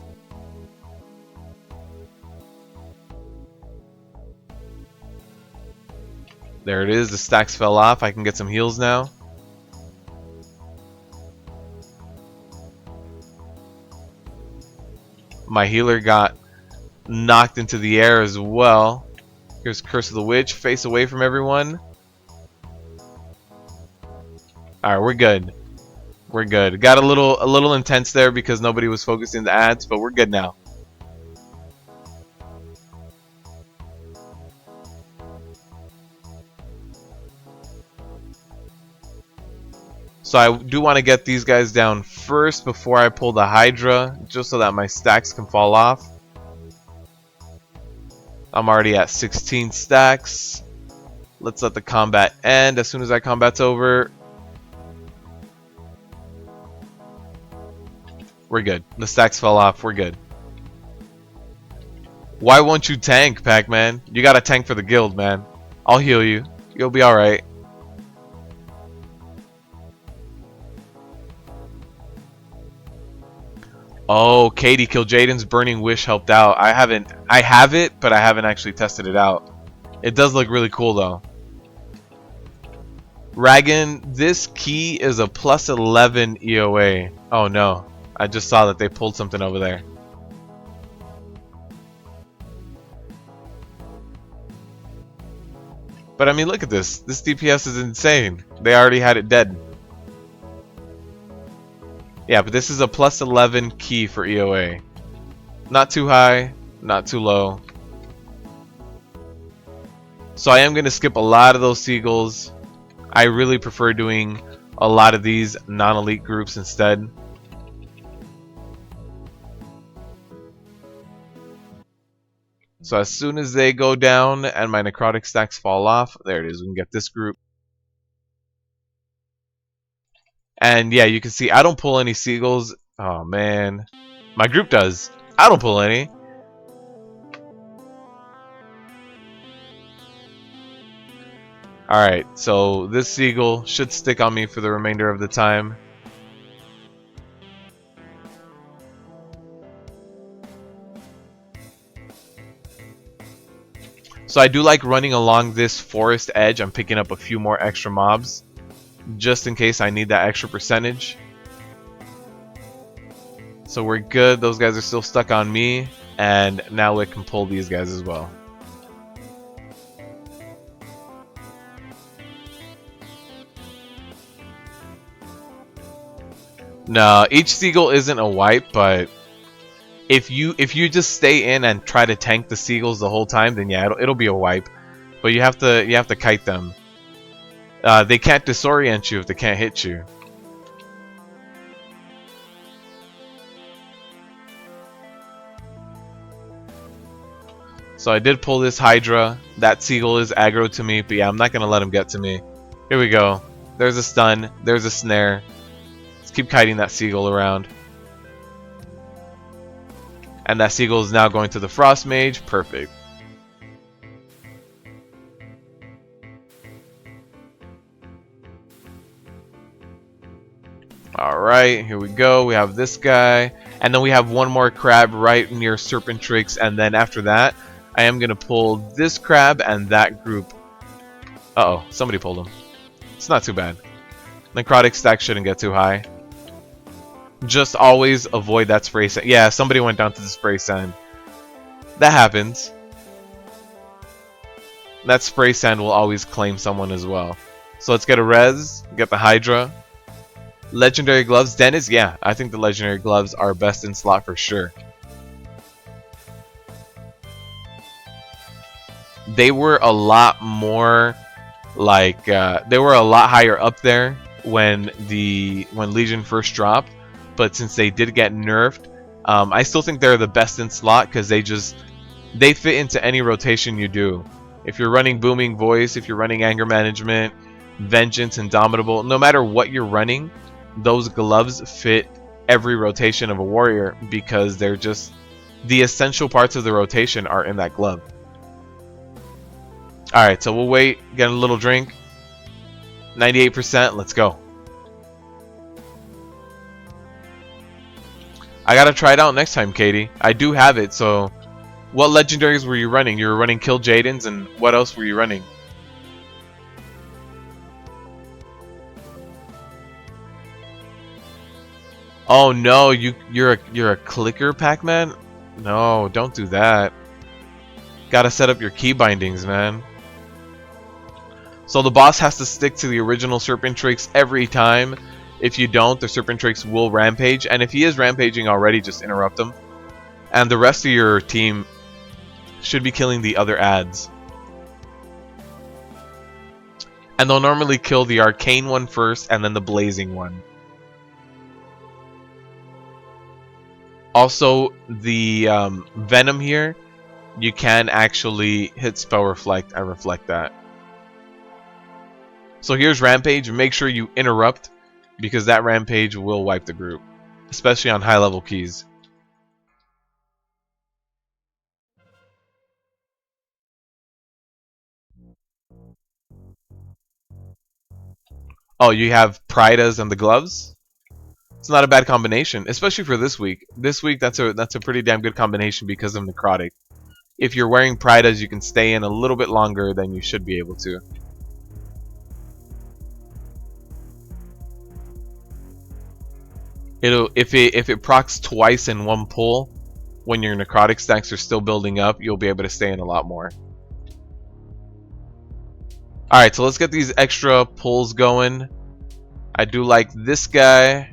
A: There it is, the stacks fell off. I can get some heals now. My healer got knocked into the air as well. Here's Curse of the Witch, face away from everyone. Alright, we're good. We're good. Got a little intense there because nobody was focusing the ads, but we're good now. So I do want to get these guys down first before I pull the Hydra, just so that my stacks can fall off. I'm already at 16 stacks. Let's let the combat end. As soon as that combat's over, we're good. The stacks fell off. We're good. Why won't you tank, Pac-Man? You gotta tank for the guild, man. I'll heal you. You'll be alright. Oh, Katie Kil'jaeden's Burning Wish helped out. I have it, but I haven't actually tested it out. It does look really cool though. Ragan, this key is a plus 11 EOA. Oh no, I just saw that they pulled something over there. But I mean, look at this. This DPS is insane. They already had it dead. Yeah, but this is a plus 11 key for EOA. Not too high, not too low. So I am going to skip a lot of those seagulls. I really prefer doing a lot of these non-elite groups instead. So as soon as they go down and my necrotic stacks fall off, there it is, we can get this group. And yeah, you can see I don't pull any seagulls. Oh man, my group does. I don't pull any. Alright, so this seagull should stick on me for the remainder of the time. So I do like running along this forest edge. I'm picking up a few more extra mobs, just in case I need that extra percentage. So we're good. Those guys are still stuck on me, and now we can pull these guys as well. No, each Seagull isn't a wipe, but if you just stay in and try to tank the Seagulls the whole time, then yeah, it'll be a wipe. But you have to kite them. They can't disorient you if they can't hit you. So I did pull this Hydra. That Seagull is aggro to me, but yeah, I'm not gonna let him get to me. Here we go. There's a stun. There's a snare. Let's keep kiting that Seagull around. And that Seagull is now going to the Frost Mage. Perfect. Alright, here we go. We have this guy. And then we have one more crab right near Serpentrix. And then after that, I am going to pull this crab and that group. Uh-oh, somebody pulled him. It's not too bad. Necrotic stack shouldn't get too high. Just always avoid that spray sand. Yeah, somebody went down to the spray sand. That happens. That spray sand will always claim someone as well. So let's get a res, get the Hydra. Legendary gloves. Dennis, yeah, I think the legendary gloves are best in slot for sure. They were a lot more like they were a lot higher up there when Legion first dropped, but since they did get nerfed, I still think they're the best in slot because they fit into any rotation you do. If you're running Booming Voice, if you're running Anger Management, Vengeance, Indomitable, no matter what you're running, those gloves fit every rotation of a warrior because they're just the essential parts of the rotation are in that glove. Alright, so we'll wait, get a little drink. 98%, let's go. I gotta try it out next time, Katie. I do have it, so what legendaries were you running? You were running Kill Jadens, and what else were you running? Oh no, you're a clicker, Pac-Man? No, don't do that. Gotta set up your key bindings, man. So the boss has to stick to the original Serpentrix every time. If you don't, the Serpentrix will rampage. And if he is rampaging already, just interrupt him. And the rest of your team should be killing the other ads. And they'll normally kill the Arcane one first, and then the Blazing one. Also, the Venom here, you can actually hit Spell Reflect and reflect that. So here's Rampage. Make sure you interrupt, because that Rampage will wipe the group, especially on high level keys. Oh, you have Pridas and the gloves? It's not a bad combination, especially for this week. This week, that's a pretty damn good combination because of Necrotic. If you're wearing Pridas, you can stay in a little bit longer than you should be able to. If it procs twice in one pull, when your Necrotic stacks are still building up, you'll be able to stay in a lot more. Alright, so let's get these extra pulls going. I do like this guy.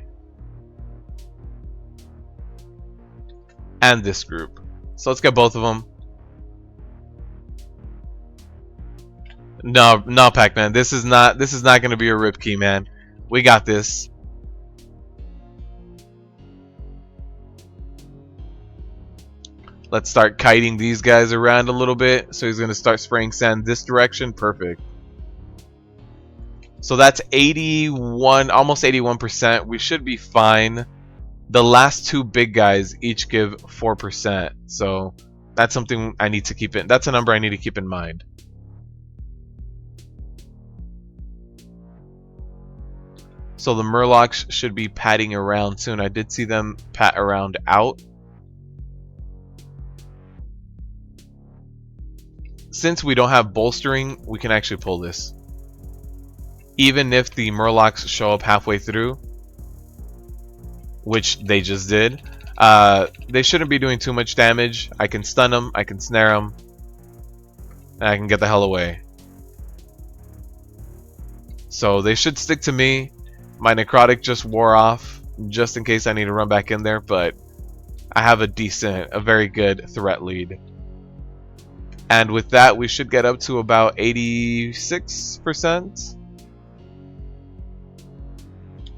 A: And this group. So let's get both of them. No, Pac-Man. This is not going to be a rip key, man. We got this. Let's start kiting these guys around a little bit. So he's going to start spraying sand this direction. Perfect. So that's 81, almost 81%. We should be fine. The last two big guys each give 4%. So that's something I need to keep in. That's a number I need to keep in mind. So the Murlocs should be patting around soon. I did see them pat around out. Since we don't have bolstering, we can actually pull this. Even if the Murlocs show up halfway through, which they just did, they shouldn't be doing too much damage. I can stun them, I can snare them, and I can get the hell away. So they should stick to me. My Necrotic just wore off. just in case I need to run back in there, but I have a very good threat lead. And with that, we should get up to about 86%.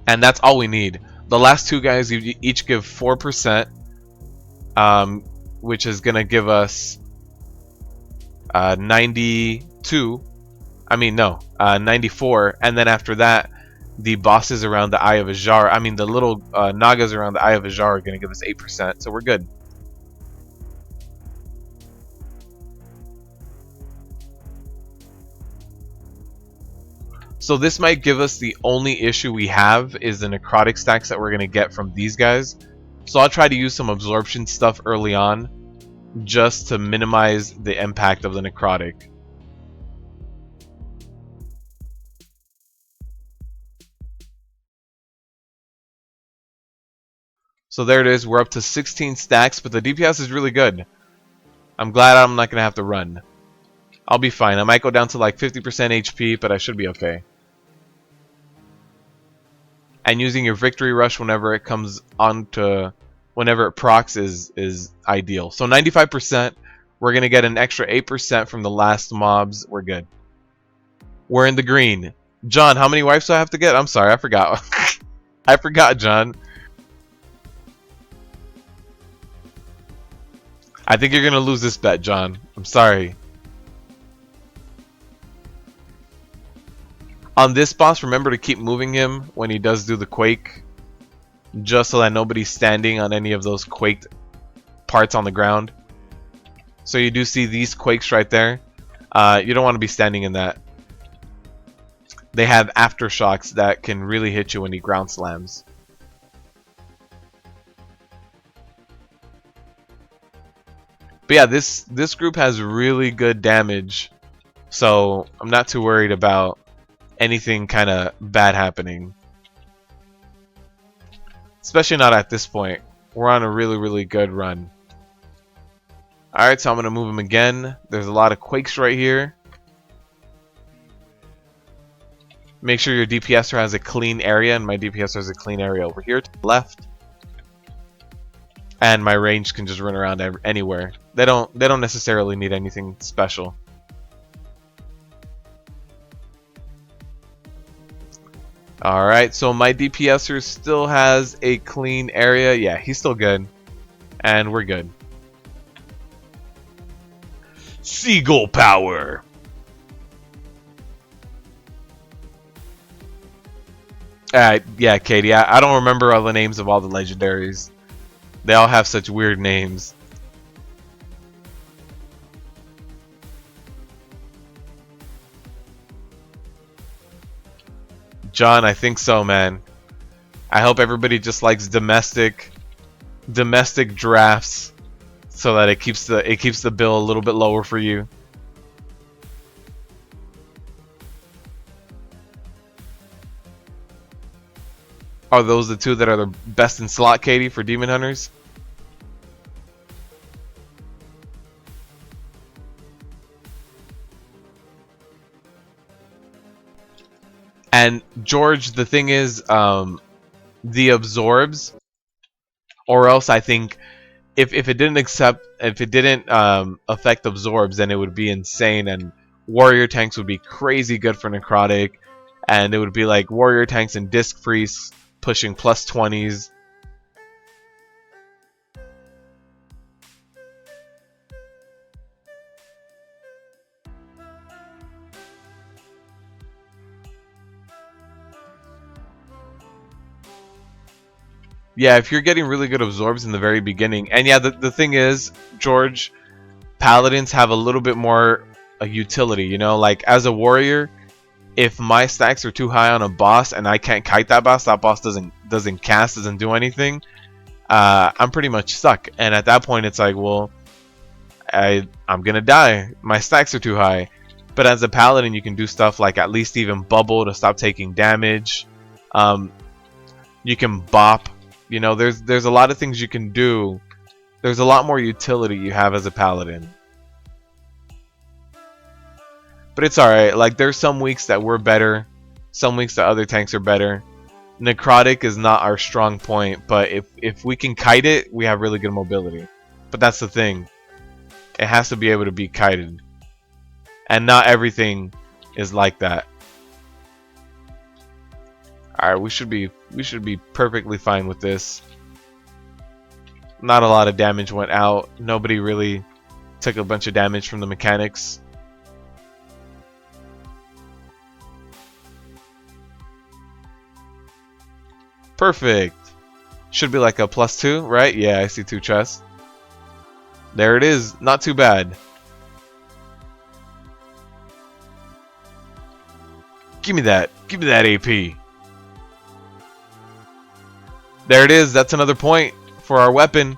A: And that's all we need. The last two guys each give 4%, which is going to give us 92. I mean, no, 94. And then after that, the bosses around the Eye of Azshara, I mean, the little Nagas around the Eye of Azshara are going to give us 8%. So we're good. So this might give us the only issue we have is the necrotic stacks that we're going to get from these guys. So I'll try to use some absorption stuff early on just to minimize the impact of the necrotic. So there it is. We're up to 16 stacks, but the DPS is really good. I'm glad I'm not going to have to run. I'll be fine. I might go down to like 50% HP, but I should be okay. And using your victory rush whenever it comes on to, whenever it procs is ideal. So 95%, we're going to get an extra 8% from the last mobs. We're good. We're in the green. John, how many wipes do I have to get? I'm sorry, I forgot. I forgot, John. I think you're going to lose this bet, John. I'm sorry. On this boss, remember to keep moving him when he does do the quake, just so that nobody's standing on any of those quaked parts on the ground. So you do see these quakes right there. You don't want to be standing in that. They have aftershocks that can really hit you when he ground slams. But yeah, this group has really good damage, so I'm not too worried about anything kind of bad happening. Especially not at this point. We're on a really good run. Alright, so I'm going to move him again. There's a lot of quakes right here. Make sure your DPSer has a clean area, and my DPSer has a clean area over here to the left. And my range can just run around anywhere. They don't necessarily need anything special. Alright, so my DPSer still has a clean area. Yeah, he's still good. And we're good. Seagull power! Yeah, Katie, I don't remember all the names of all the legendaries. They all have such weird names. John, I think so, man. I hope everybody just likes domestic drafts, so that it keeps the bill a little bit lower for you. Are those the two that are the best in slot, Katie, for Demon Hunters? And George, the thing is, the absorbs, or else I think if it didn't affect absorbs, then it would be insane, and warrior tanks would be crazy good for necrotic, and it would be like warrior tanks and disc priests pushing plus 20s. Yeah, if you're getting really good absorbs in the very beginning. And yeah, the thing is, George, paladins have a little bit more utility, you know? Like, as a warrior, if my stacks are too high on a boss and I can't kite that boss doesn't cast, doesn't do anything, I'm pretty much stuck. And at that point, it's like, well, I'm gonna die. My stacks are too high. But as a paladin, you can do stuff like at least even bubble to stop taking damage. You can bop. You know, there's a lot of things you can do. There's a lot more utility you have as a paladin. But it's alright. Like, there's some weeks that we're better. Some weeks that other tanks are better. Necrotic is not our strong point, but if we can kite it, we have really good mobility. But that's the thing. It has to be able to be kited. And not everything is like that. Alright, we should be perfectly fine with this. Not a lot of damage went out. Nobody really took a bunch of damage from the mechanics. Perfect. Should be like a +2, right? Yeah, I see 2 chests. There it is. Not too bad. Give me that. Give me that AP. There it is. That's another point for our weapon.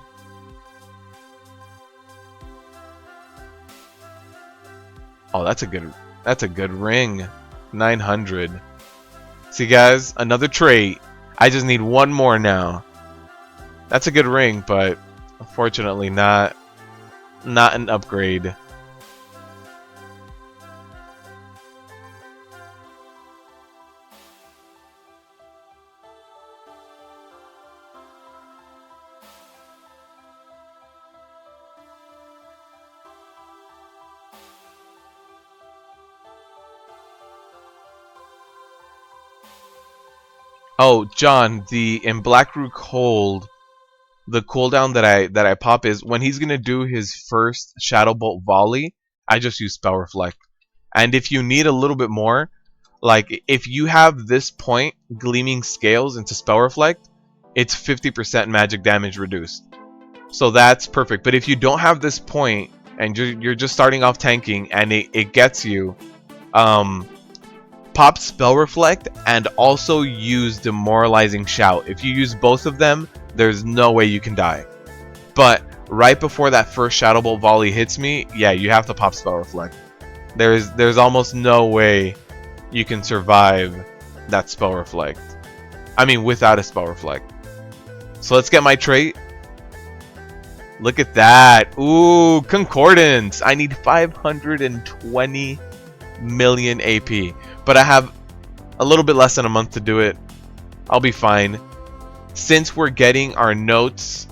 A: Oh, that's a good ring. 900. See guys, another trait. I just need one more now. That's a good ring, but unfortunately not an upgrade. Oh, John, in Blackroot Hold, the cooldown that I pop is when he's gonna do his first Shadow Bolt volley, I just use Spell Reflect. And if you need a little bit more, like if you have this point, Gleaming Scales into Spell Reflect, it's 50% magic damage reduced. So that's perfect. But if you don't have this point and you're just starting off tanking and it gets you, pop Spell Reflect and also use Demoralizing Shout. If you use both of them, there's no way you can die. But right before that first Shadow Bolt volley hits me, yeah, you have to pop Spell Reflect. There's almost no way you can survive that Spell Reflect. I mean, without a Spell Reflect. So let's get my trait. Look at that. Ooh, Concordance. I need 520 million AP. But I have a little bit less than a month to do it. I'll be fine. Since we're getting our notes,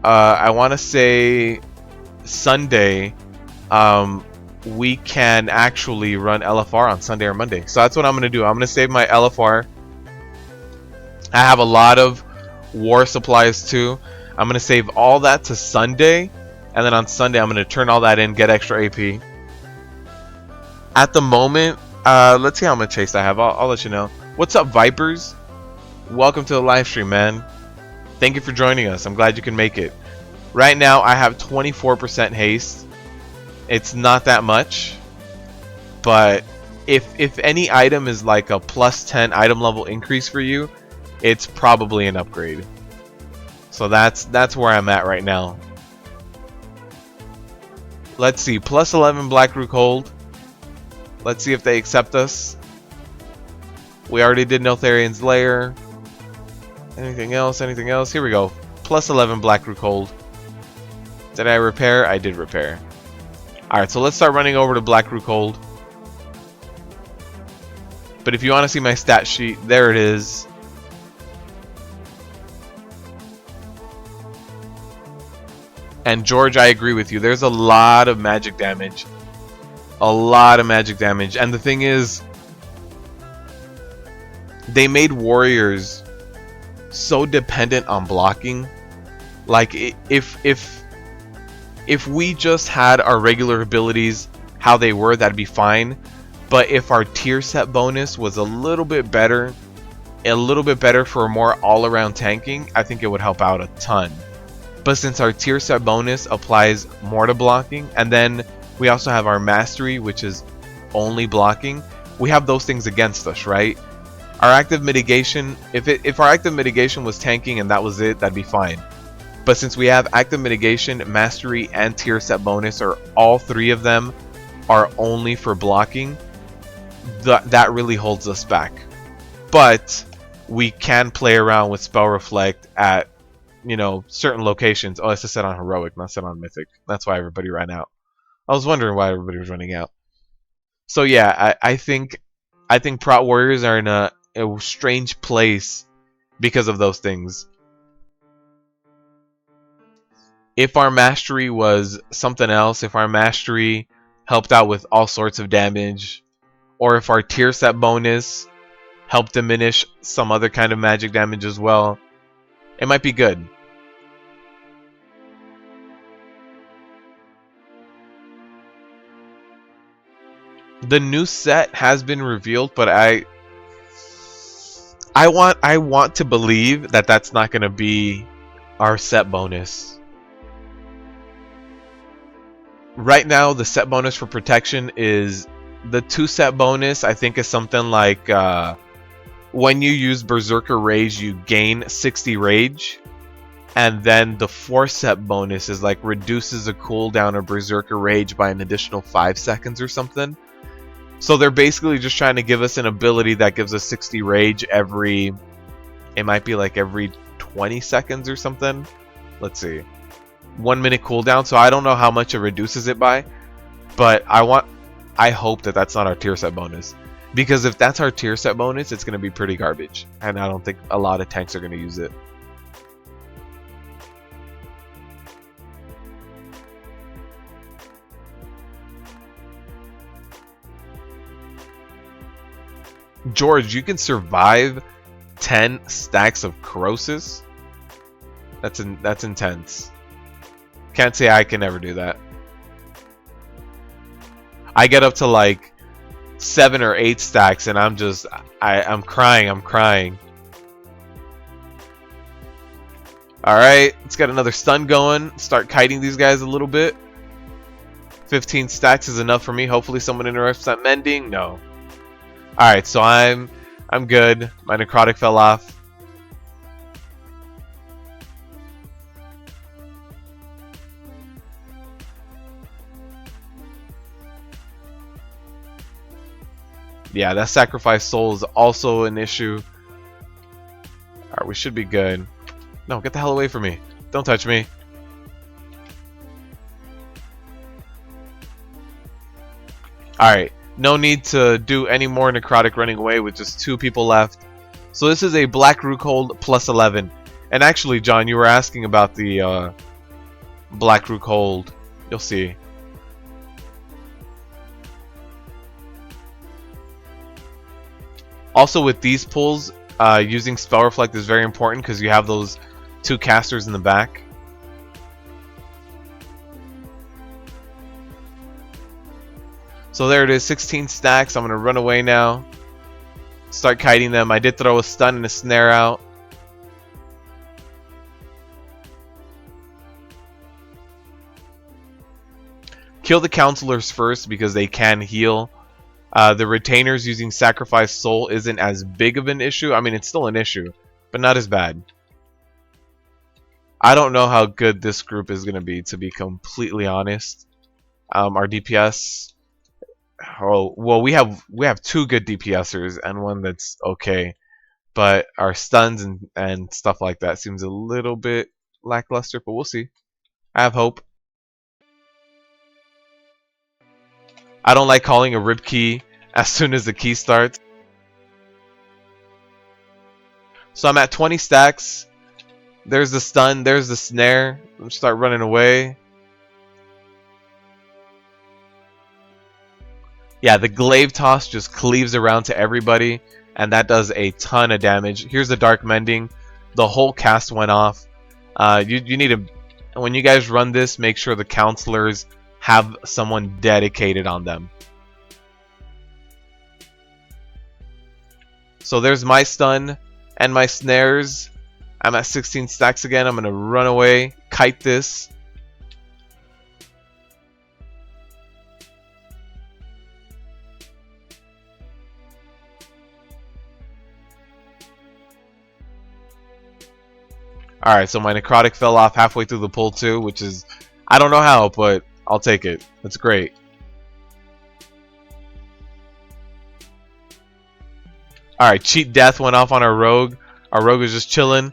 A: I want to say Sunday, we can actually run LFR on Sunday or Monday. So that's what I'm going to do. I'm going to save my LFR. I have a lot of war supplies too. I'm going to save all that to Sunday. And then on Sunday, I'm going to turn all that in, get extra AP. At the moment, let's see how much chase I have. I'll let you know. What's up, Vipers? Welcome to the live stream, man. Thank you for joining us. I'm glad you can make it. Right now, I have 24% haste. It's not that much. But if any item is like a +10 item level increase for you, it's probably an upgrade. So that's where I'm at right now. Let's see. +11 Blackroot Hold. Let's see if they accept us. We already did Neltharion's Lair. Anything else? Anything else? Here we go. +11 Blackroot Hold. Did I repair? I did repair. Alright, so let's start running over to Blackroot Hold. But if you want to see my stat sheet, there it is. And George, I agree with you. There's a lot of magic damage. A lot of magic damage. And the thing is, they made warriors so dependent on blocking. Like if we just had our regular abilities how they were, that'd be fine. But if our tier set bonus was a little bit better for more all-around tanking, I think it would help out a ton. But since our tier set bonus applies more to blocking, and then we also have our mastery, which is only blocking, we have those things against us, right? Our active mitigation, if our active mitigation was tanking and that was it, that'd be fine. But since we have active mitigation, mastery, and tier set bonus, or all three of them are only for blocking, that really holds us back. But we can play around with Spell Reflect at, you know, certain locations. Oh, it's just set on Heroic, not set on Mythic. That's why everybody ran out. I was wondering why everybody was running out. So yeah, I think Prot Warriors are in a strange place because of those things. If our mastery was something else, if our mastery helped out with all sorts of damage, or if our tier set bonus helped diminish some other kind of magic damage as well, it might be good. The new set has been revealed, but I want to believe that that's not going to be our set bonus. Right now, the set bonus for protection is the 2 set bonus. I think is something like when you use Berserker Rage, you gain 60 rage, and then the 4 set bonus is like reduces the cooldown of Berserker Rage by an additional 5 seconds or something. So they're basically just trying to give us an ability that gives us 60 rage every, it might be like every 20 seconds or something. Let's see. 1 minute cooldown, so I don't know how much it reduces it by, but I hope that that's not our tier set bonus. Because if that's our tier set bonus, it's going to be pretty garbage. And I don't think a lot of tanks are going to use it. George, you can survive 10 stacks of Corrosive? That's intense. Can't say I can ever do that. I get up to like 7 or 8 stacks and I'm I'm crying. Alright, let's get another stun going. Start kiting these guys a little bit. 15 stacks is enough for me. Hopefully someone interrupts that mending. No. Alright, so I'm good. My Necrotic fell off. Yeah, that sacrifice soul is also an issue. Alright, we should be good. No, get the hell away from me. Don't touch me. Alright, no need to do any more Necrotic running away with just 2 people left. So this is a Black Rookhold plus 11. And actually, John, you were asking about the Black Rookhold. You'll see. Also with these pulls, using Spell Reflect is very important because you have those 2 casters in the back. So there it is, 16 stacks. I'm going to run away now. Start kiting them. I did throw a stun and a snare out. Kill the counselors first because they can heal. The retainers using Sacrifice Soul isn't as big of an issue. I mean, it's still an issue, but not as bad. I don't know how good this group is going to be completely honest. Our DPS... Oh, well, we have 2 good DPSers and 1 that's okay, but our stuns and stuff like that seems a little bit lackluster, but we'll see. I have hope. I don't like calling a rip key as soon as the key starts. So I'm at 20 stacks. There's the stun, there's the snare. Let's start running away. Yeah, the glaive toss just cleaves around to everybody, and that does a ton of damage. Here's the dark mending. The whole cast went off. You need to, when you guys run this, make sure the counselors have someone dedicated on them. So there's my stun and my snares. I'm at 16 stacks again. I'm gonna run away, kite this. Alright, so my Necrotic fell off halfway through the pull too, which is... I don't know how, but I'll take it. That's great. Alright, Cheat Death went off on our Rogue. Our Rogue was just chilling.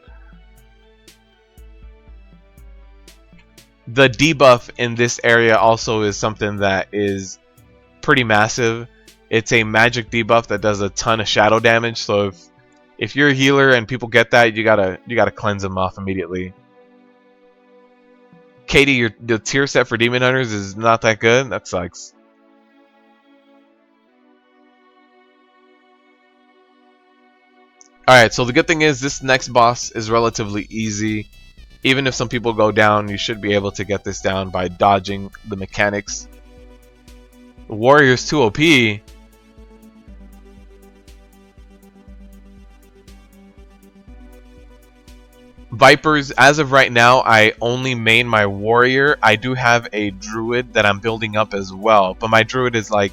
A: The debuff in this area also is something that is pretty massive. It's a magic debuff that does a ton of shadow damage, so If you're a healer and people get that, you gotta cleanse them off immediately. Katie, the tier set for Demon Hunters is not that good. That sucks. Alright, so the good thing is this next boss is relatively easy. Even if some people go down, you should be able to get this down by dodging the mechanics. The warrior's too OP. Vipers, as of right now, I only main my warrior. I do have a druid that I'm building up as well, but my druid is like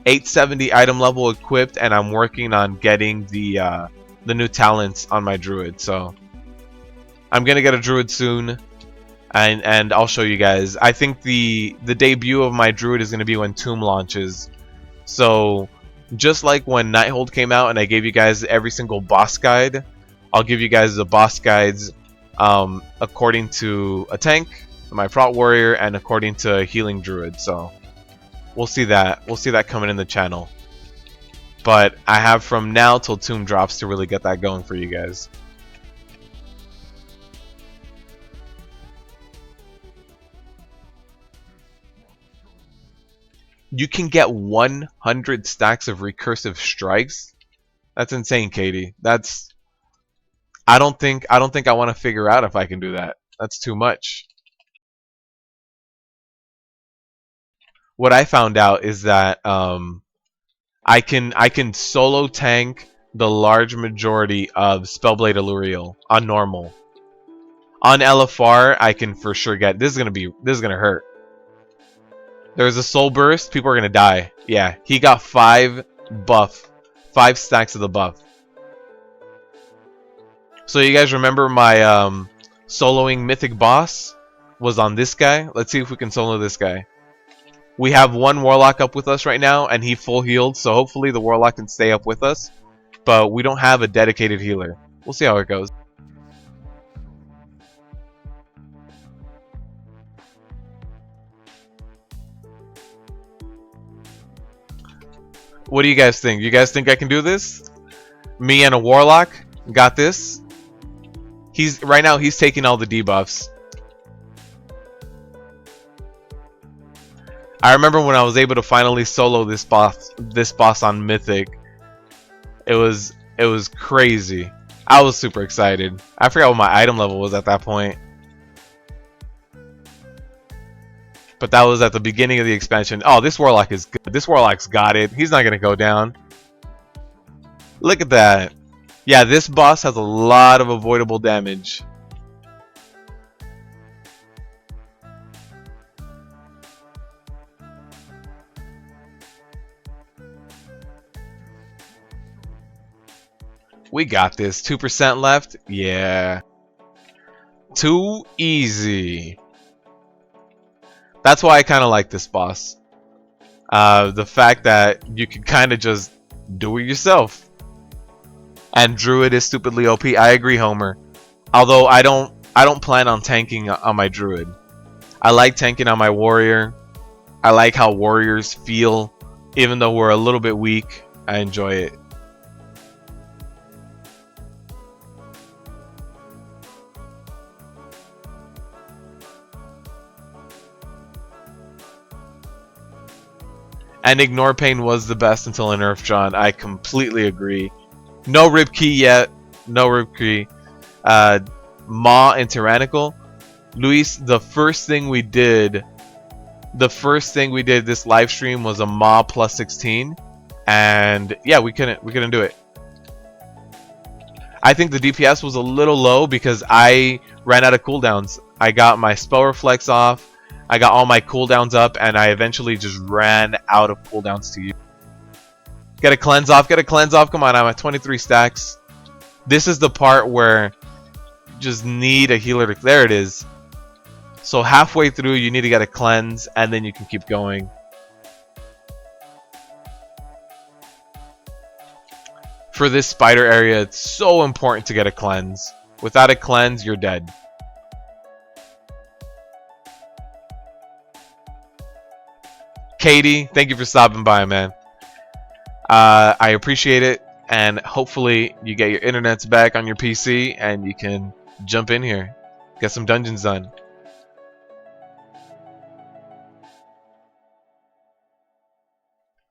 A: 870 item level equipped, and I'm working on getting the new talents on my druid. So I'm gonna get a druid soon, and I'll show you guys. I think the debut of my druid is gonna be when Tomb launches. So just like when Nighthold came out and I gave you guys every single boss guide, I'll give you guys the boss guides according to a tank, my prot warrior, and according to a healing druid. So we'll see that. We'll see that coming in the channel. But I have from now till Tomb drops to really get that going for you guys. You can get 100 stacks of recursive strikes. That's insane, Katie. That's I don't think I want to figure out if I can do that. That's too much. What I found out is that I can solo tank the large majority of Spellblade Alluriel on normal. On LFR, I can for sure get this is gonna hurt. There's a soul burst, people are gonna die. Yeah, he got 5 stacks of the buff. So you guys remember my soloing Mythic boss was on this guy? Let's see if we can solo this guy. We have one Warlock up with us right now, and he full healed, so hopefully the Warlock can stay up with us. But we don't have a dedicated healer. We'll see how it goes. What do you guys think? You guys think I can do this? Me and a Warlock got this. Right now he's taking all the debuffs. I remember when I was able to finally solo this boss on Mythic. It was crazy. I was super excited. I forgot what my item level was at that point. But that was at the beginning of the expansion. Oh, this Warlock is good. This Warlock's got it. He's not gonna go down. Look at that. Yeah, this boss has a lot of avoidable damage. We got this. 2% left? Yeah. Too easy. That's why I kind of like this boss. The fact that you can kind of just do it yourself. And Druid is stupidly OP. I agree, Homer. Although I don't plan on tanking on my Druid. I like tanking on my Warrior. I like how Warriors feel. Even though we're a little bit weak, I enjoy it. And Ignore Pain was the best until a nerf John. I completely agree. No Rib Key yet. No Rib Key. Maw and Tyrannical. Luis, the first thing we did this live stream was a Maw plus 16. And yeah, we couldn't do it. I think the DPS was a little low because I ran out of cooldowns. I got my Spell Reflex off. I got all my cooldowns up, and I eventually just ran out of cooldowns to use. Get a cleanse off, get a cleanse off. Come on, I'm at 23 stacks. This is the part where you just need a healer to... There it is. So halfway through, you need to get a cleanse, and then you can keep going. For this spider area, it's so important to get a cleanse. Without a cleanse, you're dead. Katie, thank you for stopping by, man. I appreciate it. and hopefully you get your internets back on your PC and you can jump in here, get some dungeons done.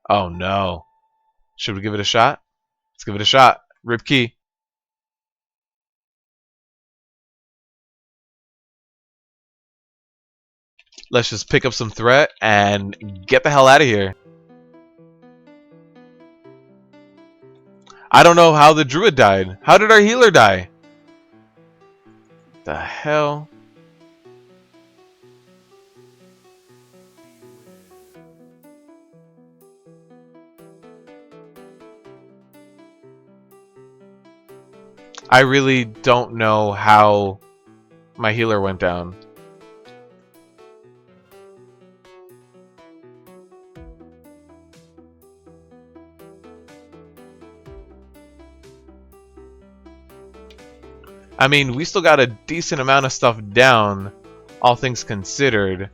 A: Oh no. Should we give it a shot? Let's give it a shot. Rip key. Let's just pick up some threat and get the hell out of here. I don't know how the druid died. How did our healer die? The hell? I really don't know how my healer went down. I mean, we still got a decent amount of stuff down, all things considered.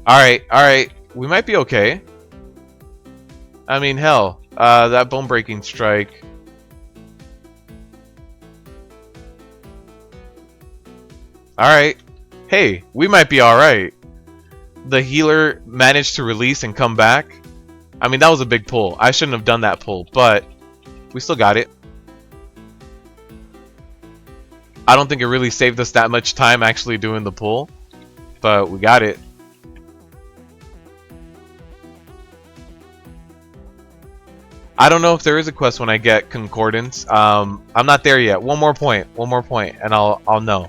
A: Alright, we might be okay. I mean, hell, that bone-breaking strike. Alright, hey, we might be alright. The healer managed to release and come back. I mean, that was a big pull. I shouldn't have done that pull, but we still got it. I don't think it really saved us that much time actually doing the pull, but we got it. I don't know if there is a quest when I get Concordance. I'm not there yet. One more point, and I'll know.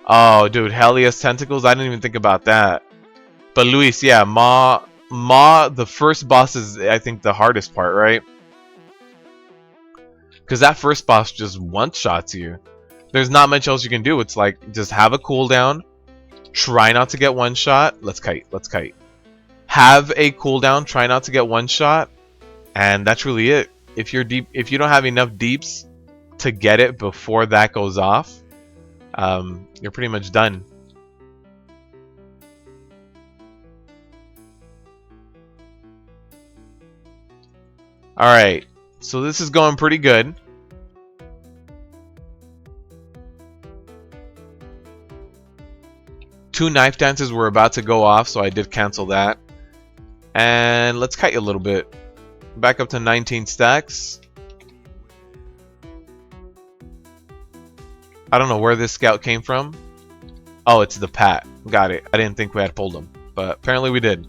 A: Oh, dude, Helios Tentacles? I didn't even think about that. But Luis, yeah, Maw, the first boss is, I think, the hardest part, right? Because that first boss just one-shots you. There's not much else you can do. It's like, just have a cooldown, try not to get one-shot. Let's kite. Have a cooldown, try not to get one-shot, and that's really it. If you're deep, if you don't have enough deeps to get it before that goes off, you're pretty much done. Alright, so this is going pretty good. Two knife dances were about to go off, so I did cancel that. And let's kite a little bit. Back up to 19 stacks. I don't know where this scout came from. Oh, it's the Pat. Got it. I didn't think we had pulled him, but apparently we did.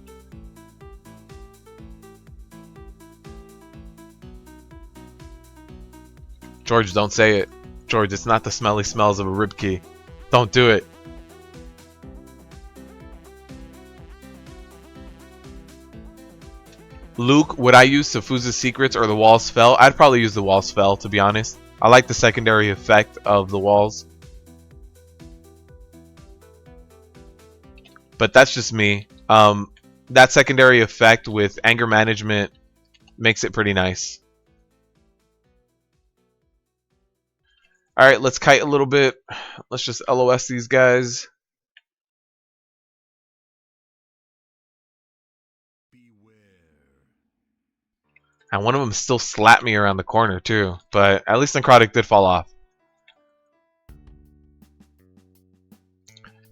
A: George, don't say it. George, it's not the smelly smells of a rib key. Don't do it. Luke, would I use Safuza's Secrets or the Walls Fell? I'd probably use the Walls Fell, to be honest. I like the secondary effect of the walls. But that's just me. That secondary effect with anger management makes it pretty nice. Alright, let's kite a little bit. Let's just LOS these guys. And one of them still slapped me around the corner too. But at least Necrotic did fall off.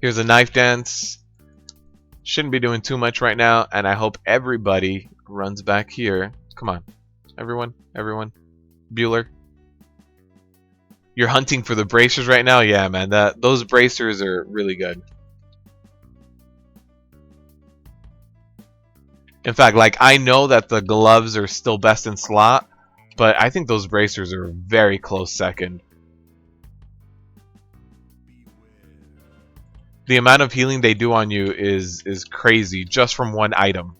A: Here's a knife dance. Shouldn't be doing too much right now. And I hope everybody runs back here. Come on. Everyone. Bueller. You're hunting for the bracers right now? Yeah, man. Those bracers are really good. In fact, like, I know that the gloves are still best in slot, but I think those bracers are a very close second. The amount of healing they do on you is crazy just from one item.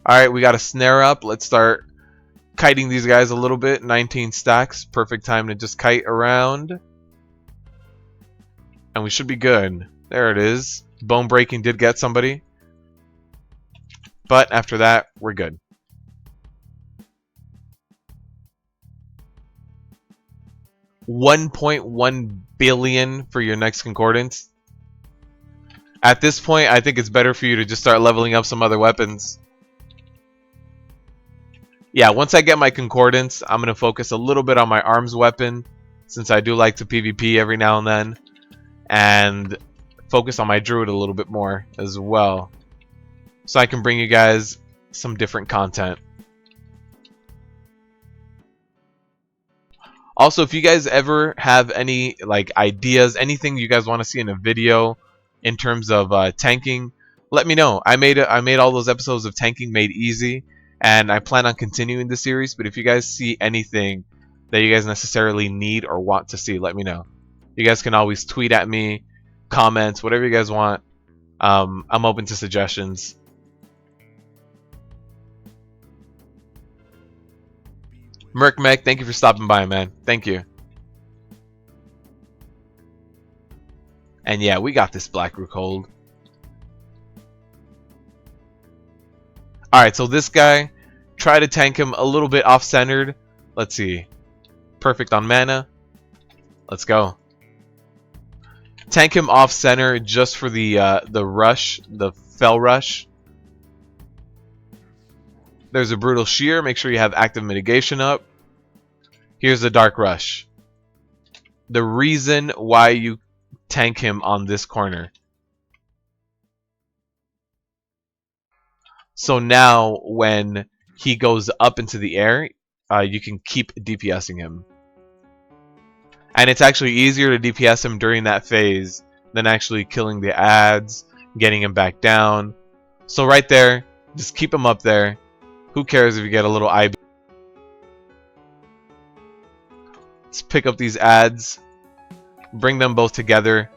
A: Alright, we got a snare up. Let's start kiting these guys a little bit. 19 stacks. Perfect time to just kite around. And we should be good. There it is. Bone breaking did get somebody. But after that, we're good. $1.1 billion for your next concordance. At this point, I think it's better for you to just start leveling up some other weapons. Yeah, once I get my concordance, I'm going to focus a little bit on my arms weapon, since I do like to PvP every now and then, and focus on my druid a little bit more as well, so I can bring you guys some different content. Also, if you guys ever have any like ideas, anything you guys want to see in a video in terms of tanking, let me know. I made all those episodes of Tanking Made Easy, and I plan on continuing the series. But if you guys see anything that you guys necessarily need or want to see, let me know. You guys can always tweet at me, comments, whatever you guys want. I'm open to suggestions. Merkmek, thank you for stopping by, man. Thank you. And yeah, we got this Black Rook hold. Alright, so this guy, try to tank him a little bit off-centered. Let's see. Perfect on mana. Let's go. Tank him off-center just for the rush, the Fell Rush. There's a Brutal Shear. Make sure you have active mitigation up. Here's the Dark Rush. The reason why you tank him on this corner. So now when he goes up into the air, you can keep DPSing him. And it's actually easier to DPS him during that phase than actually killing the ads, getting him back down. So right there, just keep him up there. Who cares if you get a little IB? Let's pick up these ads, bring them both together,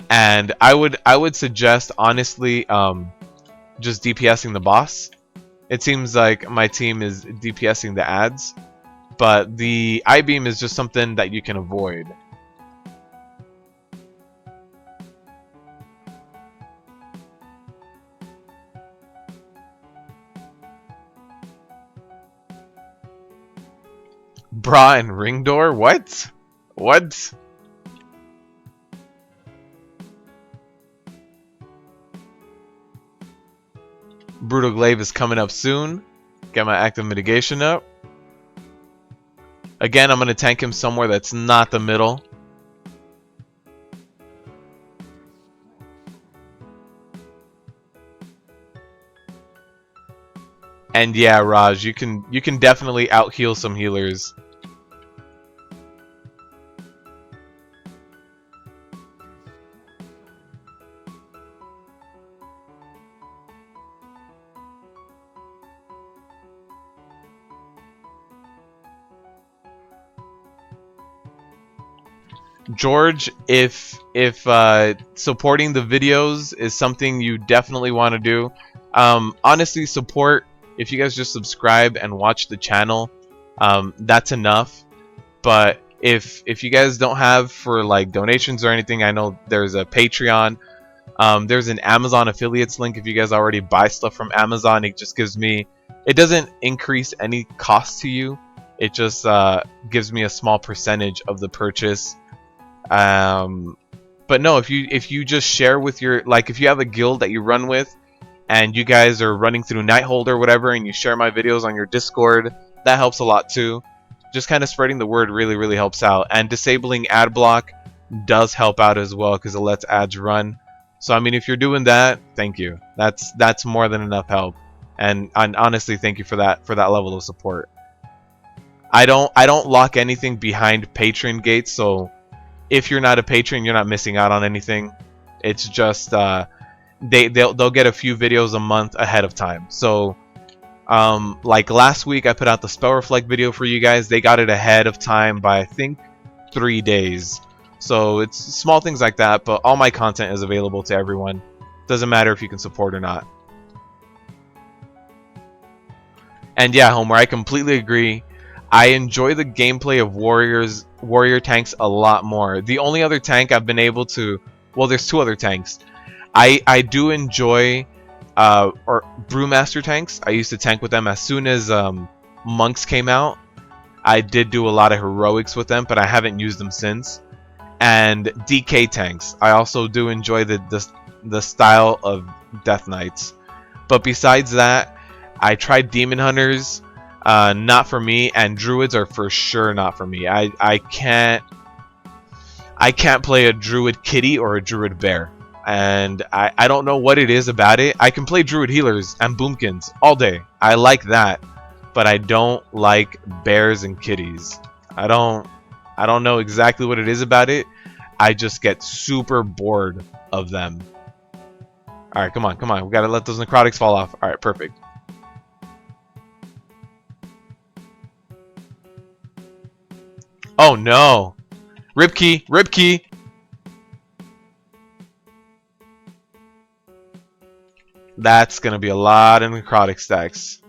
A: and I would suggest honestly just DPSing the boss. It seems like my team is DPSing the ads, but the I-beam is just something that you can avoid. Bra and ring door? What? What? Brutal Glaive is coming up soon. Get my active mitigation up. Again, I'm going to tank him somewhere that's not the middle. And yeah, Raj, you can definitely out heal some healers. George, if supporting the videos is something you definitely want to do, honestly, support. If you guys just subscribe and watch the channel, that's enough. But if you guys don't have for like donations or anything, I know there's a Patreon. There's an Amazon affiliates link. If you guys already buy stuff from Amazon, it just gives me. It doesn't increase any cost to you. It just gives me a small percentage of the purchase. But no, if you just share with your, like, if you have a guild that you run with and you guys are running through Nighthold or whatever and you share my videos on your Discord, that helps a lot too. Just kind of spreading the word really helps out, and disabling ad block does help out as well because it lets ads run. So I mean, if you're doing that, thank you. That's more than enough help, and honestly, thank you for that level of support. I don't lock anything behind Patreon gates, so if you're not a patron, you're not missing out on anything. It's just they'll get a few videos a month ahead of time. So like last week, I put out the Spell Reflect video for you guys. They got it ahead of time by I think 3 days. So it's small things like that, but all my content is available to everyone. Doesn't matter if you can support or not. And yeah, Homer, I completely agree. I enjoy the gameplay of warrior tanks a lot more. The only other tank I've been able to, well, there's two other tanks. I do enjoy or Brewmaster tanks. I used to tank with them as soon as monks came out. I did do a lot of heroics with them, but I haven't used them since. And DK tanks. I also do enjoy the style of Death Knights. But besides that, I tried Demon Hunters. Not for me, and Druids are for sure not for me. I can't play a Druid Kitty or a Druid Bear. And I don't know what it is about it. I can play Druid Healers and Boomkins all day. I like that. But I don't like bears and kitties. I don't know exactly what it is about it. I just get super bored of them. Alright, come on, come on. We gotta let those necrotics fall off. Alright, perfect. Oh no! Rip key! Rip key! That's gonna be a lot of necrotic stacks.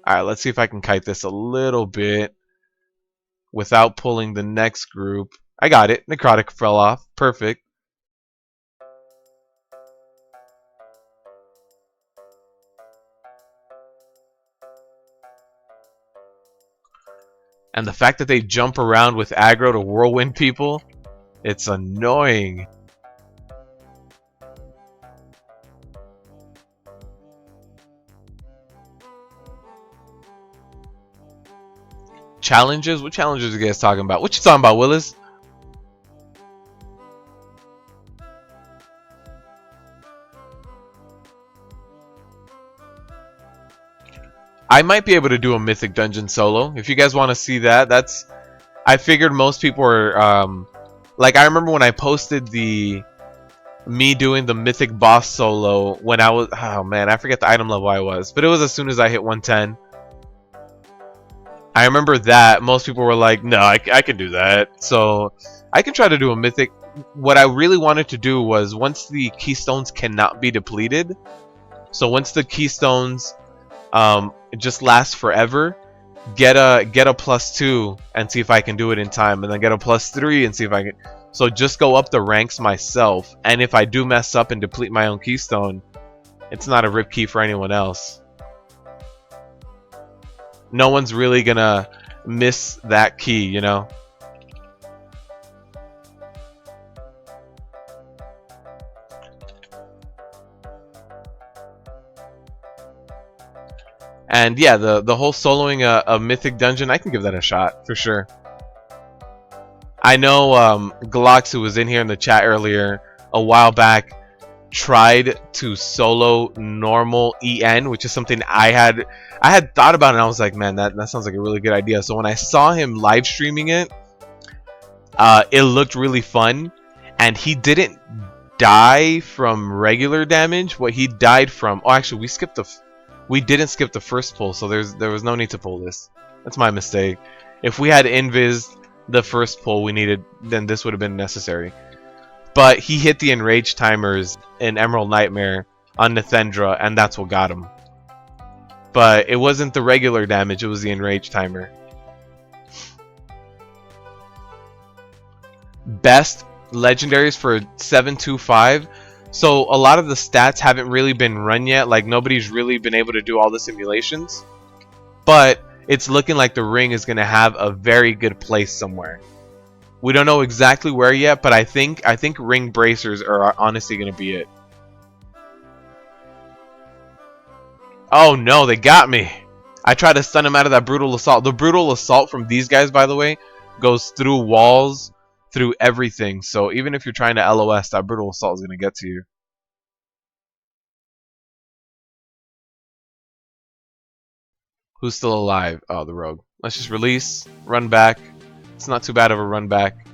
A: Alright, let's see if I can kite this a little bit without pulling the next group. I got it. Necrotic fell off. Perfect. And the fact that they jump around with aggro to whirlwind people, it's annoying. Challenges? What challenges are you guys talking about? What you talking about, Willis? I might be able to do a Mythic dungeon solo. If you guys want to see that, that's... I figured most people were... like, I remember when I posted me doing the Mythic boss solo when I was... Oh, man, I forget the item level I was. But it was as soon as I hit 110. I remember that most people were like, no, I can do that. So I can try to do a Mythic. What I really wanted to do was once the keystones cannot be depleted, so once the keystones just last forever, get a +2 and see if I can do it in time, and then get a +3 and see if I can. So just go up the ranks myself, and if I do mess up and deplete my own keystone, it's not a rip key for anyone else. No one's really gonna miss that key, you know? And yeah, the whole soloing a Mythic dungeon, I can give that a shot, for sure. I know Galox, who was in here in the chat earlier, a while back, tried to solo normal EN, which is something I had thought about, and I was like, man, that sounds like a really good idea. So when I saw him live streaming it, it looked really fun, and he didn't die from regular damage. What he died from... Oh, actually, we didn't skip the first pull, so there was no need to pull this. That's my mistake. If we had invis the first pull we needed, then this would have been necessary. But he hit the enrage timers in Emerald Nightmare on Nethendra, and that's what got him. But it wasn't the regular damage, it was the enrage timer. Best legendaries for 725. So a lot of the stats haven't really been run yet. Like, nobody's really been able to do all the simulations. But it's looking like the ring is going to have a very good place somewhere. We don't know exactly where yet, but I think ring bracers are honestly going to be it. Oh no, they got me. I tried to stun him out of that brutal assault. The brutal assault from these guys, by the way, goes through walls, through everything. So even if you're trying to LOS, that brutal assault is going to get to you. Who's still alive? Oh, the rogue. Let's just release, run back. It's not too bad of a run back.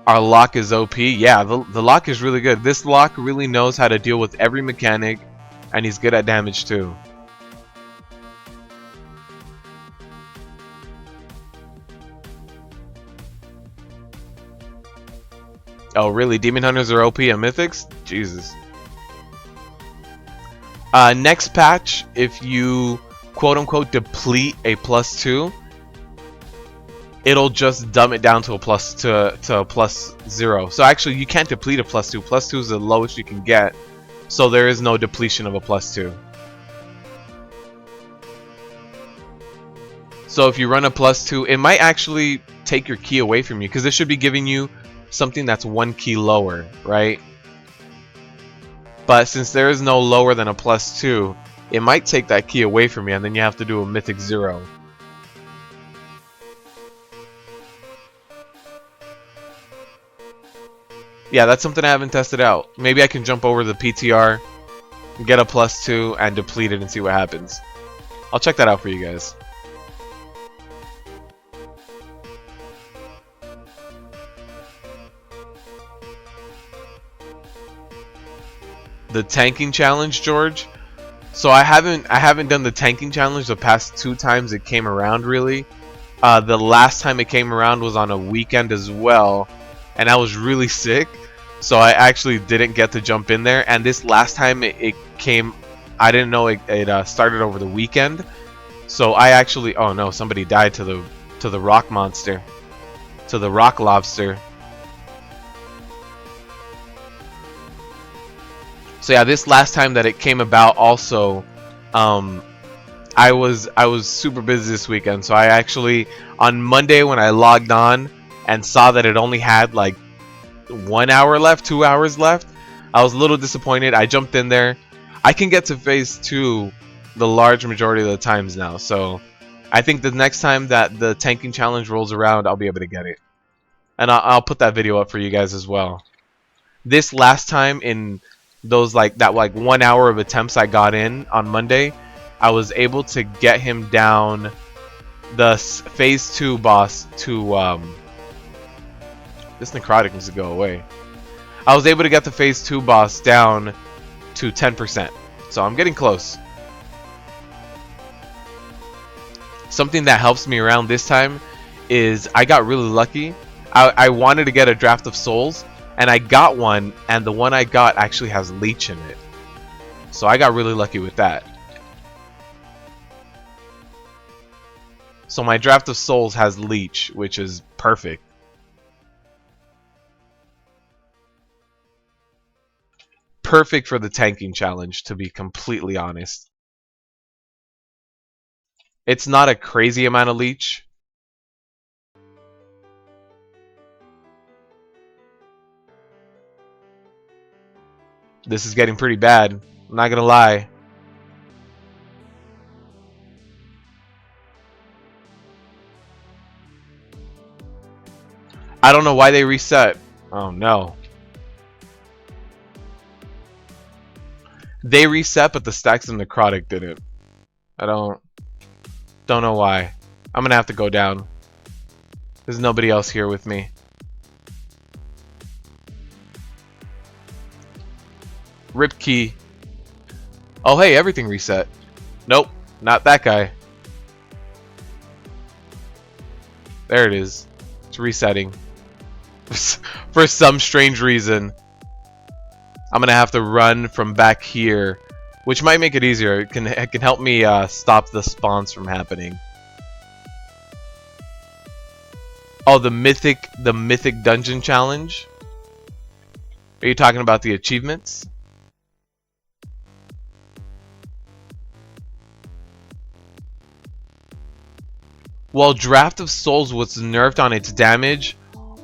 A: Our lock is OP. Yeah, the lock is really good. This lock really knows how to deal with every mechanic, and he's good at damage too. Oh, really? Demon Hunters are OP and Mythics? Jesus. Next patch, if you quote-unquote deplete a +2, it'll just dumb it down to a +0. So actually, you can't deplete a +2. +2 is the lowest you can get, so there is no depletion of a +2. So if you run a +2, it might actually take your key away from you, because it should be giving you something that's 1 key lower, right? But since there is no lower than a +2, it might take that key away from you, and then you have to do a Mythic 0. Yeah, that's something I haven't tested out. Maybe I can jump over the PTR, get a +2, and deplete it and see what happens. I'll check that out for you guys. The tanking challenge, George. So I haven't done the tanking challenge the past 2 times it came around, really. The last time it came around was on a weekend as well, and I was really sick, so I actually didn't get to jump in there. And this last time it came, I didn't know it started over the weekend, so I actually, oh no, somebody died to the rock monster, to the rock lobster. So yeah, this last time that it came about also, I was super busy this weekend. So I actually, on Monday when I logged on and saw that it only had like 1 hour left, 2 hours left, I was a little disappointed. I jumped in there. I can get to phase 2 the large majority of the times now. So I think the next time that the tanking challenge rolls around, I'll be able to get it. And I'll put that video up for you guys as well. This last time in those like 1 hour of attempts I got in on Monday, I was able to get him down the phase 2 boss to this necrotic needs to go away. I was able to get the phase 2 boss down to 10%, so I'm getting close. Something that helps me around this time is I got really lucky. I wanted to get a draft of souls, and I got one, and the one I got actually has leech in it. So I got really lucky with that. So my draft of souls has leech, which is perfect. Perfect for the tanking challenge, to be completely honest. It's not a crazy amount of leech. This is getting pretty bad, I'm not gonna lie. I don't know why they reset. Oh no. They reset, but the stacks of necrotic didn't. I don't know why. I'm gonna have to go down. There's nobody else here with me. Rip key. Oh hey, everything reset. Nope, not that guy. There it is. It's resetting. For some strange reason. I'm gonna have to run from back here, which might make it easier. It can help me stop the spawns from happening. Oh, the mythic dungeon challenge. Are you talking about the achievements? Well, Draft of Souls was nerfed on its damage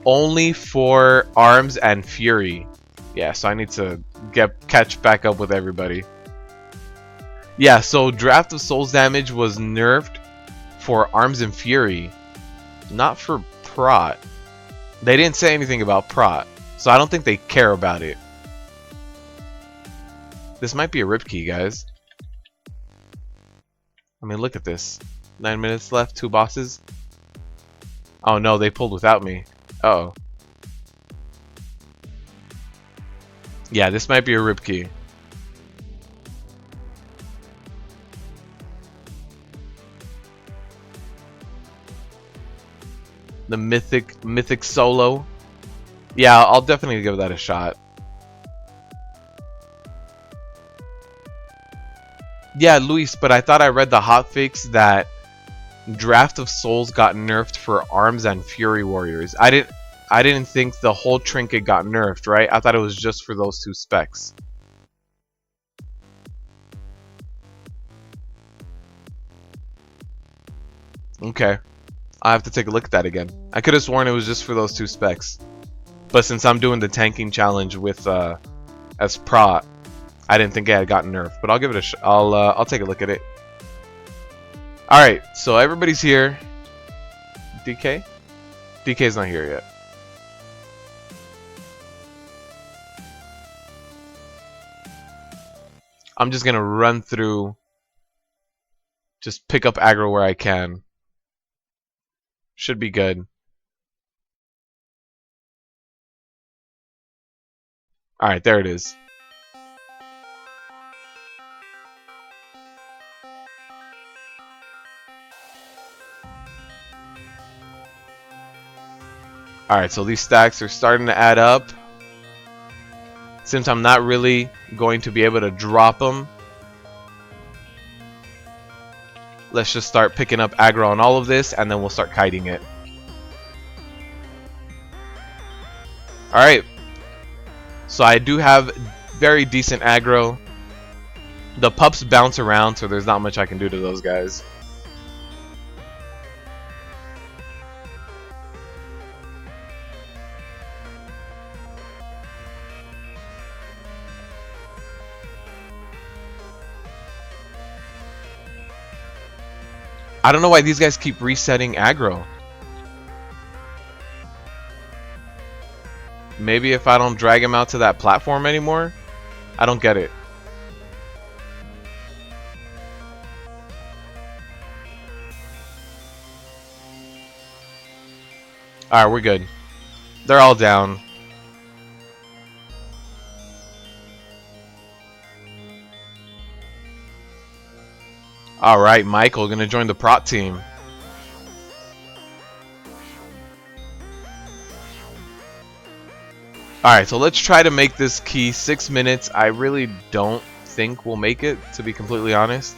A: only for arms and fury. Yeah, so I need to catch back up with everybody. Yeah, so Draft of Souls damage was nerfed for arms and fury, not for prot. They didn't say anything about prot, so I don't think they care about it. This might be a rip key, guys. I mean, look at this. 9 minutes left, 2 bosses. Oh no, they pulled without me. Uh-oh. Yeah, this might be a rip key. The mythic solo. Yeah, I'll definitely give that a shot. Yeah, Luis, but I thought I read the hotfix that Draft of Souls got nerfed for arms and Fury Warriors. I didn't think the whole trinket got nerfed, right? I thought it was just for those 2 specs. Okay. I have to take a look at that again. I could have sworn it was just for those 2 specs. But since I'm doing the tanking challenge with as prot, I didn't think it had gotten nerfed. But I'll give it a I'll take a look at it. Alright, so everybody's here. DK? DK's not here yet. I'm just gonna run through, just pick up aggro where I can. Should be good. Alright, there it is. Alright, so these stacks are starting to add up. Since I'm not really going to be able to drop them, let's just start picking up aggro on all of this, and then we'll start kiting it. Alright. So I do have very decent aggro. The pups bounce around, so there's not much I can do to those guys. I don't know why these guys keep resetting aggro. Maybe if I don't drag him out to that platform anymore? I don't get it. Alright, we're good. They're all down. Alright, Michael gonna join the prot team. Alright, so let's try to make this key 6 minutes. I really don't think we'll make it, to be completely honest.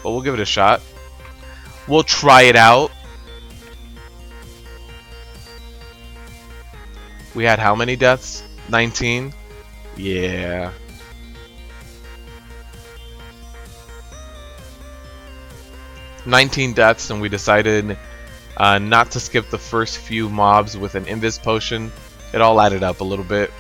A: But we'll give it a shot. We'll try it out. We had how many deaths? 19? Yeah. $19 deaths, and we decided not to skip the first few mobs with an invis potion. It all added up a little bit.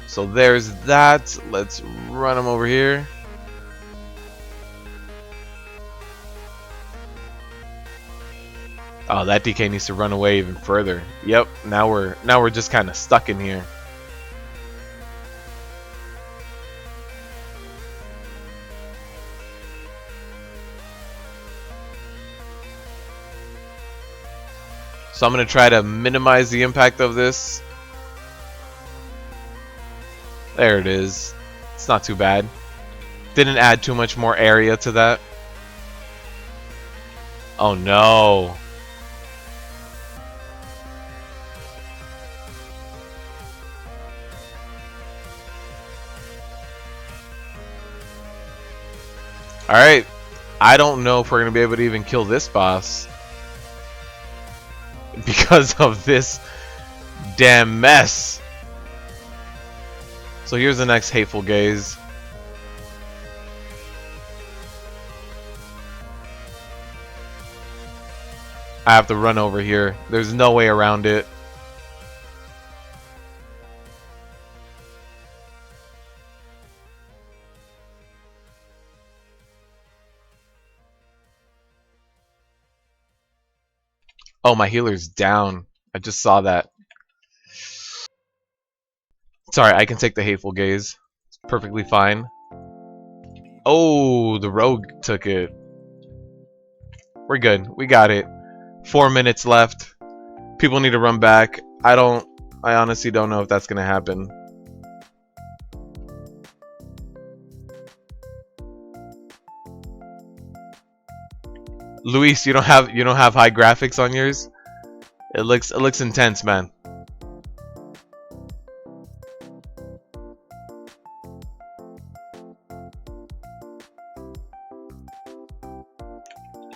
A: So there's that. Let's run them over here. Oh, that DK needs to run away even further. Yep, now we're just kind of stuck in here. So I'm going to try to minimize the impact of this. There it is. It's not too bad. Didn't add too much more area to that. Oh no. Alright, I don't know if we're going to be able to even kill this boss because of this damn mess. So here's the next Hateful Gaze. I have to run over here. There's no way around it. Oh, my healer's down. I just saw that. Sorry, I can take the Hateful Gaze. It's perfectly fine. Oh, the rogue took it. We're good. We got it. 4 minutes left. People need to run back. I honestly don't know if that's gonna happen. Luis, you don't have high graphics on yours? It looks intense, man.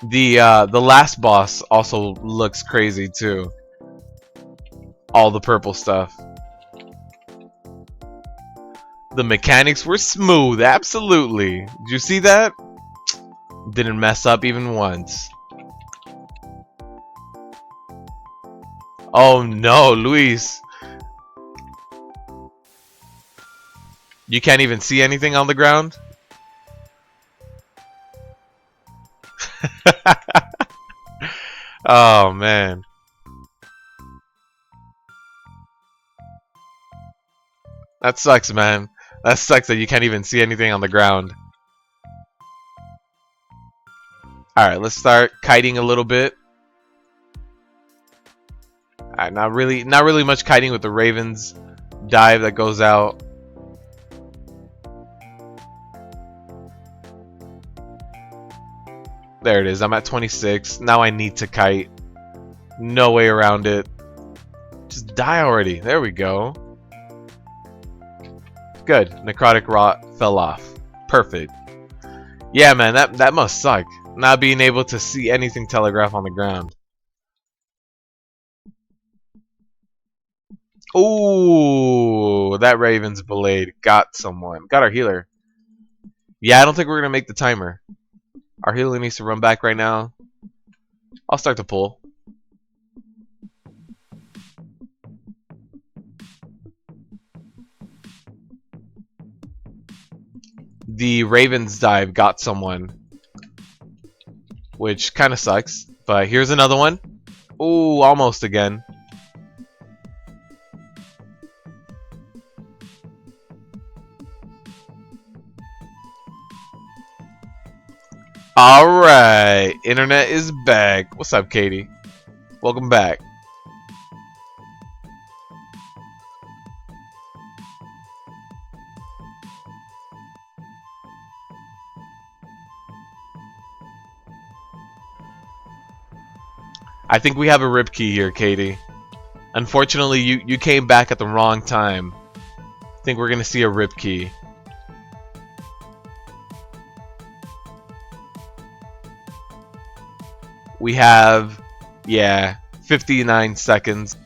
A: The last boss also looks crazy too. All the purple stuff. The mechanics were smooth, absolutely. Did you see that? Didn't mess up even once. Oh no, Luis. You can't even see anything on the ground? Oh man. That sucks, man. That sucks that you can't even see anything on the ground. Alright, let's start kiting a little bit. Alright, not really much kiting with the Ravens dive that goes out. There it is. I'm at 26. Now I need to kite. No way around it. Just die already. There we go. Good. Necrotic rot fell off. Perfect. Yeah, man, that must suck. Not being able to see anything telegraph on the ground. Ooh, that Raven's Blade got someone. Got our healer. Yeah, I don't think we're gonna make the timer. Our healer needs to run back right now. I'll start the pull. The Raven's dive got someone, which kind of sucks. But here's another one. Ooh, almost again. Alright, internet is back. What's up, Katie? Welcome back. I think we have a rip key here, Katie. Unfortunately, you came back at the wrong time. I think we're gonna see a rip key. We have, yeah, 59 seconds.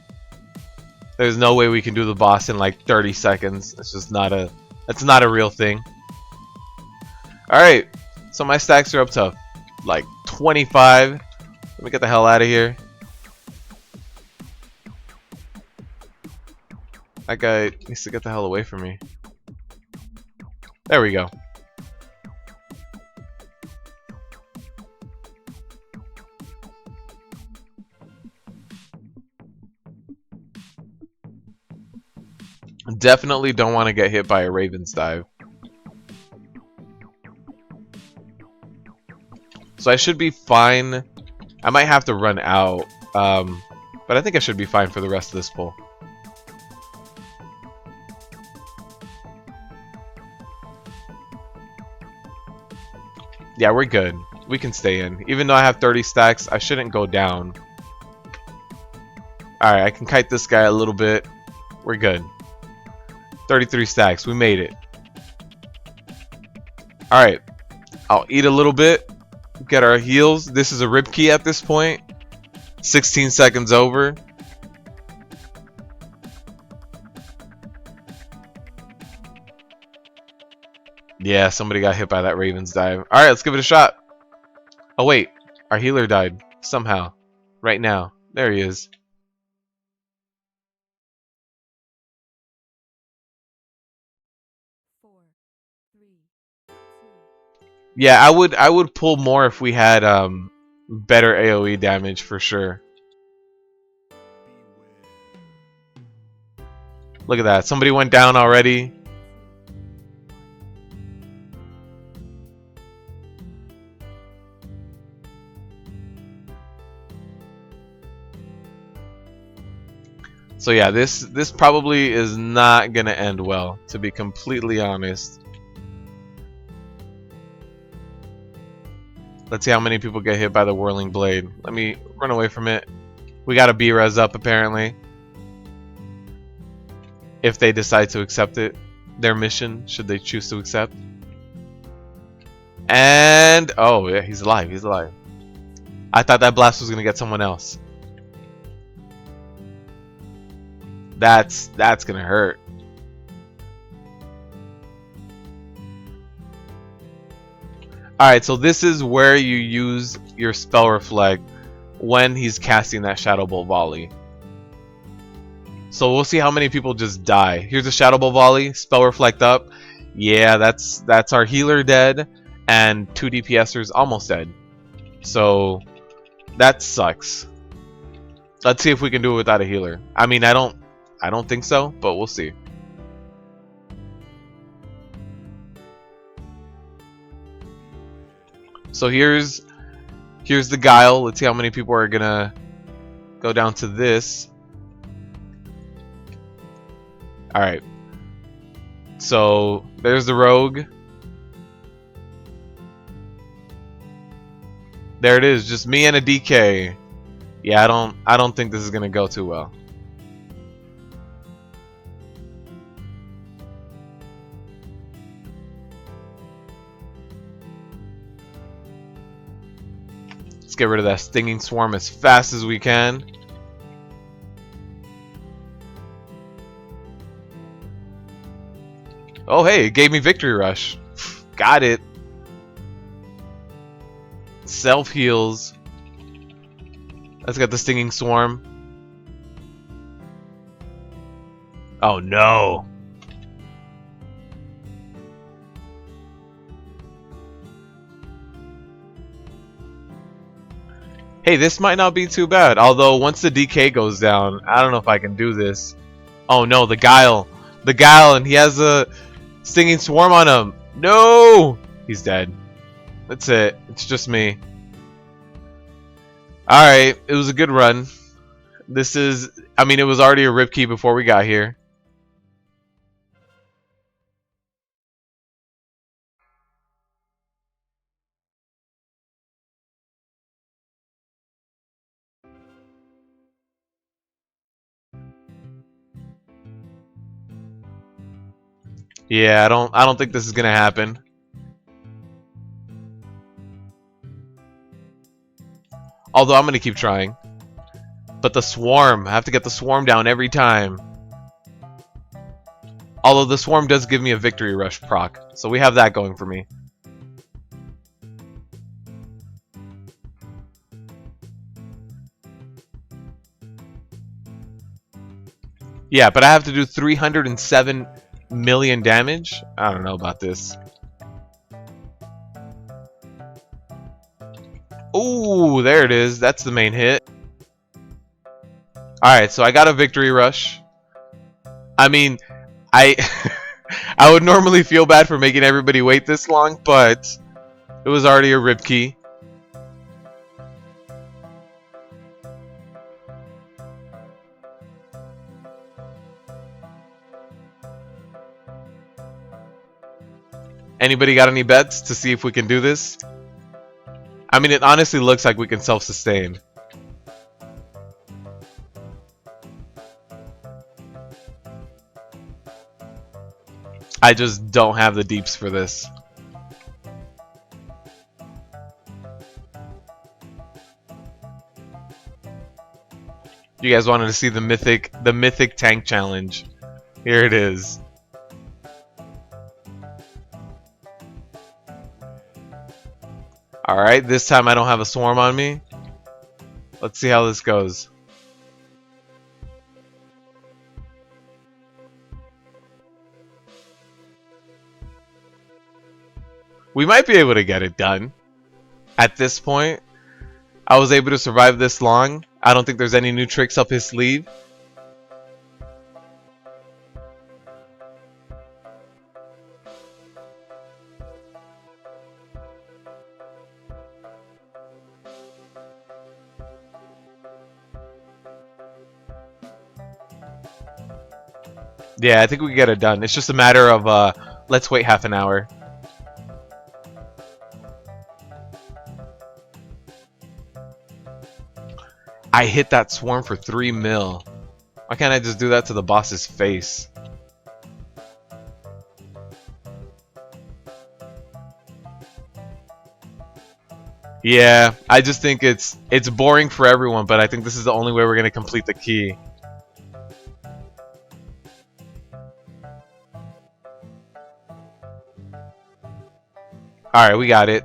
A: There's no way we can do the boss in like 30 seconds. It's just not a, that's not a real thing. Alright, so my stacks are up to like 25. Let me get the hell out of here. That guy needs to get the hell away from me. There we go. Definitely don't want to get hit by a Raven's dive. So I should be fine. I might have to run out, but I think I should be fine for the rest of this pull. Yeah, we're good. We can stay in. Even though I have 30 stacks, I shouldn't go down. Alright, I can kite this guy a little bit. We're good. 33 stacks. We made it. Alright. I'll eat a little bit. Get our heals. This is a rip key at this point. 16 seconds over. Yeah, somebody got hit by that Raven's dive. Alright, let's give it a shot. Oh wait, our healer died somehow. Right now. There he is. Yeah, I would pull more if we had better AoE damage for sure. Look at that. Somebody went down already. So yeah, this probably is not gonna end well, to be completely honest. Let's see how many people get hit by the whirling blade. Let me run away from it. We got a B-res up apparently. If they decide to accept it, their mission, should they choose to accept. And oh yeah, he's alive. He's alive. I thought that blast was gonna get someone else. That's gonna hurt. Alright, so this is where you use your spell reflect when he's casting that Shadow Bolt volley. So we'll see how many people just die. Here's a Shadow Bolt volley, spell reflect up. Yeah, that's our healer dead, and 2 DPSers almost dead. So that sucks. Let's see if we can do it without a healer. I mean, I don't think so, but we'll see. So here's the Guile. Let's see how many people are gonna go down to this. Alright. So there's the Rogue. There it is, just me and a DK. Yeah, I don't think this is gonna go too well. Let's get rid of that Stinging Swarm as fast as we can. Oh hey, it gave me Victory Rush. Got it. Self heals. Let's get the Stinging Swarm. Oh no. Hey, this might not be too bad. Although once the DK goes down, I don't know if I can do this. Oh no, the Guile. The Guile, and he has a Stinging Swarm on him. No! He's dead. That's it. It's just me. Alright, it was a good run. This is... I mean, it was already a rip key before we got here. Yeah, I don't think this is gonna happen. Although I'm gonna keep trying. But the Swarm, I have to get the Swarm down every time. Although the Swarm does give me a Victory Rush proc, so we have that going for me. Yeah, but I have to do 307 million damage? I don't know about this. Ooh, there it is. That's the main hit. Alright, so I got a Victory Rush. I mean, I I would normally feel bad for making everybody wait this long, but it was already a rip key. Anybody got any bets to see if we can do this? I mean, it honestly looks like we can self-sustain. I just don't have the deeps for this. You guys wanted to see the mythic tank challenge. Here it is. Alright, this time I don't have a Swarm on me. Let's see how this goes. We might be able to get it done. At this point, I was able to survive this long. I don't think there's any new tricks up his sleeve. Yeah, I think we can get it done. It's just a matter of, let's wait half an hour. I hit that Swarm for 3 mil. Why can't I just do that to the boss's face? Yeah, I just think it's boring for everyone, but I think this is the only way we're gonna complete the key. Alright, we got it.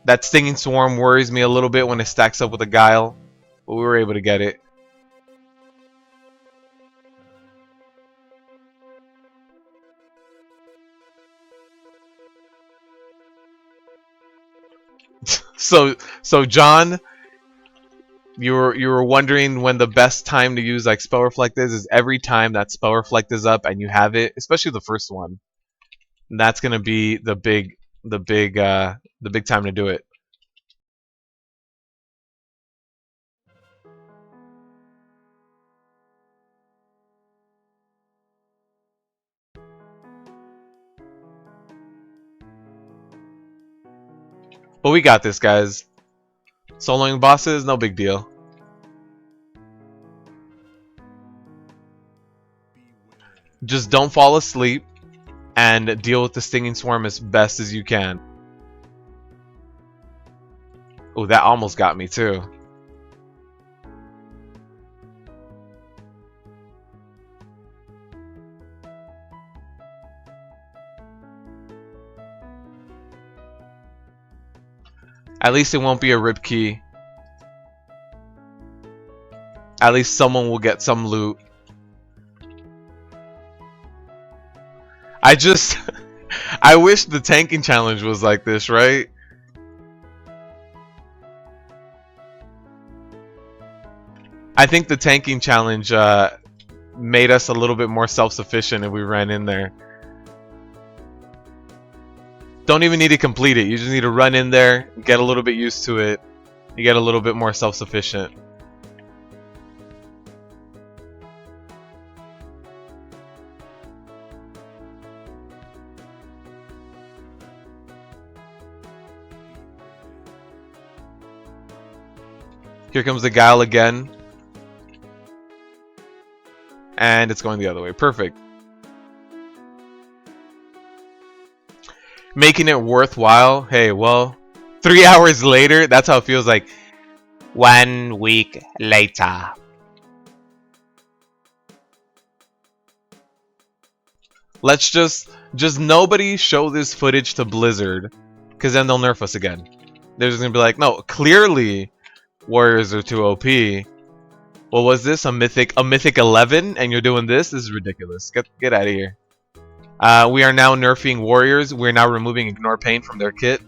A: That Stinging Swarm worries me a little bit when it stacks up with a Guile, but we were able to get it. So John, you were wondering when the best time to use like Spell Reflect is every time that Spell Reflect is up and you have it, especially the first one. That's gonna be the big time to do it. But we got this, guys. Soloing bosses, no big deal. Just don't fall asleep and deal with the Stinging Swarm as best as you can. Oh, that almost got me too. At least it won't be a rip key. At least someone will get some loot. I wish the tanking challenge was like this, right? I think the tanking challenge made us a little bit more self-sufficient if we ran in there. Don't even need to complete it. You just need to run in there, get a little bit used to it. You get a little bit more self-sufficient. Here comes the Guile again. And it's going the other way. Perfect. Making it worthwhile. Hey, well, 3 hours later, that's how it feels like. 1 week later. Let's just nobody show this footage to Blizzard, because then they'll nerf us again. They're just gonna be like, no, clearly Warriors are too OP. What was this? A mythic 11, and you're doing this? This is ridiculous. Get out of here. We are now nerfing Warriors. We're now removing Ignore Pain from their kit.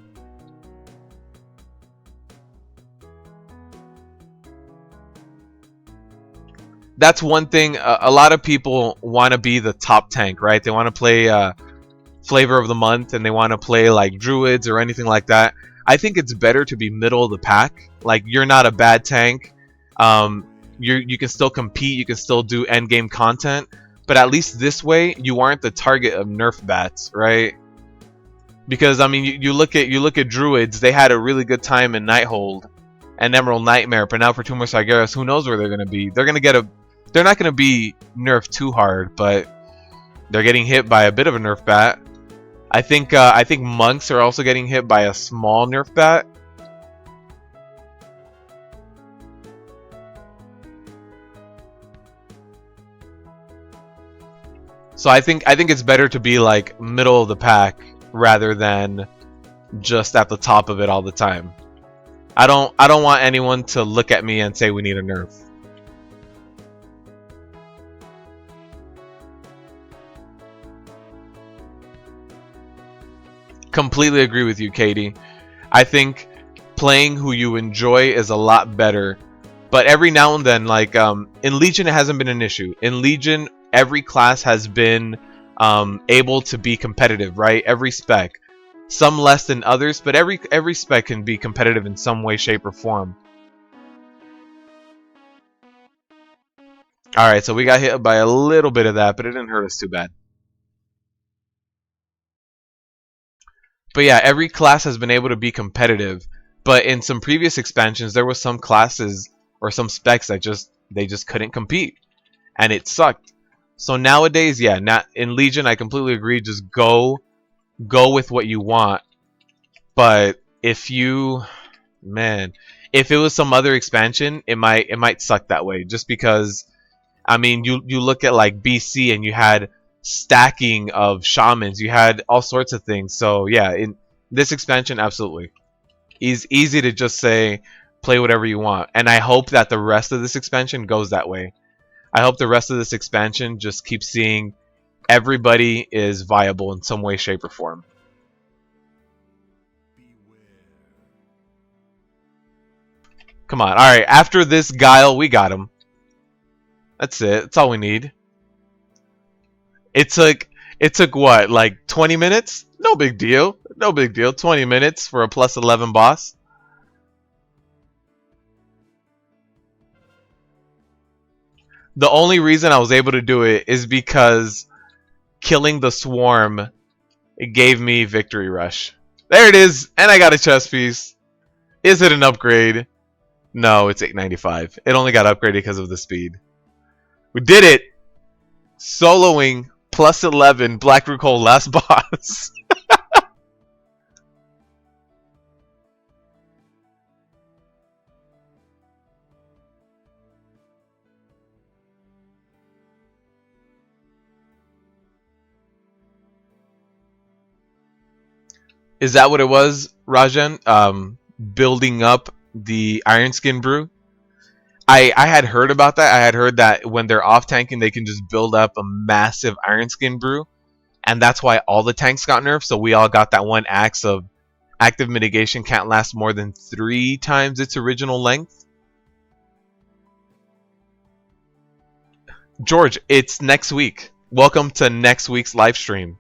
A: That's one thing. A lot of people want to be the top tank, right? They want to play Flavor of the Month, and they want to play like Druids or anything like that. I think it's better to be middle of the pack. Like, you're not a bad tank. You can still compete. You can still do endgame content. But at least this way, you aren't the target of nerf bats, right? Because I mean, you look at Druids. They had a really good time in Nighthold and Emerald Nightmare, but now for Tumor Sargeras, who knows where they're gonna be? They're not gonna be nerfed too hard, but they're getting hit by a bit of a nerf bat. I think monks are also getting hit by a small nerf bat. So I think it's better to be like middle of the pack rather than just at the top of it all the time. I don't want anyone to look at me and say we need a nerf. Completely agree with you, Katie. I think playing who you enjoy is a lot better. But every now and then, like in Legion, it hasn't been an issue. In Legion, every class has been able to be competitive, right? Every spec. Some less than others, but every spec can be competitive in some way, shape, or form. Alright, so we got hit by a little bit of that, but it didn't hurt us too bad. But yeah, every class has been able to be competitive. But in some previous expansions, there was some classes or some specs that they just couldn't compete, and it sucked. So nowadays, yeah, not in Legion, I completely agree. Just go with what you want. But if you Man, if it was some other expansion, it might suck that way. Just because, I mean, you look at like BC and you had stacking of shamans, you had all sorts of things. So yeah, in this expansion, absolutely, easy to just say play whatever you want. And I hope that the rest of this expansion goes that way. I hope the rest of this expansion just keeps seeing everybody is viable in some way, shape, or form. Come on. Alright, after this Guile, we got him. That's it. That's all we need. It took what, like 20 minutes? No big deal. No big deal. 20 minutes for a plus 11 boss. The only reason I was able to do it is because killing the swarm, it gave me victory rush. There it is, and I got a chest piece. Is it an upgrade? No, it's 895. It only got upgraded because of the speed. We did it! Soloing plus 11 Black Rook Hole last boss. Is that what it was, Rajan? Building up the Iron Skin Brew? I had heard about that. I had heard that when they're off tanking, they can just build up a massive Iron Skin Brew. And that's why all the tanks got nerfed. So we all got that one axe of active mitigation can't last more than 3 times its original length. George, it's next week. Welcome to next week's live stream.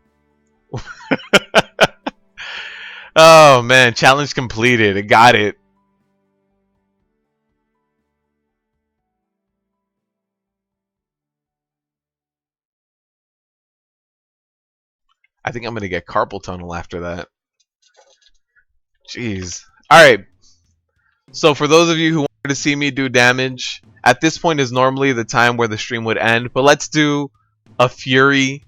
A: Oh man, challenge completed. I got it. I think I'm going to get carpal tunnel after that. Jeez. Alright. So for those of you who wanted to see me do damage, at this point is normally the time where the stream would end. But let's do a Fury.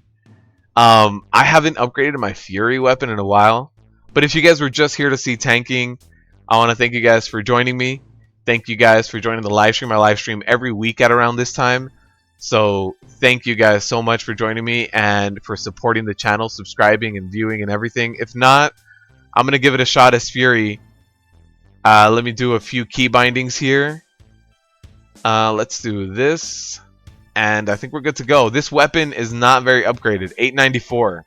A: I haven't upgraded my Fury weapon in a while. But if you guys were just here to see tanking, I want to thank you guys for joining me. Thank you guys for joining the live stream. I live stream every week at around this time. So thank you guys so much for joining me and for supporting the channel, subscribing and viewing and everything. If not, I'm going to give it a shot as Fury. Let me do a few key bindings here. Let's do this. And I think we're good to go. This weapon is not very upgraded. 894.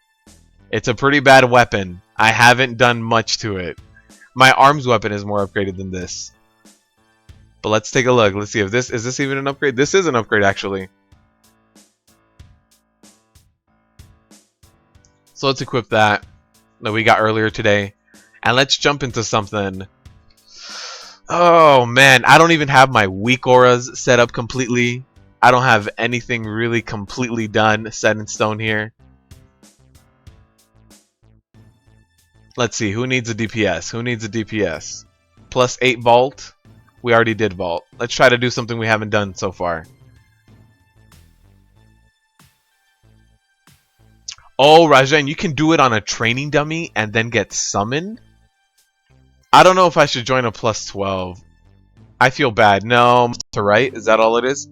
A: It's a pretty bad weapon. I haven't done much to it. My arms weapon is more upgraded than this. But let's take a look. Let's see if this... Is this even an upgrade? This is an upgrade, actually. So let's equip that we got earlier today. And let's jump into something. Oh, man. I don't even have my weak auras set up completely. I don't have anything really completely done, set in stone here. Let's see. Who needs a DPS? Who needs a DPS? Plus 8 vault. We already did vault. Let's try to do something we haven't done so far. Oh, Rajan, you can do it on a training dummy and then get summoned? I don't know if I should join a plus 12. I feel bad. No, to right? Is that all it is?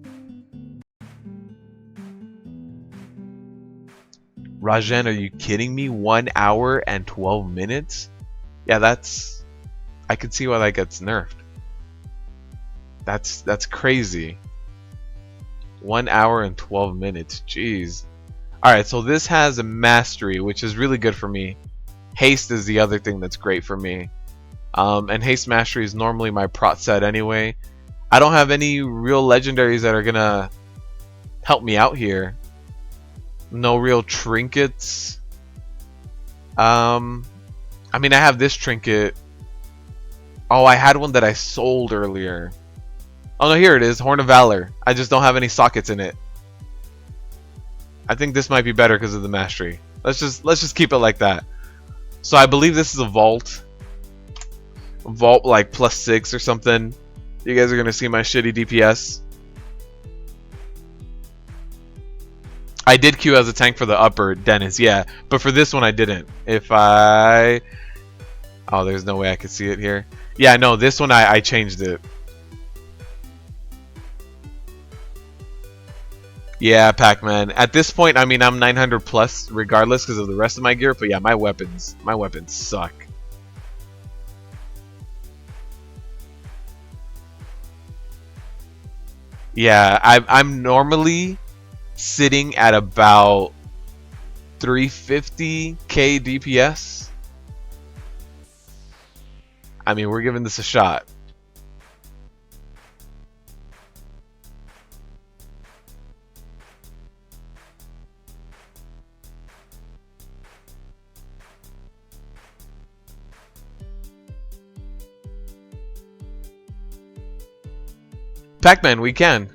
A: Rajan, are you kidding me? 1 hour and 12 minutes? Yeah, that's... I could see why that gets nerfed. That's crazy. 1 hour and 12 minutes. Jeez. Alright, so this has a mastery, which is really good for me. Haste is the other thing that's great for me. And haste mastery is normally my prot set anyway. I don't have any real legendaries that are gonna help me out here. No real trinkets. I mean, I have this trinket. Oh, I had one that I sold earlier. Oh no, here it is, Horn of Valor. I just don't have any sockets in it. I think this might be better because of the mastery. Let's just keep it like that. So I believe this is a vault. Vault like plus 6 or something. You guys are gonna see my shitty DPS. I did queue as a tank for the upper Dennis, yeah, but for this one I didn't. If I Oh, there's no way I could see it here. Yeah, no, this one I changed it. Yeah, Pac-Man. At this point, I mean, I'm 900 plus regardless because of the rest of my gear. But yeah, my weapons suck. Yeah, I'm normally sitting at about 350k DPS. I mean, we're giving this a shot. Pac-Man, we can.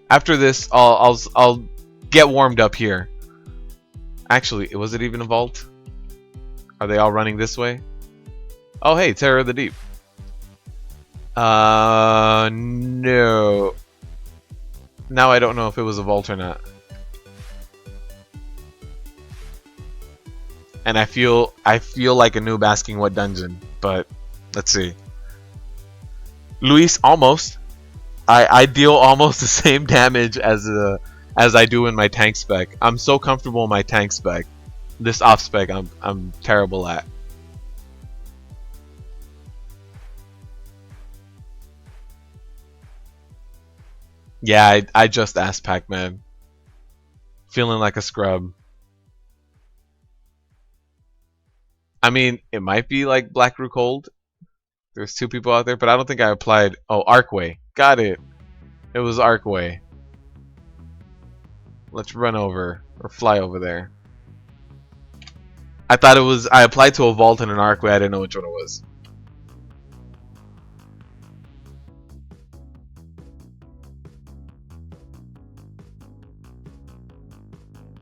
A: After this, I'll get warmed up here. Actually, was it even a vault? Are they all running this way? Oh, hey, Terror of the Deep. No. Now I don't know if it was a vault or not. And I feel like a noob asking what dungeon, but let's see. Luis, almost. I deal almost the same damage as I do in my tank spec. I'm so comfortable in my tank spec. This off spec I'm terrible at. Yeah, I just asked Pac-Man. Feeling like a scrub. I mean, it might be like Black Rook Hold. There's two people out there, but I don't think I applied. Oh, Arcway. Got it. It was Arcway. Let's run over or fly over there. I thought it was. I applied to a vault and an Arcway. I didn't know which one it was.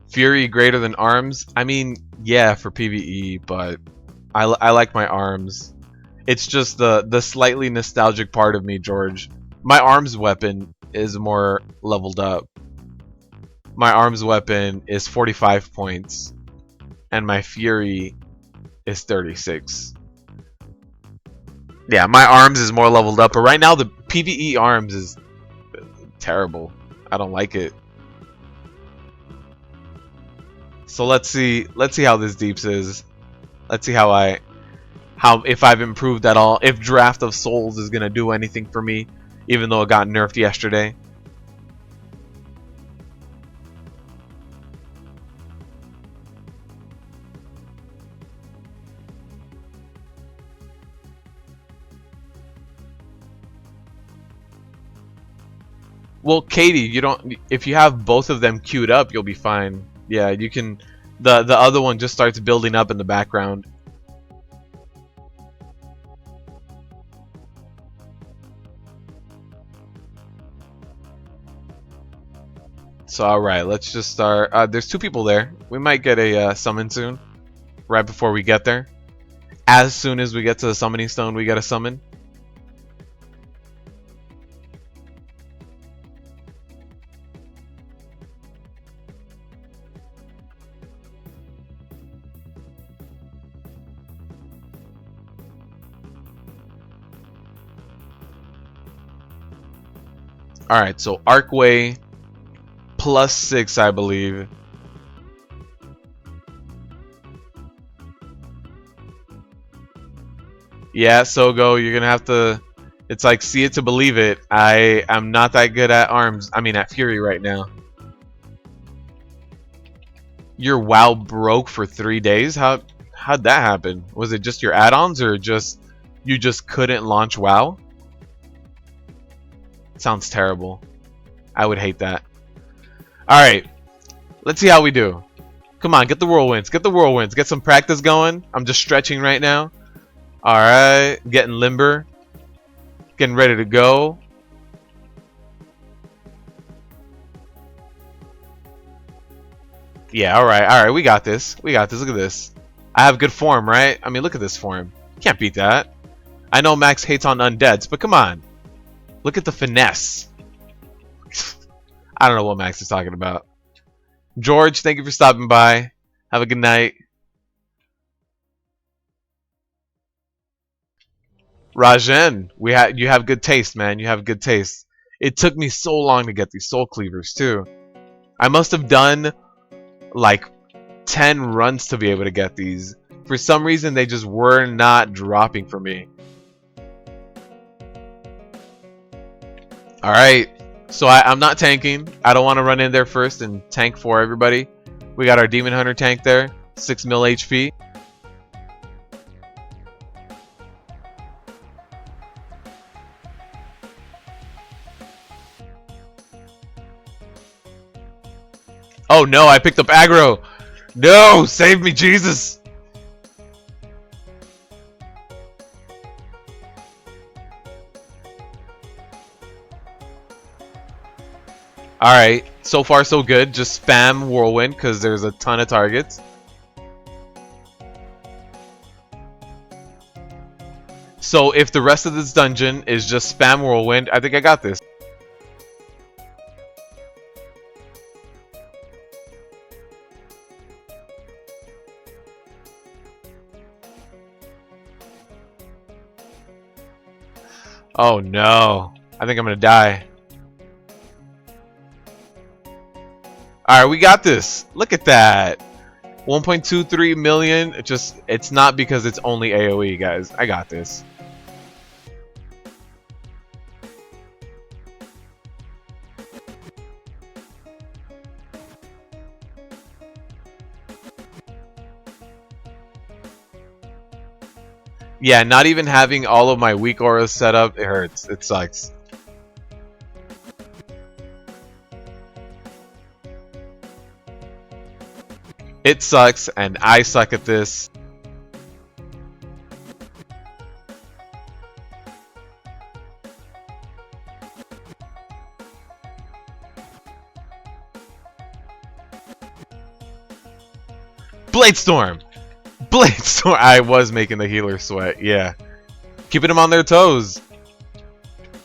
A: Fury greater than arms? I mean, yeah, for PvE, but I like my arms. It's just the slightly nostalgic part of me, George. My arms weapon is more leveled up. My arms weapon is 45 points, and my Fury is 36. Yeah, my arms is more leveled up, but right now the PvE arms is terrible. I don't like it. So let's see how this deeps is. Let's see how if I've improved at all. If Draft of Souls is gonna do anything for me, even though it got nerfed yesterday. Well, Katie, you don't. If you have both of them queued up, you'll be fine. Yeah, you can. The other one just starts building up in the background. So alright, let's just start. There's two people there. We might get a summon soon. Right before we get there. As soon as we get to the summoning stone, we get a summon. Alright, so Arcway +6, I believe. Yeah, Sogo, you're gonna have to. It's like see it to believe it. I am not that good at arms. I mean, at Fury right now. Your WoW broke for 3 days. How'd that happen? Was it just your add-ons, or just you just couldn't launch WoW? Sounds terrible. I would hate that. Alright. Let's see how we do. Come on, get the whirlwinds. Get the whirlwinds. Get some practice going. I'm just stretching right now. Alright. Getting limber. Getting ready to go. Yeah, alright. Alright, we got this. We got this. Look at this. I have good form, right? I mean, look at this form. Can't beat that. I know Max hates on undeads, but come on. Look at the finesse. I don't know what Max is talking about. George, thank you for stopping by. Have a good night. Rajen, you have good taste, man. You have good taste. It took me so long to get these soul cleavers too. I must have done like 10 runs to be able to get these. For some reason, they just were not dropping for me. Alright, so I'm not tanking. I don't want to run in there first and tank for everybody. We got our Demon Hunter tank there, 6 mil HP. Oh no, I picked up aggro! No! Save me, Jesus! Alright, so far so good. Just spam Whirlwind because there's a ton of targets. So if the rest of this dungeon is just spam Whirlwind, I think I got this. Oh no. I think I'm gonna die. Alright, we got this. Look at that. 1.23 million. It's not because it's only AoE, guys. I got this. Yeah, not even having all of my weak auras set up, it hurts. It sucks. It sucks, and I suck at this. Bladestorm! Bladestorm! I was making the healer sweat, yeah. Keeping them on their toes.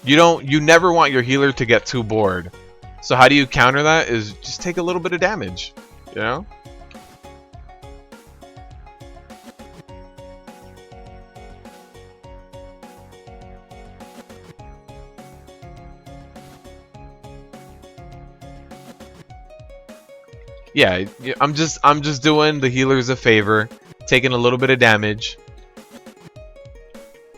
A: You never want your healer to get too bored. So how do you counter that? Is just take a little bit of damage, you know? Yeah, I'm just doing the healers a favor, taking a little bit of damage.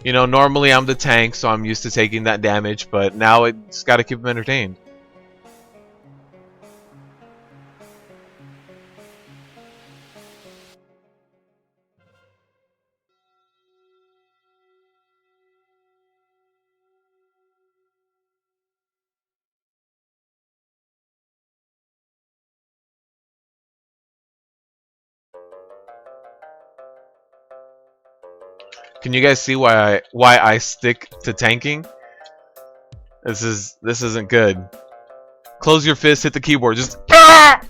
A: You know, normally I'm the tank, so I'm used to taking that damage, but now it's got to keep them entertained. Can you guys see why I stick to tanking? This isn't good. Close your fist, hit the keyboard, just ah!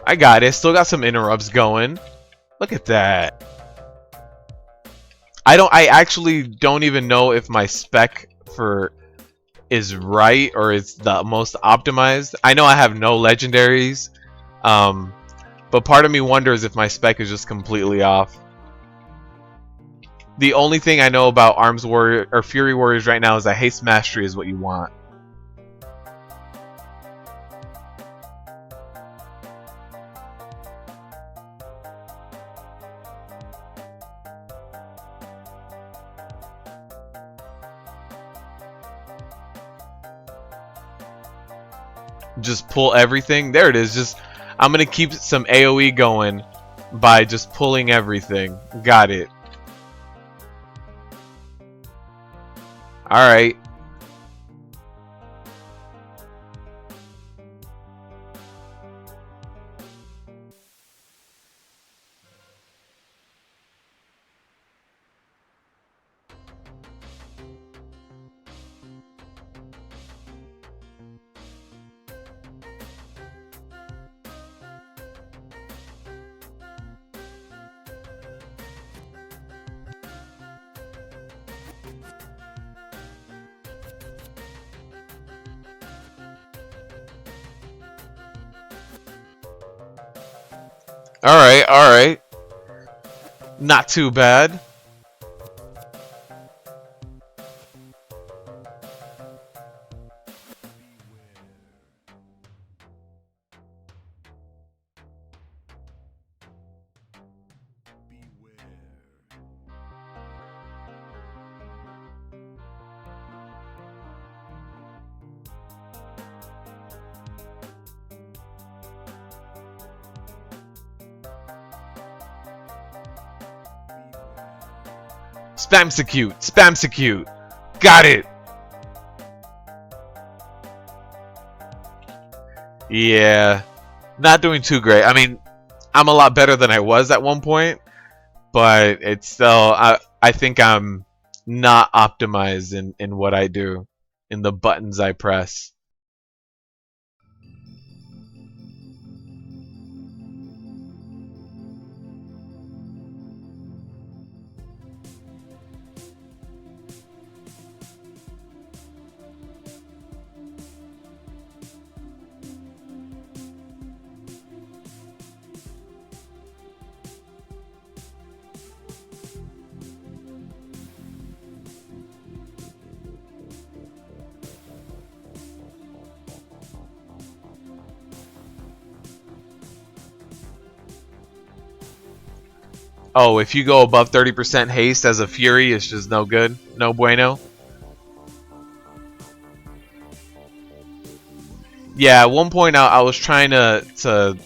A: I got it. Still got some interrupts going. Look at that. I actually don't even know if my spec for is right or it's the most optimized. I know I have no legendaries, but part of me wonders if my spec is just completely off. The only thing I know about Arms Warrior or Fury Warriors right now is that haste mastery is what you want. Just pull everything. There it is. Just I'm gonna keep some AoE going by just pulling everything. Got it. Alright. Alright, alright. Not too bad. Spam-secute! Spam-secute! Got it! Yeah. Not doing too great. I mean, I'm a lot better than I was at one point, but it's still... I think I'm not optimized in what I do, in the buttons I press. Oh, if you go above 30% haste as a Fury, it's just no good. No bueno. Yeah, at one point I was trying to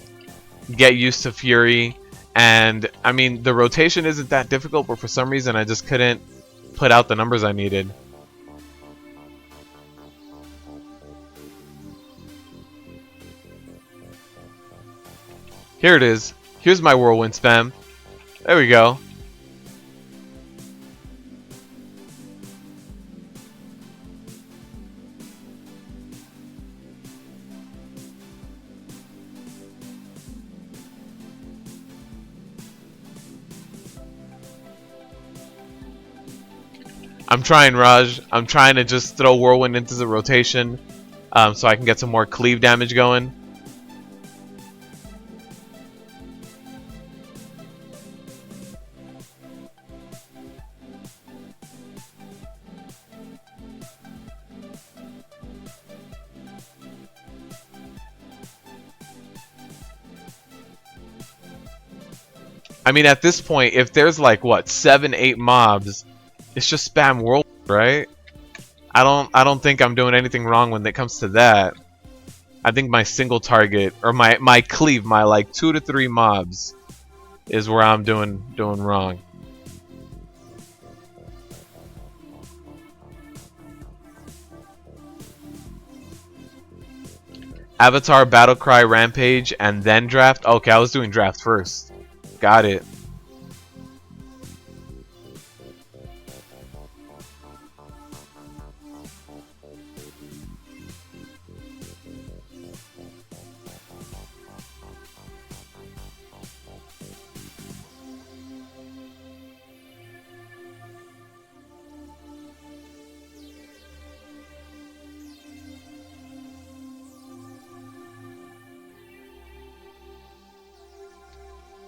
A: get used to Fury, and I mean the rotation isn't that difficult, but for some reason I just couldn't put out the numbers I needed. Here it is. Here's my whirlwind spam. There we go. I'm trying, Raj. I'm trying to just throw whirlwind into the rotation so I can get some more cleave damage going. I mean, at this point, if there's like what 7, 8 mobs, it's just spam whirlwind, right? I don't think I'm doing anything wrong when it comes to that. I think my single target or my cleave, my like 2 to 3 mobs, is where I'm doing wrong. Avatar, Battlecry, Rampage, and then draft. Okay, I was doing draft first. Got it.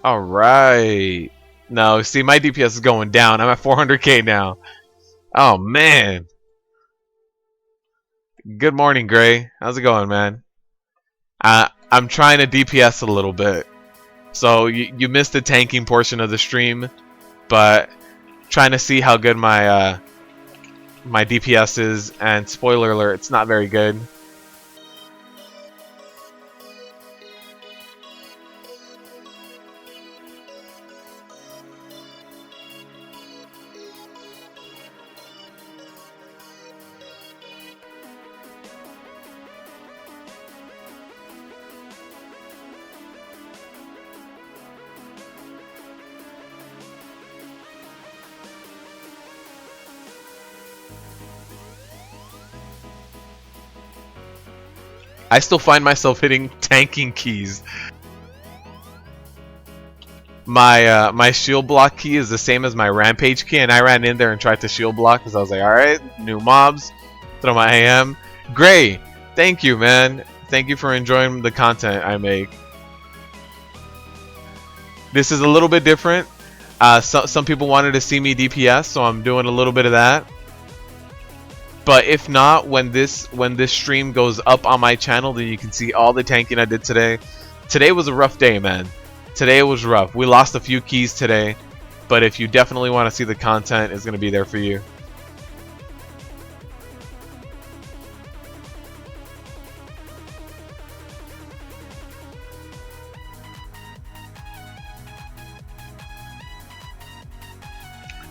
A: Alright. No, see, my DPS is going down. I'm at 400k now. Oh, man. Good morning, Gray. How's it going, man? I'm trying to DPS a little bit. So, you missed the tanking portion of the stream, but trying to see how good my my DPS is, and spoiler alert, it's not very good. I still find myself hitting tanking keys. My shield block key is the same as my rampage key, and I ran in there and tried to shield block because I was like, alright, new mobs, throw my AM. Gray, thank you, man. Thank you for enjoying the content I make. This is a little bit different. Some people wanted to see me DPS, so I'm doing a little bit of that. But if not, when this stream goes up on my channel, then you can see all the tanking I did today. Today was a rough day, man. Today was rough. We lost a few keys today, but if you definitely want to see the content, it's going to be there for you.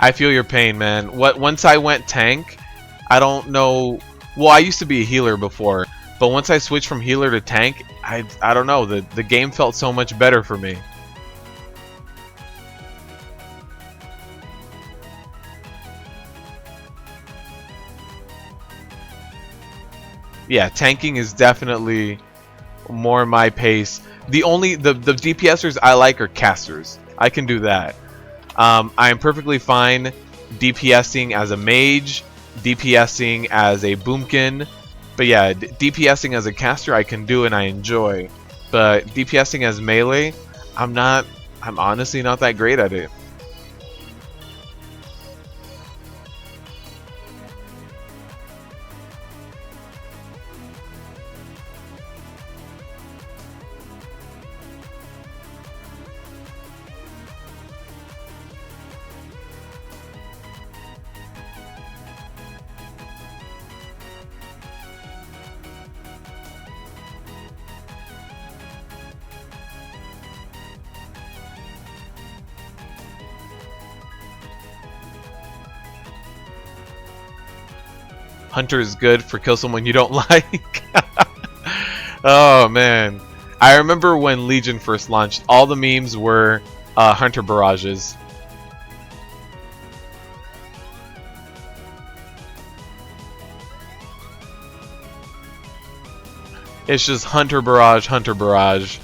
A: I feel your pain, man. Once I went tank, I don't know. Well, I used to be a healer before, but once I switched from healer to tank, I don't know. The game felt so much better for me. Yeah, tanking is definitely more my pace. The DPSers I like are casters. I can do that. I am perfectly fine DPSing as a mage, DPSing as a boomkin, but yeah, DPSing as a caster I can do and I enjoy. But DPSing as melee, I'm honestly not that great at it. Hunter is good for kill someone you don't like. Oh man, I remember when Legion first launched, all the memes were Hunter barrages. It's just Hunter barrage, Hunter barrage.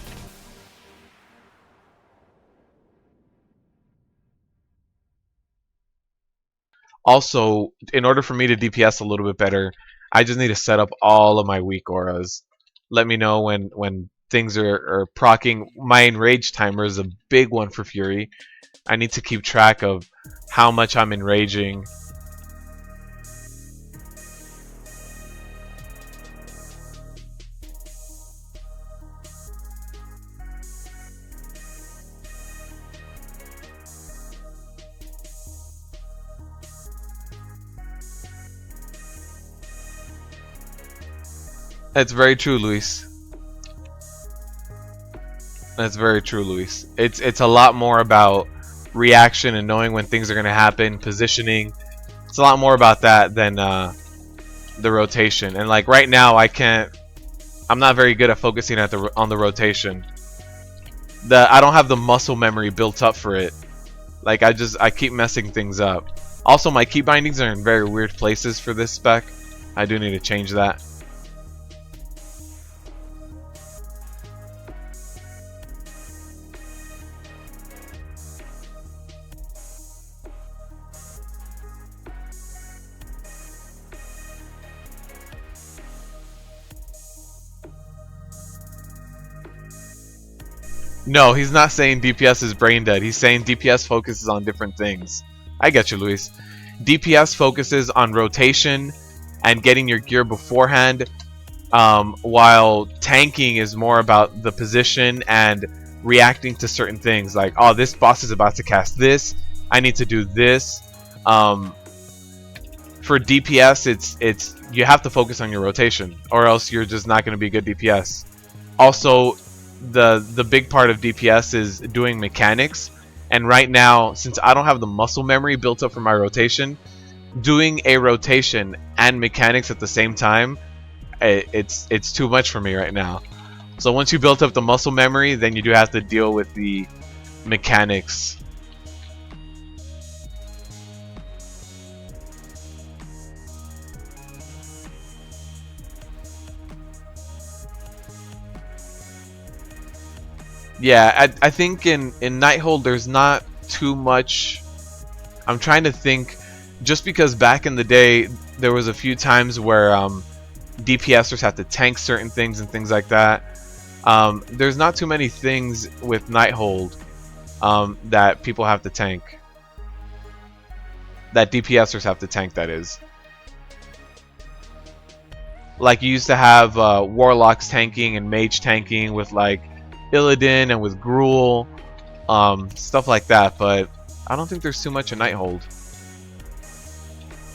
A: Also, in order for me to DPS a little bit better, I just need to set up all of my weak auras. Let me know when things are proccing. My enrage timer is a big one for Fury. I need to keep track of how much I'm enraging. That's very true, Luis. That's very true, Luis. It's a lot more about reaction and knowing when things are going to happen, positioning. It's a lot more about that than the rotation. And like right now, I'm not very good at focusing on the rotation. I don't have the muscle memory built up for it. Like I keep messing things up. Also, my key bindings are in very weird places for this spec. I do need to change that. No, he's not saying DPS is brain dead. He's saying DPS focuses on different things. I get you, Luis. DPS focuses on rotation and getting your gear beforehand, while tanking is more about the position and reacting to certain things. Like, oh, this boss is about to cast this. I need to do this. For DPS, it's you have to focus on your rotation, or else you're just not going to be good DPS. Also, the big part of DPS is doing mechanics, and right now, since I don't have the muscle memory built up for my rotation, doing a rotation and mechanics at the same time, it's too much for me right now. So once you built up the muscle memory, then you do have to deal with the mechanics. Yeah, I think in Nighthold there's not too much. I'm trying to think, just because back in the day there was a few times where DPSers had to tank certain things and things like that. There's not too many things with Nighthold. that people have to tank. That DPSers have to tank, that is. Like you used to have Warlocks tanking and Mage tanking with like Illidan and with Gruul, stuff like that, but I don't think there's too much in Nighthold.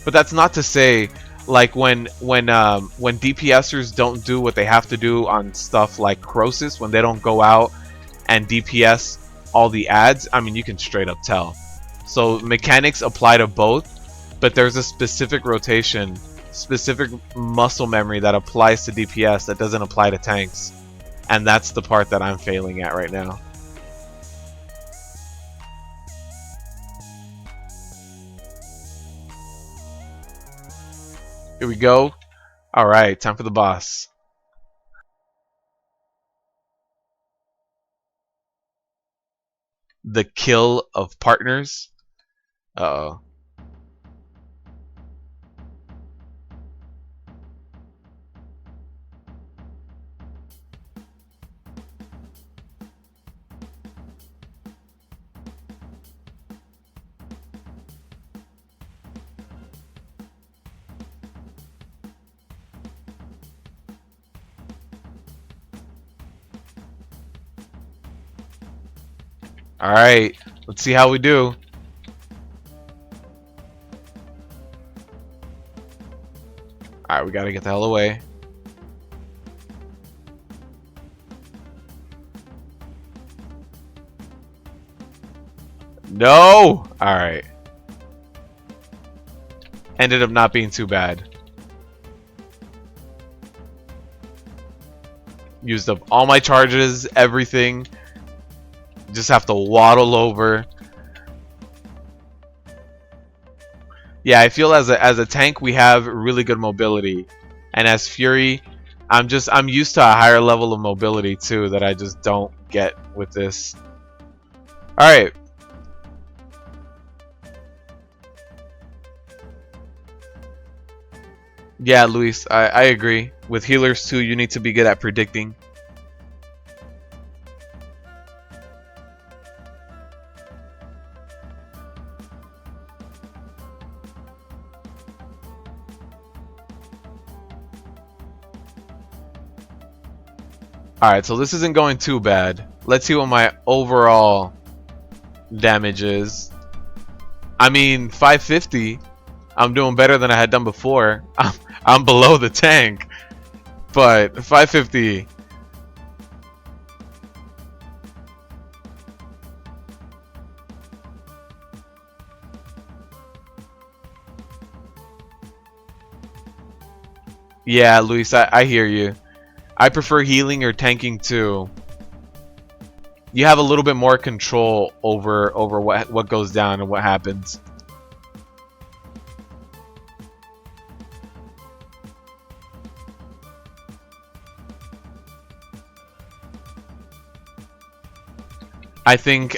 A: But that's not to say, like when DPSers don't do what they have to do on stuff like Crosis, when they don't go out and DPS all the ads, I mean, you can straight up tell. So mechanics apply to both, but there's a specific rotation, specific muscle memory that applies to DPS that doesn't apply to tanks. And that's the part that I'm failing at right now. Here we go. Alright, time for the boss. The kill of partners. Uh-oh. Alright, let's see how we do. Alright, we gotta get the hell away. No! Alright. Ended up not being too bad. Used up all my charges, everything. Just have to waddle over. Yeah, I feel as a tank we have really good mobility, and as Fury, I'm used to a higher level of mobility too that I just don't get with this. All right. Yeah, Luis, I agree. With healers too, you need to be good at predicting. Alright, so this isn't going too bad. Let's see what my overall damage is. I mean, 550. I'm doing better than I had done before. I'm below the tank. But 550. Yeah, Luis, I hear you. I prefer healing or tanking too. You have a little bit more control over what goes down and what happens. I think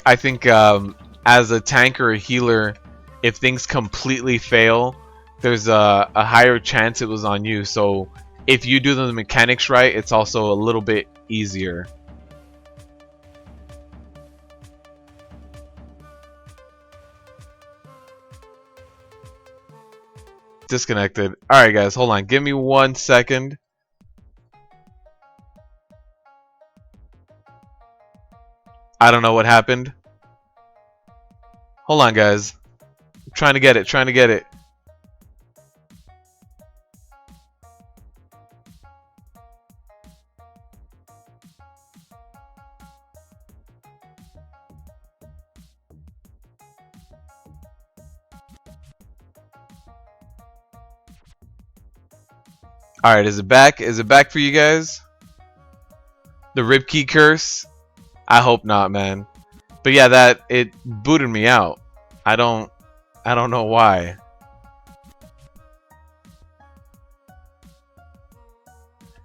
A: as a tank or a healer, if things completely fail, there's a higher chance it was on you. So if you do the mechanics right, it's also a little bit easier. Disconnected. Alright guys, hold on. Give me 1 second. I don't know what happened. Hold on guys. I'm trying to get it, trying to get it. Alright, is it back? Is it back for you guys? The Ribkey curse? I hope not, man. But yeah, it booted me out. I don't know why.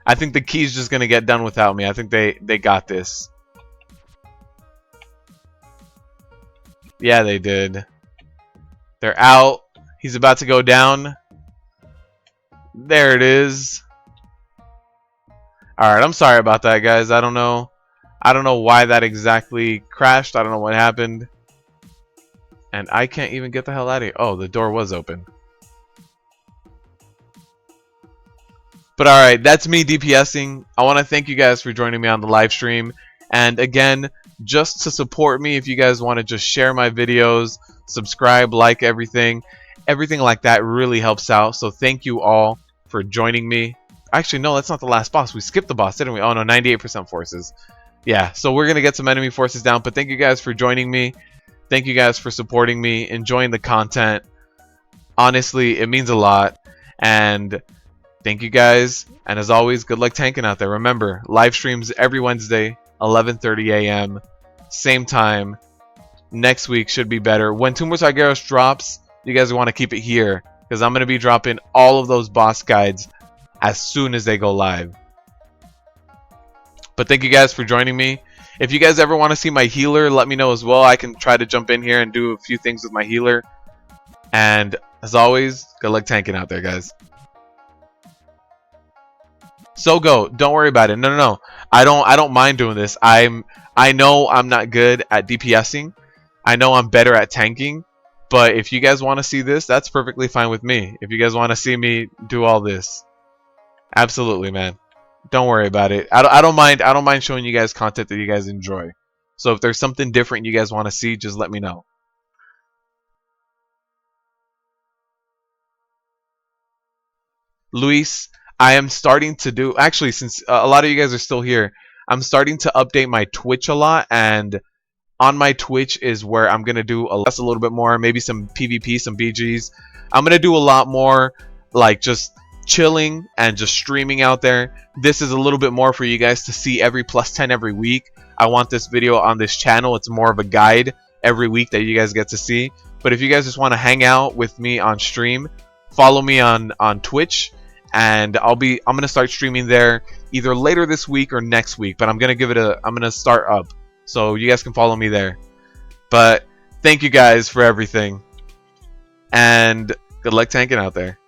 A: I think the key's just gonna get done without me. I think they got this. Yeah, they did. They're out. He's about to go down. There it is. Alright, I'm sorry about that, guys. I don't know I don't know why that exactly crashed. I don't know what happened. And I can't even get the hell out of here. Oh, the door was open. But alright, that's me DPSing. I want to thank you guys for joining me on the live stream. And again, just to support me, if you guys want to just share my videos, subscribe, like everything like that really helps out. So thank you all for joining me. Actually, no, that's not the last boss. We skipped the boss, didn't we? Oh no, 98% forces. Yeah, so we're going to get some enemy forces down. But thank you guys for joining me. Thank you guys for supporting me, enjoying the content. Honestly, it means a lot. And thank you guys. And as always, good luck tanking out there. Remember, live streams every Wednesday, 11:30 a.m. Same time. Next week should be better. When Tumor Targaros drops, you guys want to keep it here, because I'm going to be dropping all of those boss guides as soon as they go live. But thank you guys for joining me. If you guys ever want to see my healer, let me know as well. I can try to jump in here and do a few things with my healer. And as always, good luck tanking out there, guys. So go. Don't worry about it. No. I don't mind doing this. I know I'm not good at DPSing. I know I'm better at tanking. But if you guys want to see this, that's perfectly fine with me. If you guys want to see me do all this, absolutely, man. Don't worry about it. I don't mind showing you guys content that you guys enjoy. So if there's something different you guys want to see, just let me know. Luis, I am starting to do, actually, since a lot of you guys are still here, I'm starting to update my Twitch a lot, and on my Twitch is where I'm going to do a little bit more, maybe some PvP, some BGs. I'm going to do a lot more like just chilling and just streaming out there. This is a little bit more for you guys to see every +10 every week. I want this video on this channel. It's more of a guide every week that you guys get to see. But if you guys just want to hang out with me on stream, follow me on Twitch, and I'm going to start streaming there either later this week or next week, but I'm going to start up. So you guys can follow me there. But thank you guys for everything. And good luck tanking out there.